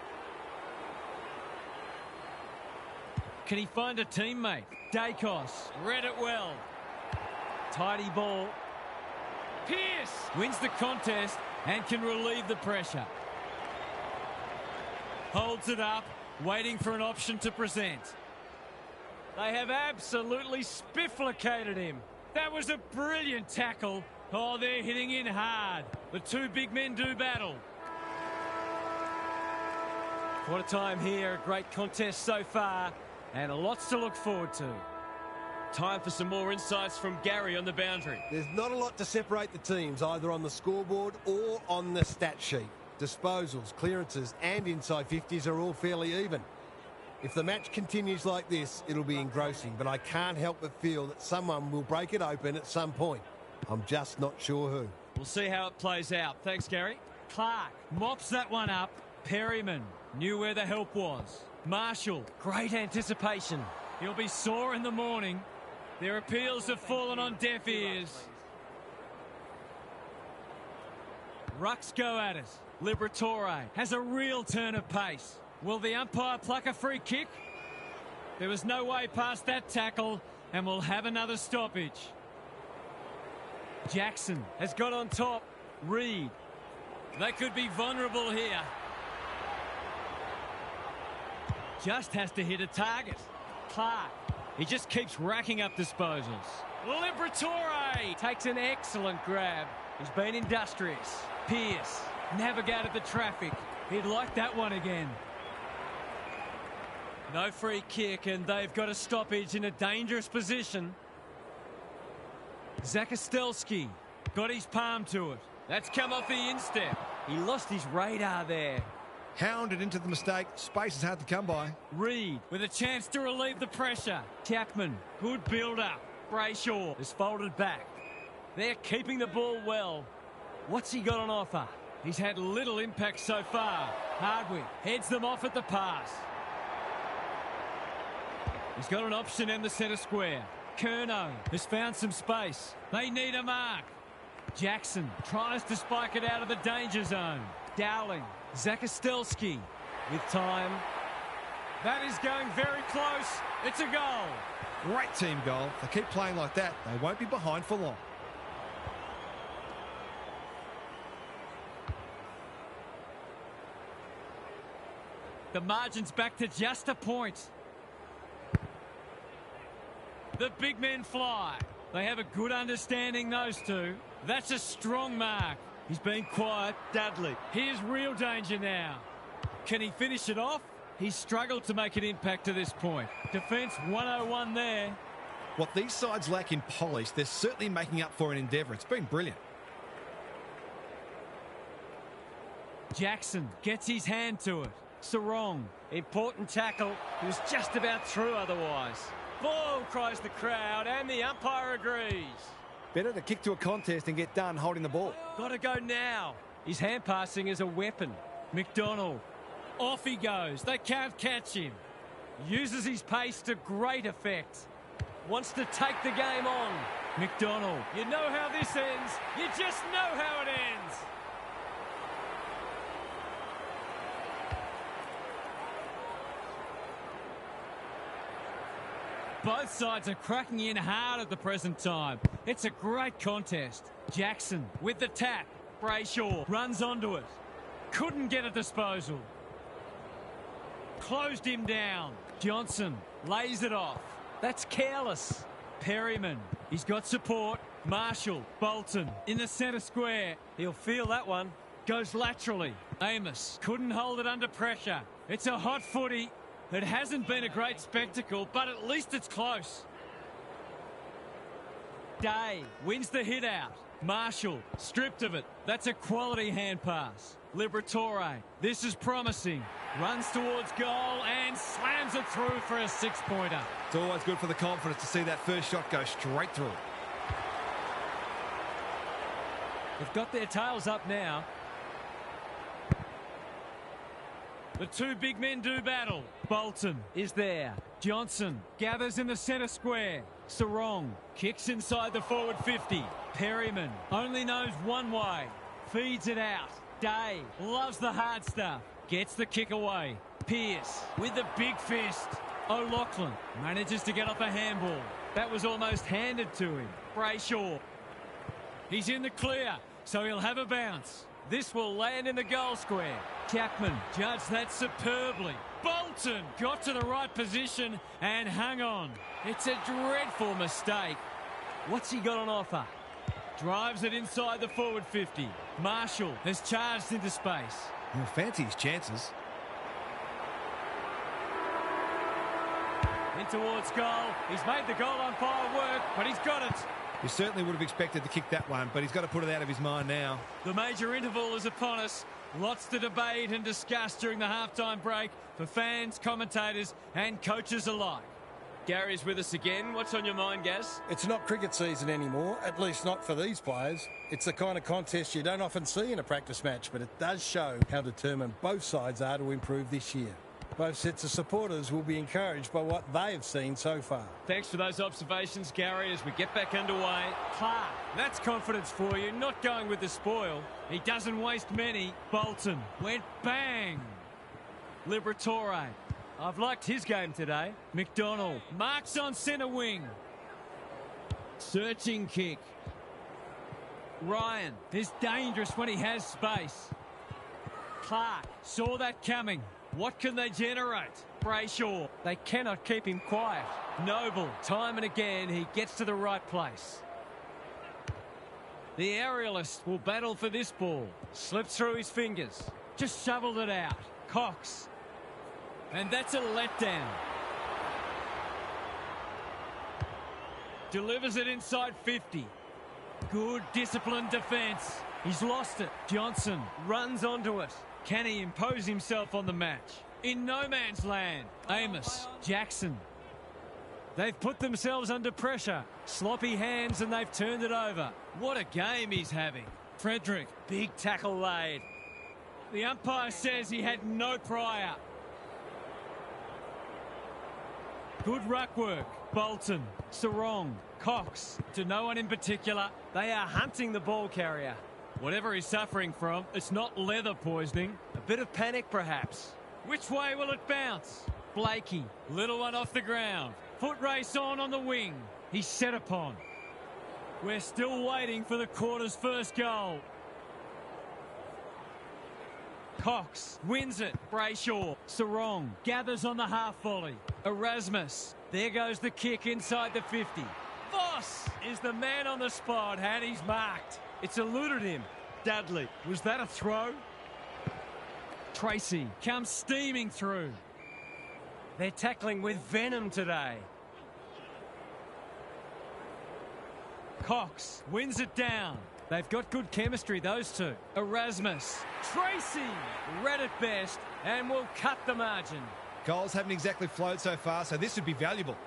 Can he find a teammate? Dacos read it well. Tidy ball. Pearce wins the contest and can relieve the pressure. Holds it up, waiting for an option to present. They have absolutely spifflicated him. That was a brilliant tackle. Oh, they're hitting in hard. The two big men do battle. What a time here. A great contest so far. And lots to look forward to.
Time for some more insights from Gary on the boundary.
There's not a lot to separate the teams, either on the scoreboard or on the stat sheet. Disposals, clearances and inside 50s are all fairly even. If the match continues like this, it'll be engrossing, but I can't help but feel that someone will break it open at some point. I'm just not sure who.
We'll see how it plays out. Thanks, Gary. Clark mops that one up. Perryman knew where the help was. Marshall, great anticipation. He'll be sore in the morning. Their appeals have fallen on deaf ears. Rucks go at it. Liberatore has a real turn of pace. Will the umpire pluck a free kick? There was no way past that tackle, and we'll have another stoppage. Jackson has got on top. Reed. They could be vulnerable here. Just has to hit a target. Clark. He just keeps racking up disposals. Liberatore takes an excellent grab. He's been industrious. Pearce navigated the traffic. He'd like that one again. No free kick, and they've got a stoppage in a dangerous position. Zakostelski got his palm to it. That's come off the instep. He lost his radar there.
Hounded into the mistake. Space is hard to come by.
Reed with a chance to relieve the pressure. Chapman, good build-up. Brayshaw is folded back. They're keeping the ball well. What's he got on offer? He's had little impact so far. Hardwick heads them off at the pass. He's got an option in the centre square. Curnow has found some space. They need a mark. Jackson tries to spike it out of the danger zone. Dowling. Zakostelski with time. That is going very close. It's a goal.
Great team goal. If they keep playing like that, they won't be behind for long.
The margin's back to just a point. The big men fly. They have a good understanding, those two. That's a strong mark.
He's been quiet. Dudley.
Here's real danger now. Can he finish it off? He's struggled to make an impact to this point. Defence 101 there.
What these sides lack in polish, they're certainly making up for in endeavour. It's been brilliant.
Jackson gets his hand to it. Sarong, important tackle. He was just about through otherwise. Ball, cries the crowd, and the umpire agrees.
Better to kick to a contest and get done holding the ball.
Got to go now. His hand passing is a weapon. McDonald, off he goes. They can't catch him. Uses his pace to great effect. Wants to take the game on. McDonald, you know how this ends. You just know how it ends. Both sides are cracking in hard at the present time. It's a great contest. Jackson with the tap. Brayshaw runs onto it. Couldn't get a disposal. Closed him down. Johnson lays it off. That's careless. Perryman, he's got support. Marshall, Bolton in the centre square. He'll feel that one. Goes laterally. Amos couldn't hold it under pressure. It's a hot footy. It hasn't been a great spectacle, but at least it's close. Day wins the hit out. Marshall stripped of it. That's a quality hand pass. Liberatore, this is promising. Runs towards goal and slams it through for a 6-pointer.
It's always good for the confidence to see that first shot go straight through.
They've got their tails up now. The two big men do battle. Bolton is there. Johnson gathers in the centre square. Sarong kicks inside the forward 50. Perryman only knows one way. Feeds it out. Day loves the hard stuff. Gets the kick away. Pearce with the big fist. O'Loughlin manages to get off a handball. That was almost handed to him. Brayshaw. He's in the clear, so he'll have a bounce. This will land in the goal square. Chapman judged that superbly. Bolton got to the right position and hung on. It's a dreadful mistake. What's he got on offer? Drives it inside the forward 50. Marshall has charged into space.
He'll fancy his chances.
In towards goal. He's made the goal umpire work, but he's got it.
You certainly would have expected to kick that one, but he's got to put it out of his mind now.
The major interval is upon us. Lots to debate and discuss during the halftime break for fans, commentators and coaches alike.
Gary's with us again. What's on your mind, Gaz?
It's not cricket season anymore, at least not for these players. It's the kind of contest you don't often see in a practice match, but it does show how determined both sides are to improve this year. Both sets of supporters will be encouraged by what they have seen so far.
Thanks for those observations, Gary, as we get back underway.
Clark, that's confidence for you, not going with the spoil. He doesn't waste many. Bolton went bang. Liberatore, I've liked his game today. McDonald marks on centre wing.
Searching kick.
Ryan is dangerous when he has space. Clark saw that coming. What can they generate? Brayshaw, they cannot keep him quiet. Noble, time and again, he gets to the right place. The aerialist will battle for this ball. Slipped through his fingers. Just shoveled it out. Cox. And that's a letdown. Delivers it inside 50. Good disciplined defence. He's lost it. Johnson runs onto it. Can he impose himself on the match? In no man's land. Amos, Jackson. They've put themselves under pressure. Sloppy hands and they've turned it over. What a game he's having. Frederick, big tackle laid. The umpire says he had no prior. Good ruck work. Bolton, Sarong, Cox. To no one in particular. They are hunting the ball carrier. Whatever he's suffering from, it's not leather poisoning. A bit of panic, perhaps. Which way will it bounce? Blakey, little one off the ground. Foot race on the wing. He's set upon. We're still waiting for the quarter's first goal. Cox wins it. Brayshaw, Sarong gathers on the half volley. Erasmus, there goes the kick inside the 50. Voss
is the man on the spot, and he's marked. It's eluded him.
Dudley.
Was that a throw? Tracy comes steaming through. They're tackling with venom today. Cox wins it down. They've got good chemistry, those two. Erasmus. Tracy read it best and will cut the margin.
Goals haven't exactly flowed so far, so this would be valuable.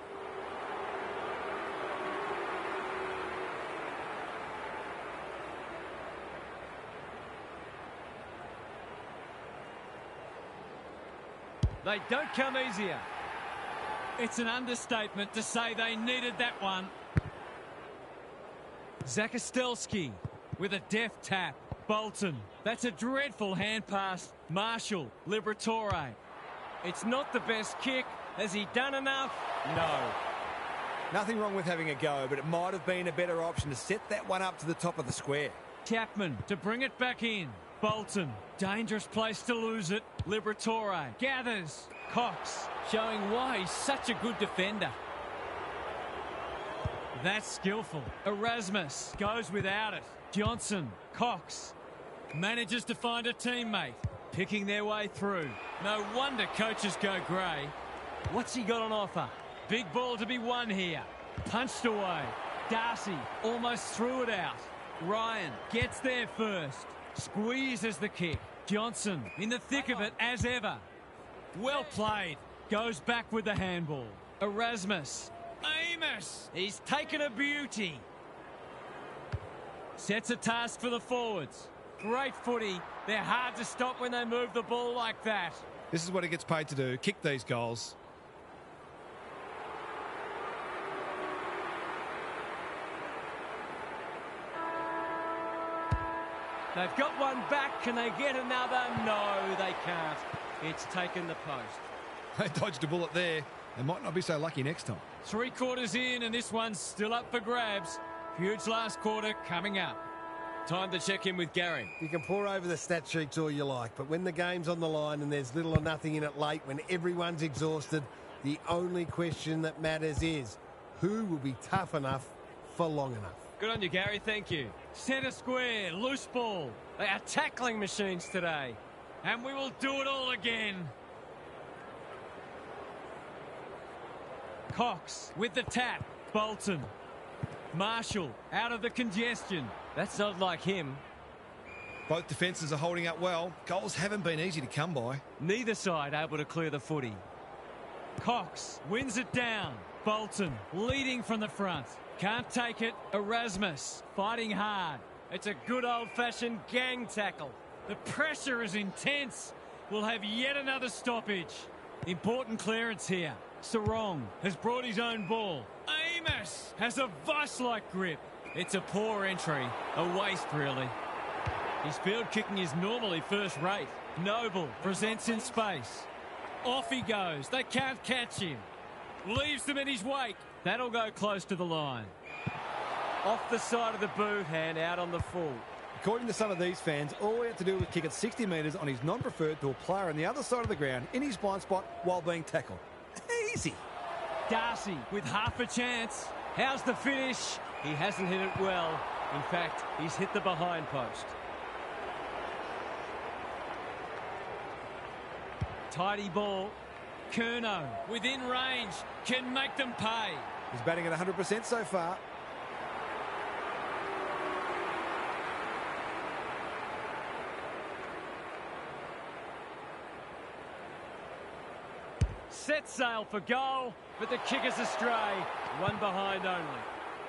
They don't come easier. It's an understatement to say they needed that one. Zakostelski with a deft tap. Bolton. That's a dreadful hand pass. Marshall. Liberatore. It's not the best kick. Has he done enough? No.
Nothing wrong with having a go, but it might have been a better option to set that one up to the top of the square.
Chapman to bring it back in. Bolton. Dangerous place to lose it. Liberatore. Gathers. Cox. Showing why he's such a good defender. That's skillful. Erasmus goes without it. Johnson. Cox. Manages to find a teammate. Picking their way through. No wonder coaches go grey. What's he got on offer? Big ball to be won here. Punched away. Darcy almost threw it out. Ryan gets there first. Squeezes the kick. Johnson in the thick of it as ever. Well played. Goes back with the handball. Erasmus. Amos. He's taken a beauty. Sets a task for the forwards. Great footy. They're hard to stop when they move the ball like that.
This is what he gets paid to do, kick these goals.
They've got one back. Can they get another? No, they can't. It's taken the post.
They dodged a bullet there. They might not be so lucky next time.
3 quarters in, and this one's still up for grabs. Huge last quarter coming up.
Time to check in with Gary.
You can pour over the stat sheets all you like, but when the game's on the line and there's little or nothing in it late, when everyone's exhausted, the only question that matters is who will be tough enough for long enough.
Good on you, Gary. Thank you.
Centre square, loose ball. They are tackling machines today. And we will do it all again. Cox with the tap. Bolton. Marshall out of the congestion. That's not like him.
Both defences are holding up well. Goals haven't been easy to come by.
Neither side able to clear the footy. Cox wins it down. Bolton leading from the front. Can't take it. Erasmus fighting hard. It's a good old-fashioned gang tackle. The pressure is intense. We'll have yet another stoppage. Important clearance here. Sarong has brought his own ball. Amos has a vice-like grip. It's a poor entry. A waste, really. His field kicking is normally first rate. Noble presents in space. Off he goes. They can't catch him. Leaves them in his wake. That'll go close to the line. Off the side of the boot, hand out on the full.
According to some of these fans, all he had to do was kick it 60 metres on his non-preferred to a player on the other side of the ground in his blind spot while being tackled. Easy.
Darcy with half a chance. How's the finish? He hasn't hit it well. In fact, he's hit the behind post. Tidy ball. Curnow within range. Can make them pay.
He's batting at 100% so far.
Set sail for goal, but the kick is astray. One behind only.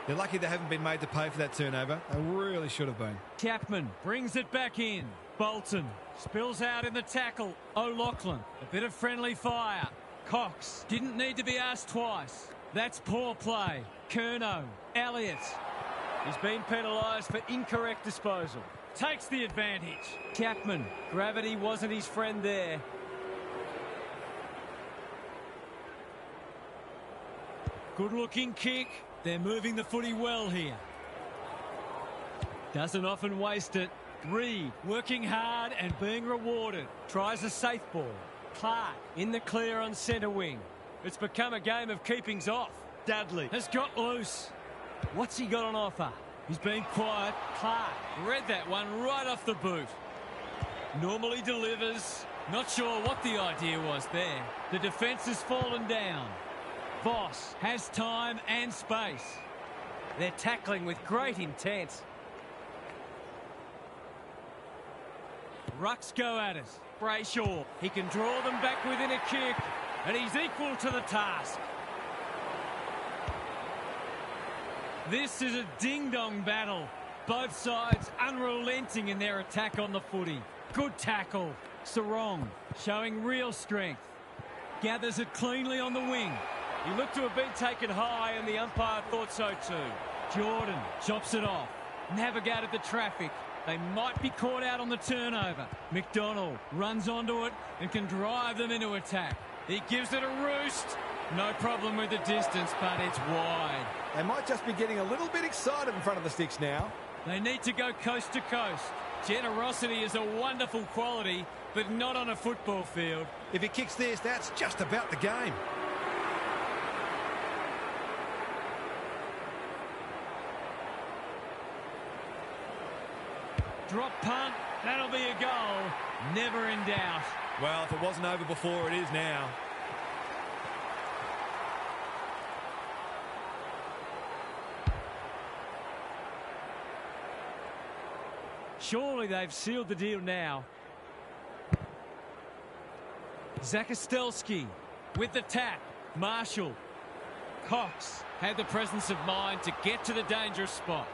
They're lucky they haven't been made to pay for that turnover. They really should have been.
Chapman brings it back in. Bolton spills out in the tackle. O'Loughlin, a bit of friendly fire. Cox didn't need to be asked twice. That's poor play. Curnow, Elliott. He's been penalised for incorrect disposal. Takes the advantage. Chapman, gravity wasn't his friend there. Good-looking kick. They're moving the footy well here. Doesn't often waste it. Reed working hard and being rewarded. Tries a safe ball. Clark in the clear on centre wing. It's become a game of keepings off. Dudley has got loose. What's he got on offer? He's been quiet. Clark read that one right off the boot. Normally delivers. Not sure what the idea was there. The defence has fallen down. Voss has time and space. They're tackling with great intent. Rucks go at it. Brayshaw. He can draw them back within a kick. And he's equal to the task. This is a ding-dong battle. Both sides unrelenting in their attack on the footy. Good tackle. Sarong showing real strength. Gathers it cleanly on the wing. He looked to have been taken high and the umpire thought so too. Jordan chops it off. Navigated the traffic. They might be caught out on the turnover. McDonald runs onto it and can drive them into attack. He gives it a roost. No problem with the distance, but it's wide.
They might just be getting a little bit excited in front of the sticks now.
They need to go coast to coast. Generosity is a wonderful quality, but not on a football field.
If he kicks this, that's just about the game.
Drop punt, that'll be a goal. Never in doubt.
Well, if it wasn't over before, it is now.
Surely they've sealed the deal now. Zakostelski with the tap. Marshall. Cox had the presence of mind to get to the dangerous spot.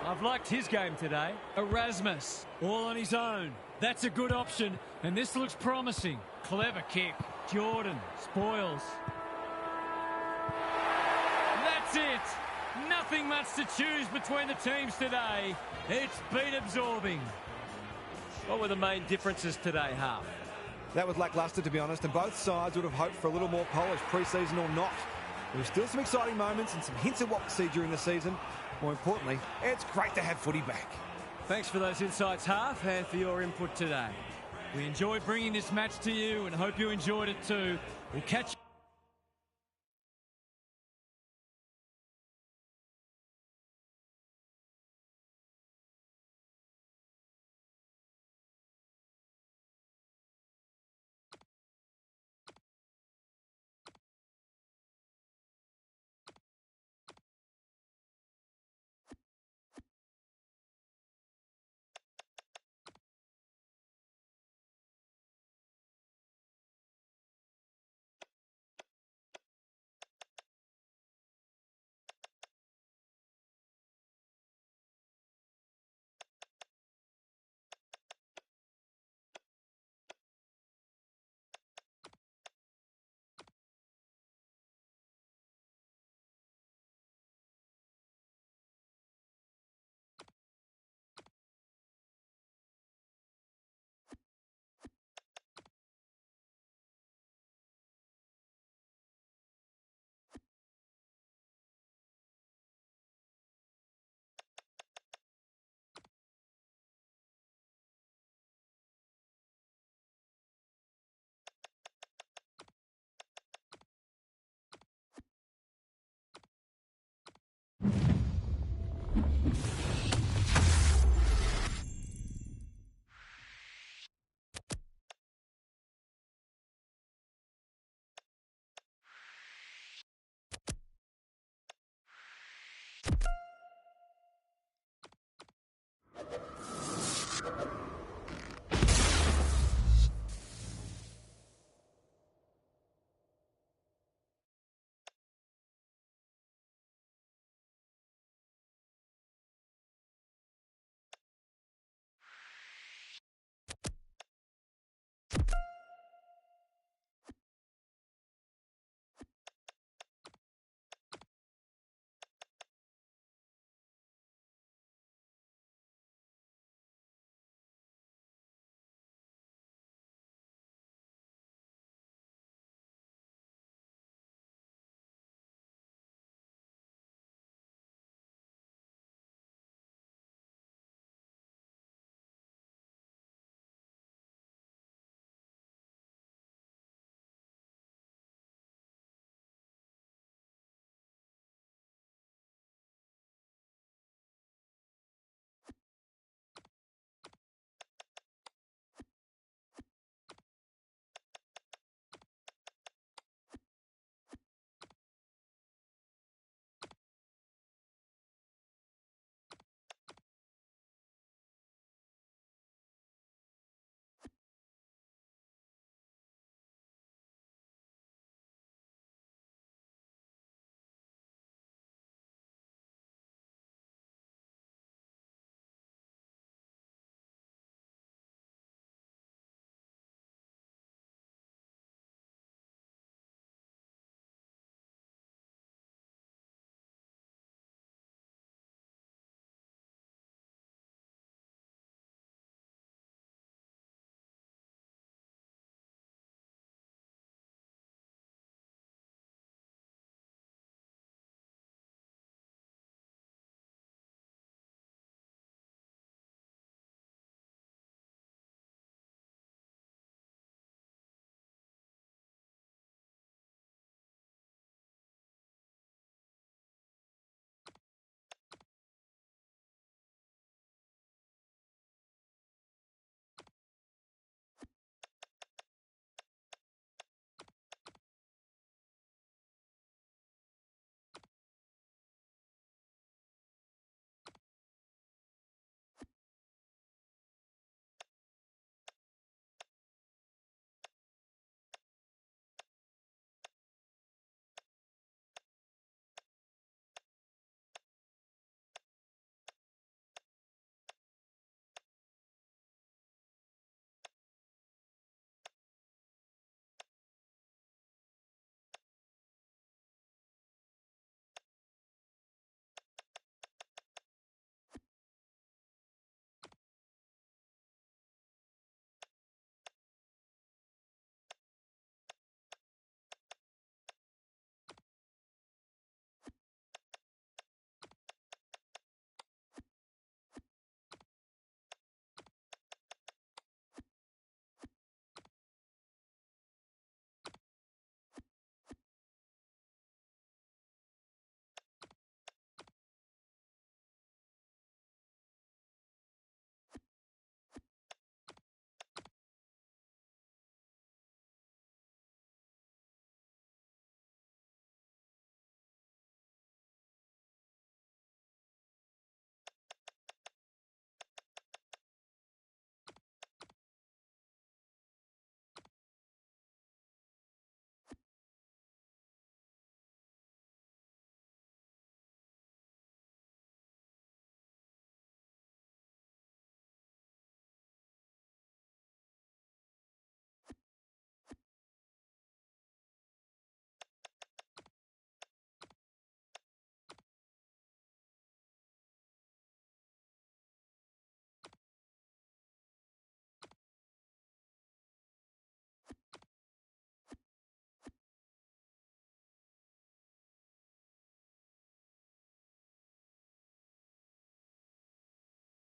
I've liked his game today. Erasmus, all on his own. That's a good option, and this looks promising. Clever kick. Jordan spoils. That's it. Nothing much to choose between the teams today. It's been absorbing. What were the main differences today, Half?
That was lacklustre, to be honest, and both sides would have hoped for a little more polish, pre-season or not. There were still some exciting moments and some hints of what we'll see during the season. More importantly, it's great to have footy back.
Thanks for those insights, Half, and for your input today. We enjoyed bringing this match to you and hope you enjoyed it too. We'll catch you.